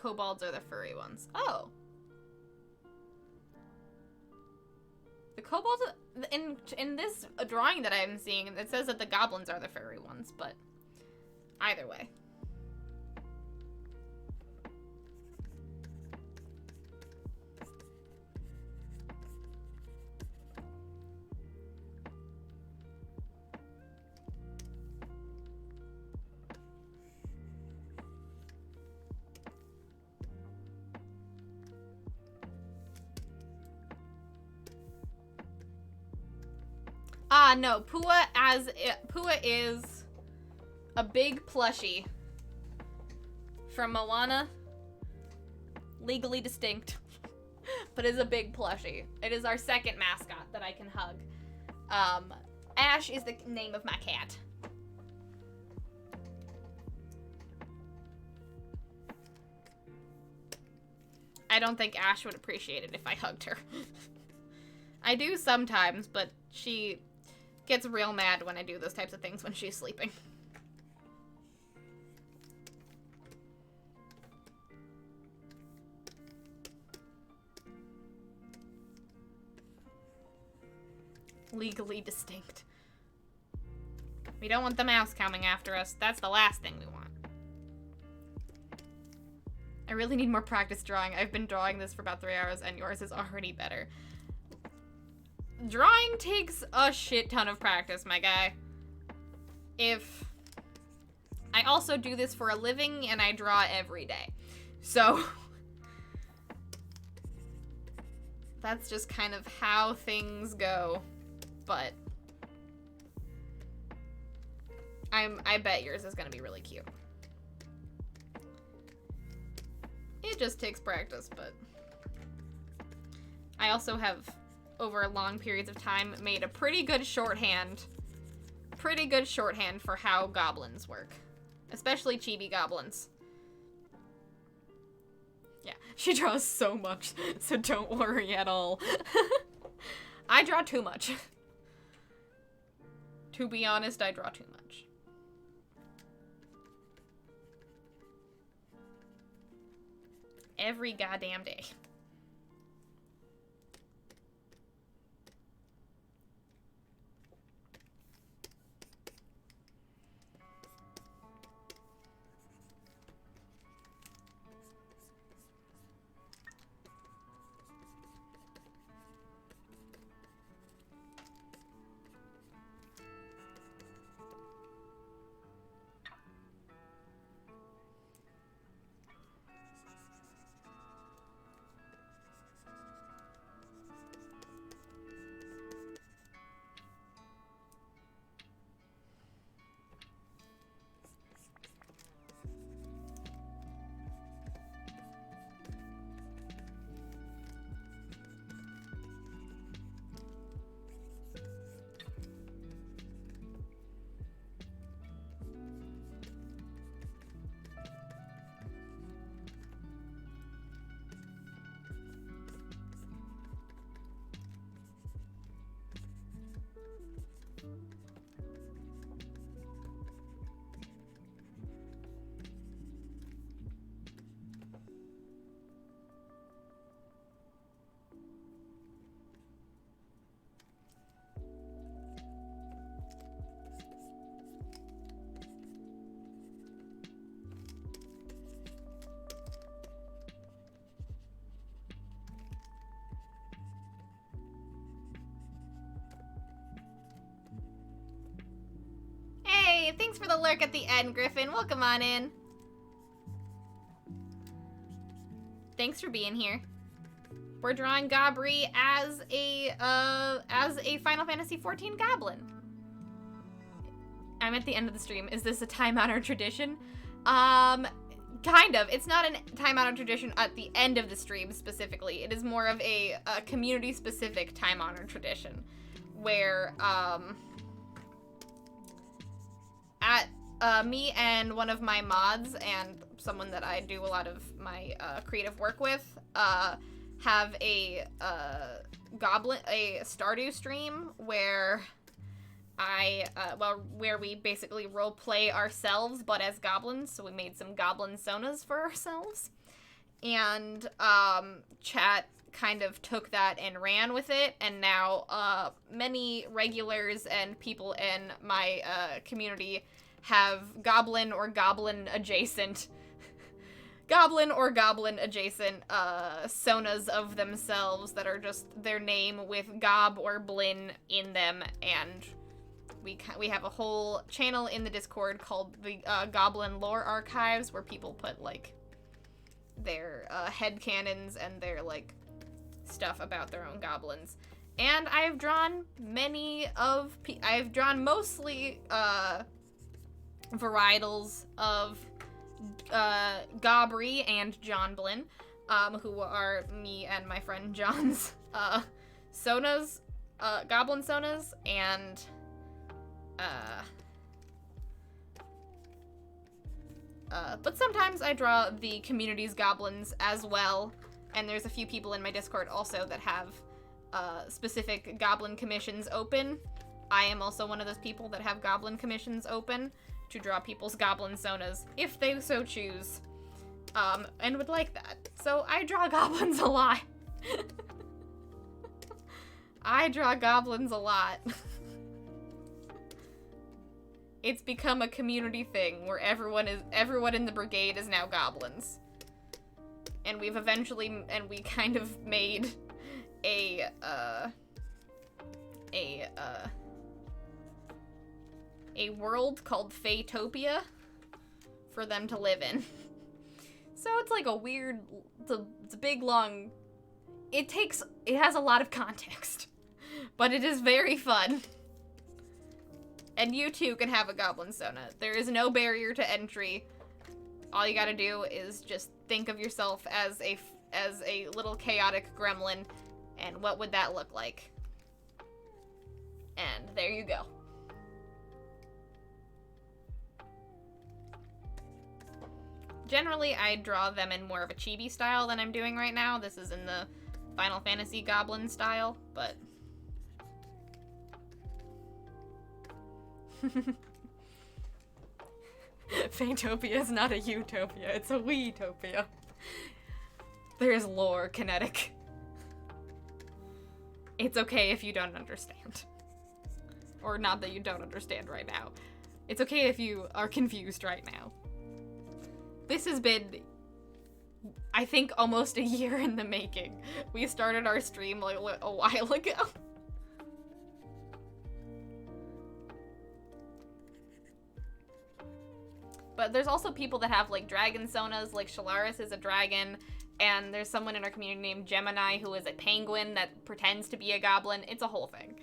kobolds are the furry ones. Oh. The kobolds, in this drawing that I'm seeing, it says that the goblins are the furry ones, but either way. No, Pua is a big plushie from Moana, legally distinct, but is a big plushie. It is our second mascot that I can hug. Ash is the name of my cat. I don't think Ash would appreciate it if I hugged her. I do sometimes, but she gets real mad when I do those types of things when she's sleeping. Legally distinct. We don't want the mouse coming after us. That's the last thing we want. I really need more practice drawing. I've been drawing this for about 3 hours and yours is already better. Drawing takes a shit ton of practice, my guy. I also do this for a living and I draw every day. So that's just kind of how things go. But I bet yours is gonna be really cute. It just takes practice, but I also have, over long periods of time, made a pretty good shorthand for how goblins work. Especially chibi goblins. Yeah, she draws so much, so don't worry at all. I draw too much. To be honest, I draw too much. Every goddamn day. Thanks for the lurk at the end, Griffin. Welcome on in. Thanks for being here. We're drawing Gabri as a Final Fantasy XIV goblin. I'm at the end of the stream. Is this a time-honored tradition? Kind of. It's not a time-honored tradition at the end of the stream specifically. It is more of a community-specific time-honored tradition where, me and one of my mods and someone that I do a lot of my creative work with have a Stardew stream where where we basically role play ourselves but as goblins. So we made some goblin sonas for ourselves, And chat kind of took that and ran with it, and now many regulars and people in my community have goblin or goblin adjacent sonas of themselves that are just their name with gob or blin in them, and we have a whole channel in the Discord called the Goblin Lore Archives, where people put like their headcanons and their like stuff about their own goblins. And I've drawn I've drawn mostly varietals of Gobry and John Blin, who are me and my friend John's sonas, goblin sonas, and but sometimes I draw the community's goblins as well, and there's a few people in my Discord also that have specific goblin commissions open. I am also one of those people that have goblin commissions open to draw people's goblin sonas, if they so choose, and would like that. So I draw goblins a lot. I draw goblins a lot. It's become a community thing where everyone in the brigade is now goblins. And we kind of made a world called Fatopia for them to live in. So it's like a weird, it's a big, long, it has a lot of context, but it is very fun. And you too can have a goblin sona. There is no barrier to entry. All you gotta do is just think of yourself as a little chaotic gremlin, and what would that look like? And there you go. Generally, I draw them in more of a chibi style than I'm doing right now. This is in the Final Fantasy goblin style, but... Fatopia is not a utopia, it's a we-topia. There's lore, kinetic. It's okay if you don't understand. Or not that you don't understand right now. It's okay if you are confused right now. This has been, I think, almost a year in the making. We started our stream like a while ago. But there's also people that have like dragon sonas, like Shalaris is a dragon, and there's someone in our community named Gemini who is a penguin that pretends to be a goblin. It's a whole thing.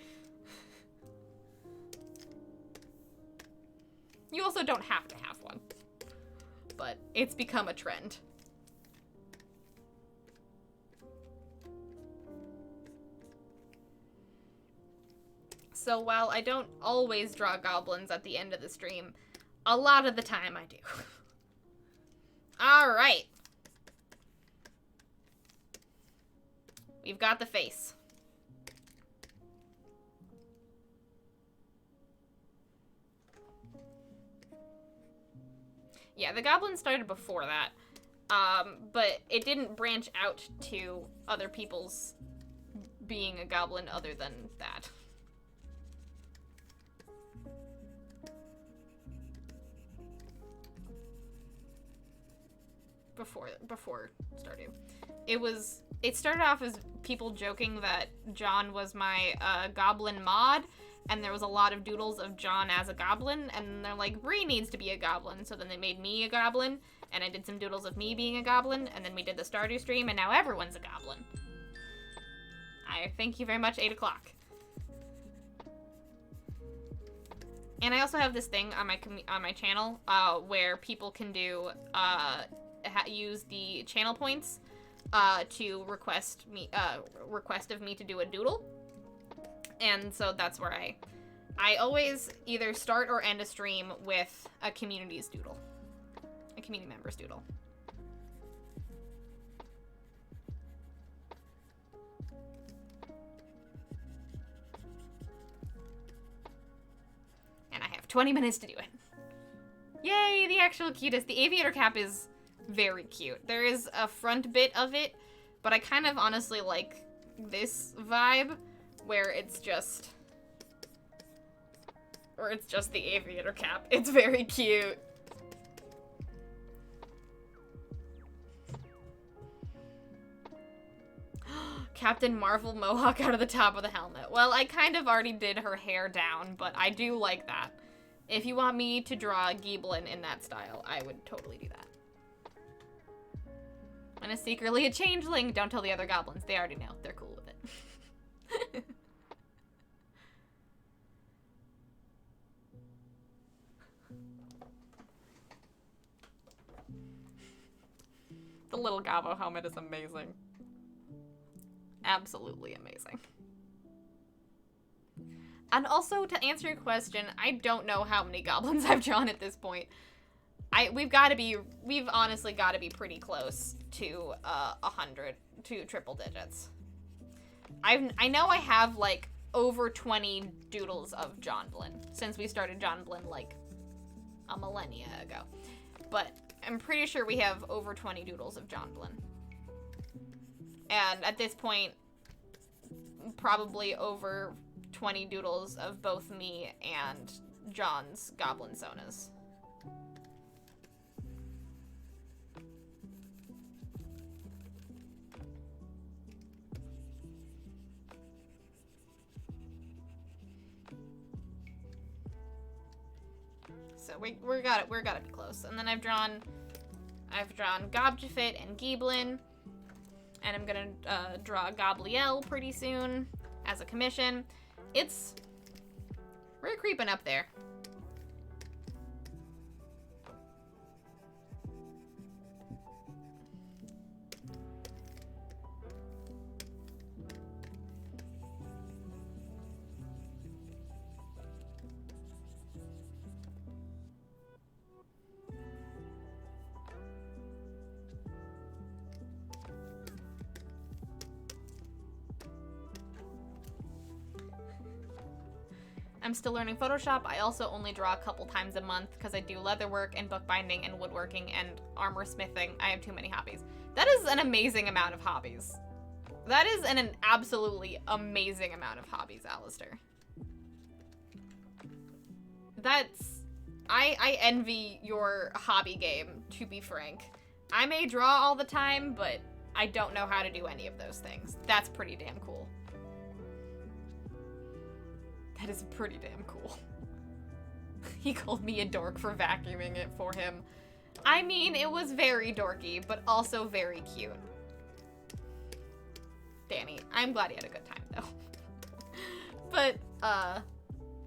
You also don't have to have one, but it's become a trend. So while I don't always draw goblins at the end of the stream, a lot of the time I do. Alright. We've got the face. Yeah, the goblin started before that. But it didn't branch out to other people's being a goblin other than that. Before starting. It started off as people joking that John was my goblin mod, and there was a lot of doodles of John as a goblin, and they're like, Bree needs to be a goblin, so then they made me a goblin, and I did some doodles of me being a goblin, and then we did the Stardew stream, and now everyone's a goblin. I thank you very much, 8 o'clock. And I also have this thing on my channel where people can do use the channel points to request of me to do a doodle, and so that's where I always either start or end a stream with a community's doodle, a community member's doodle. And I have 20 minutes to do it. Yay, the actual cutest. The aviator cap is very cute. There is a front bit of it, but I kind of honestly like this vibe where it's just the aviator cap. It's very cute. Captain Marvel mohawk out of the top of the helmet. Well, I kind of already did her hair down, but I do like that. If you want me to draw Giblin in that style, I would totally do that. And is secretly a changeling. Don't tell the other goblins. They already know. They're cool with it. The little Gabo helmet is amazing. Absolutely amazing. And also, to answer your question, I don't know how many goblins I've drawn at this point. We've honestly got to be pretty close to 100, to triple digits. I know I have like over 20 doodles of Jonblin since we started Jonblin like a millennia ago. But I'm pretty sure we have over 20 doodles of Jonblin. And at this point, probably over 20 doodles of both me and John's Goblin Sonas. So we're gotta be close. And then I've drawn Gobjafit and Giblin. And I'm gonna draw Gobliel pretty soon as a commission. We're creeping up there. I'm still learning Photoshop. I also only draw a couple times a month because I do leatherwork and bookbinding and woodworking and armor smithing. I have too many hobbies. That is an amazing amount of hobbies. That is an absolutely amazing amount of hobbies, Alistair. I envy your hobby game, to be frank. I may draw all the time, but I don't know how to do any of those things. That's pretty damn cool. That is pretty damn cool. He called me a dork for vacuuming it for him. I mean, it was very dorky, but also very cute. Danny, I'm glad he had a good time, though. But,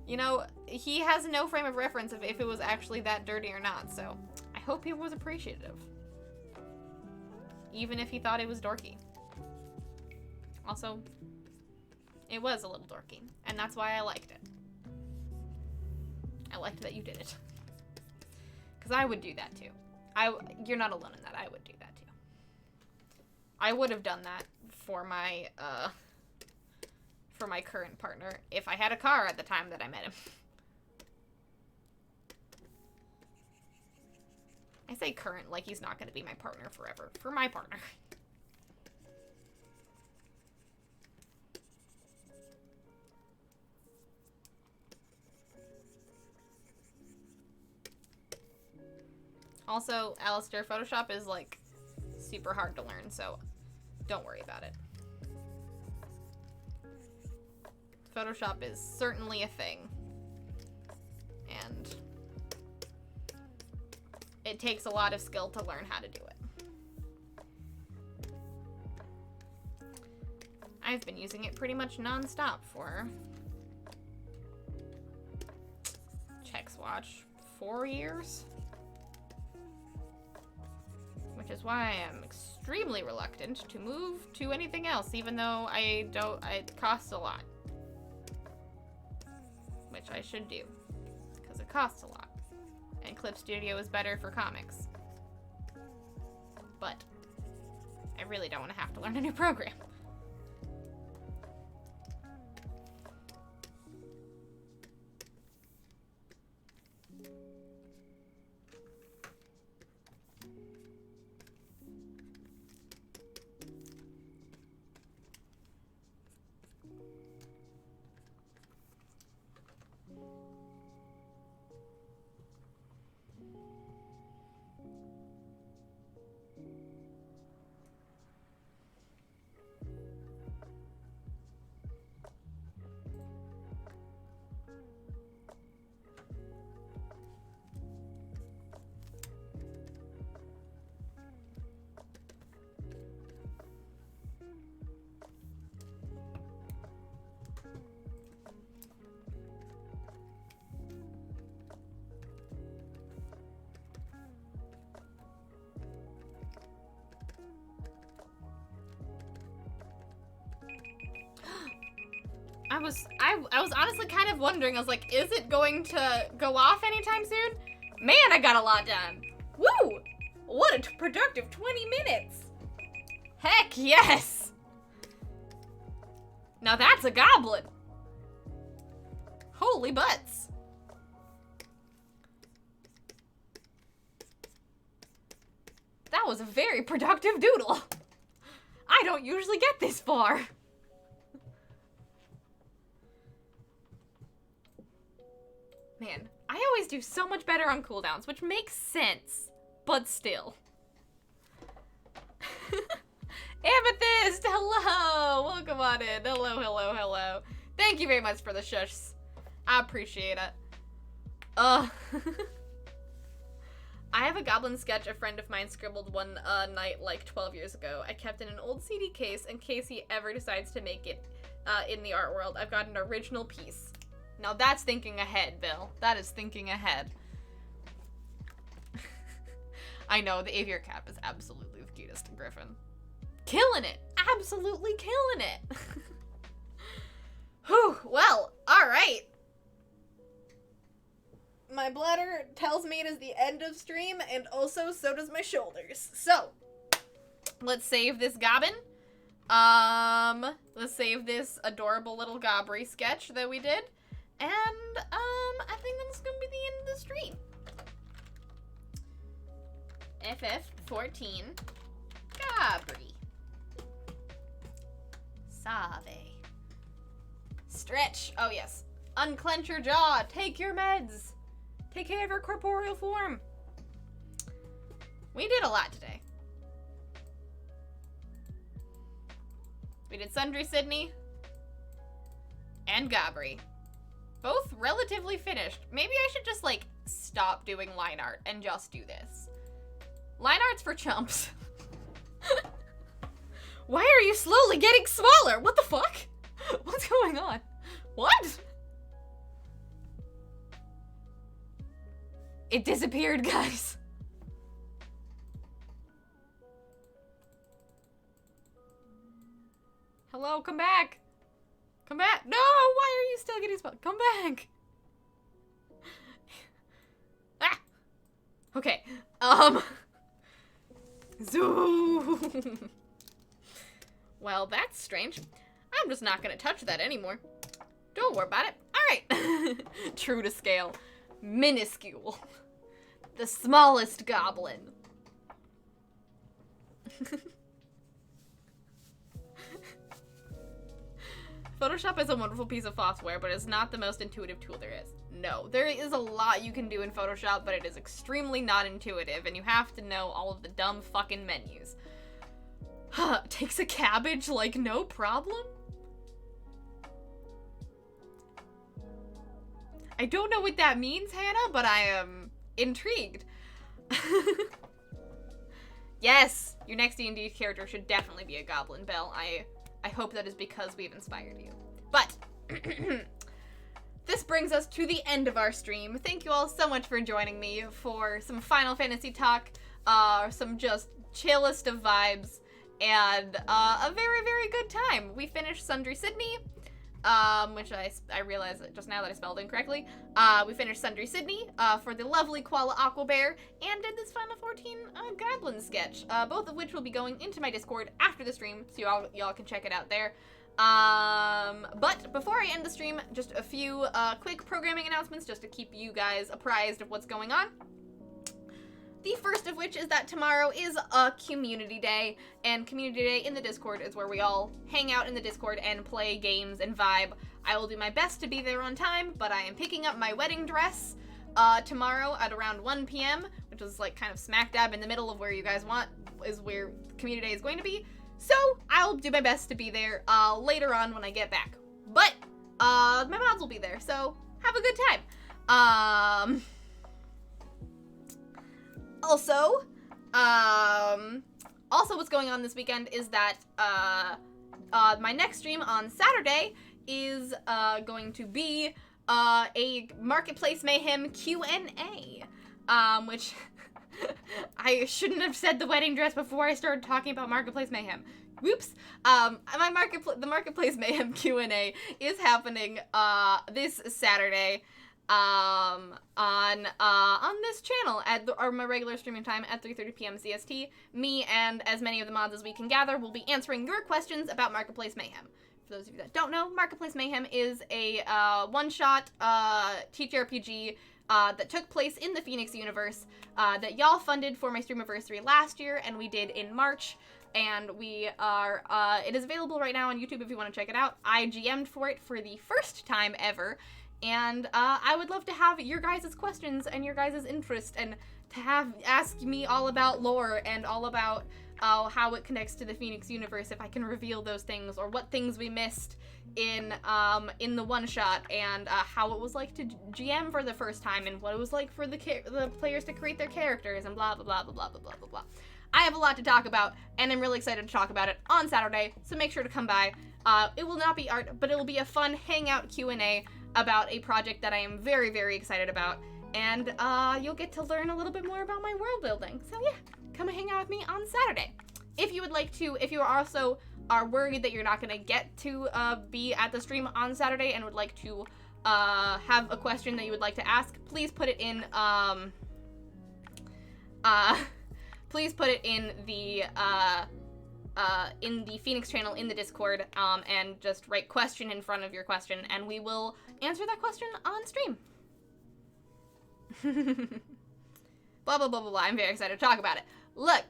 you know, he has no frame of reference of if it was actually that dirty or not, so I hope he was appreciative. Even if he thought it was dorky. Also, it was a little dorky, and that's why I liked it. I liked that you did it. Because I would do that too. You're not alone in that. I would do that too. I would have done that for my current partner if I had a car at the time that I met him. I say current like he's not going to be my partner forever. For my partner. Also, Alistair, Photoshop is, like, super hard to learn, so don't worry about it. Photoshop is certainly a thing. And it takes a lot of skill to learn how to do it. I've been using it pretty much non-stop for, check swatch, 4 years? Which is why I am extremely reluctant to move to anything else, even though it costs a lot. Which I should do, because it costs a lot. And Clip Studio is better for comics. But I really don't want to have to learn a new program. was honestly kind of wondering. I was like, is it going to go off anytime soon? Man, I got a lot done. Woo! What a productive 20 minutes. Heck yes! Now that's a goblin. Holy butts. That was a very productive doodle. I don't usually get this far. Man, I always do so much better on cooldowns, which makes sense, but still. Amethyst, hello! Welcome on in. Hello, hello, hello. Thank you very much for the shushs. I appreciate it. I have a goblin sketch a friend of mine scribbled one night like 12 years ago. I kept in an old CD case in case he ever decides to make it in the art world. I've got an original piece. Now that's thinking ahead, Bill. That is thinking ahead. I know, the aviar cap is absolutely the cutest griffin. Killing it! Absolutely killing it! Whew, well, alright. My bladder tells me it is the end of stream, and also so does my shoulders. So, let's save this gobbin. Let's save this adorable little Gobbery sketch that we did. And, I think that's gonna be the end of the stream. FF14. Gobbery. Save. Stretch. Oh, yes. Unclench your jaw. Take your meds. Take care of your corporeal form. We did a lot today. We did Sundry Sidney and Gobbery. Both relatively finished. Maybe I should just, like, stop doing line art and just do this. Line art's for chumps. Why are you slowly getting smaller? What the fuck? What's going on? What? It disappeared, guys. Hello, come back. Come back. No, why are you still getting spot? Come back. Ah. Okay. Zoom. Well, that's strange. I'm just not gonna touch that anymore. Don't worry about it. All right. True to scale. Minuscule. The smallest goblin. Photoshop is a wonderful piece of software, but it's not the most intuitive tool there is. No, there is a lot you can do in Photoshop, but it is extremely not intuitive, and you have to know all of the dumb fucking menus. Takes a cabbage like no problem? I don't know what that means, Hannah, but I am intrigued. Yes, your next D&D character should definitely be a goblin, Belle. I hope that is because we've inspired you. But this brings us to the end of our stream. Thank you all so much for joining me for some Final Fantasy talk, some just chillest of vibes, and a very, very good time. We finished Sundry Sidney, which I realized just now that I spelled incorrectly. We finished Sundry Sidney for the lovely Koala Aqua Bear, and did this Final 14 Goblin sketch, both of which will be going into my Discord after the stream, so y'all can check it out there. But before I end the stream, just a few quick programming announcements just to keep you guys apprised of what's going on. The first of which is that tomorrow is a community day, and community day in the Discord is where we all hang out in the Discord and play games and vibe. I will do my best to be there on time, but I am picking up my wedding dress tomorrow at around 1 p.m., which is like kind of smack dab in the middle of where you guys want, is where community day is going to be. So I'll do my best to be there later on when I get back. But my mods will be there, so have a good time. Also what's going on this weekend is that my next stream on Saturday is going to be a Marketplace Mayhem Q&A, which I shouldn't have said the wedding dress before I started talking about Marketplace Mayhem. Whoops. The Marketplace Mayhem Q&A is happening this Saturday on this channel at my regular streaming time at 3:30 p.m. CST. Me and as many of the mods as we can gather will be answering your questions about Marketplace Mayhem. For those of you that don't know, Marketplace Mayhem is a one-shot TTRPG that took place in the Phoenix universe that y'all funded for my Streamiversary last year, and we did in March. And we are, it is available right now on YouTube if you want to check it out. I GM'd for it for the first time ever, and I would love to have your guys' questions and your guys' interest, and to ask me all about lore and all about how it connects to the Phoenix universe, if I can reveal those things, or what things we missed in the one-shot, and how it was like to GM for the first time, and what it was like for the players to create their characters, and blah, blah, blah, blah, blah, blah, blah, blah, blah. I have a lot to talk about, and I'm really excited to talk about it on Saturday, so make sure to come by. It will not be art, but it will be a fun hangout Q&A about a project that I am very, very excited about, and you'll get to learn a little bit more about my world building. So yeah, come and hang out with me on Saturday. If you would like to, if you also are worried that you're not going to get to be at the stream on Saturday and would like to have a question that you would like to ask, please put it in please put it in the Phoenix channel in the Discord, and just write question in front of your question, and we will answer that question on stream. Blah, blah, blah, blah, blah. I'm very excited to talk about it. Look,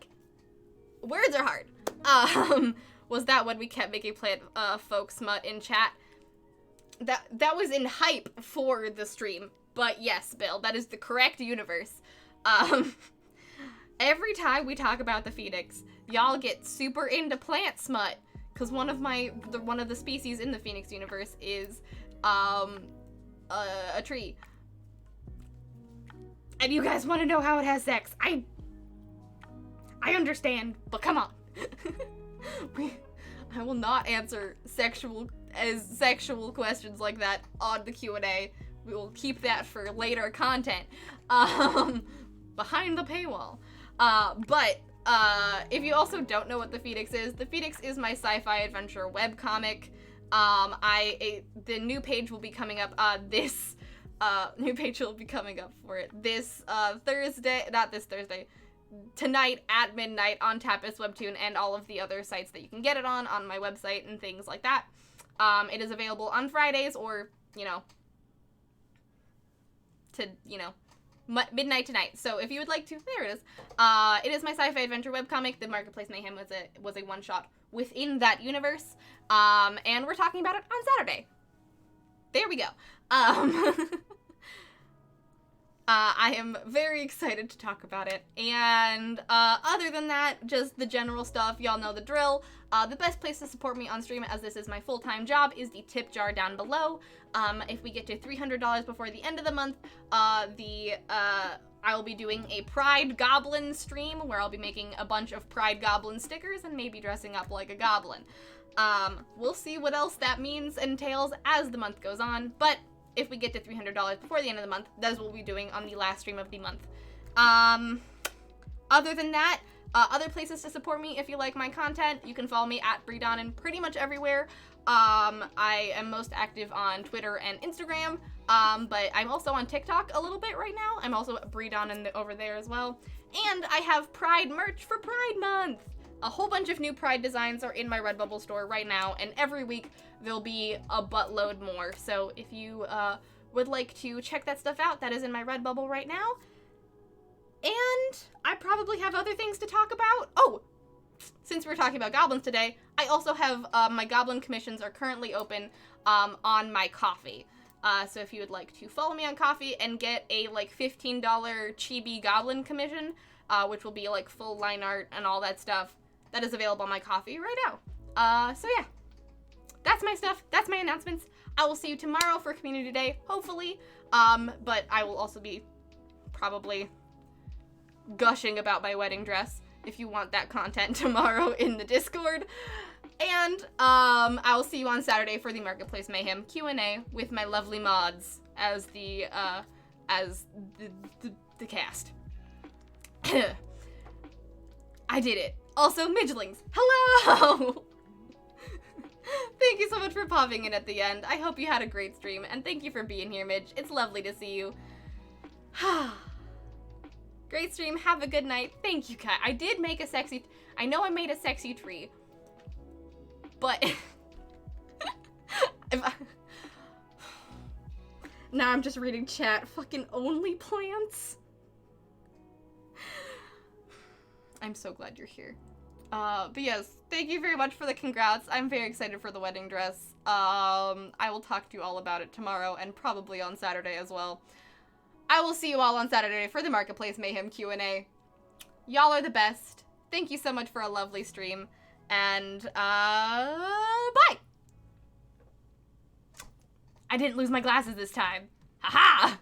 words are hard. Was that when we kept making folk smut in chat? That was in hype for the stream, but yes, Bill, that is the correct universe. Every time we talk about the Phoenix, y'all get super into plant smut, because one of the species in the Phoenix universe is a tree. And you guys want to know how it has sex. I understand, but come on. I will not answer sexual questions like that on the Q&A. We will keep that for later content. Behind the paywall. But if you also don't know what the Phoenix is my sci-fi adventure webcomic. The new page will be coming up, new page will be coming up for it this Thursday, not this Thursday, tonight at midnight on Tapas Webtoon and all of the other sites that you can get it on my website and things like that. It is available on Fridays or, midnight tonight. So if you would like to, there it is. It is my sci-fi adventure webcomic. The Marketplace Mayhem was a one-shot within that universe. And we're talking about it on Saturday. There we go. I am very excited to talk about it, and other than that, just the general stuff, y'all know the drill. The best place to support me on stream, as this is my full-time job, is the tip jar down below. If we get to $300 before the end of the month, I will be doing a Pride Goblin stream, where I'll be making a bunch of Pride Goblin stickers and maybe dressing up like a goblin. We'll see what else that means and entails as the month goes on, but if we get to $300 before the end of the month, that's what we'll be doing on the last stream of the month. Other than that, other places to support me if you like my content, you can follow me at Breedonin pretty much everywhere. I am most active on Twitter and Instagram, but I'm also on TikTok a little bit right now. I'm also at Breedonin over there as well. And I have Pride merch for Pride Month. A whole bunch of new Pride designs are in my Redbubble store right now, and every week there'll be a buttload more. So if you would like to check that stuff out, that is in my Redbubble right now. And I probably have other things to talk about. Oh, since we're talking about goblins today, I also have my goblin commissions are currently open on my Ko-fi. So if you would like to follow me on Ko-fi and get a $15 chibi goblin commission, which will be full line art and all that stuff, that is available on my Ko-fi right now. So yeah, that's my stuff. That's my announcements. I will see you tomorrow for Community Day, hopefully. But I will also be probably gushing about my wedding dress if you want that content tomorrow in the Discord. And I will see you on Saturday for the Marketplace Mayhem Q&A with my lovely mods as the cast. I did it. Also, Midgelings, hello! Thank you so much for popping in at the end. I hope you had a great stream, and thank you for being here, Midge. It's lovely to see you. Great stream. Have a good night. Thank you, Kai. I did make a sexy... I know I made a sexy tree, but... Now I'm just reading chat. Fucking only plants. I'm so glad you're here. But yes, thank you very much for the congrats. I'm very excited for the wedding dress. I will talk to you all about it tomorrow and probably on Saturday as well. I will see you all on Saturday for the Marketplace Mayhem Q&A. Y'all are the best. Thank you so much for a lovely stream. And, bye! I didn't lose my glasses this time. Haha!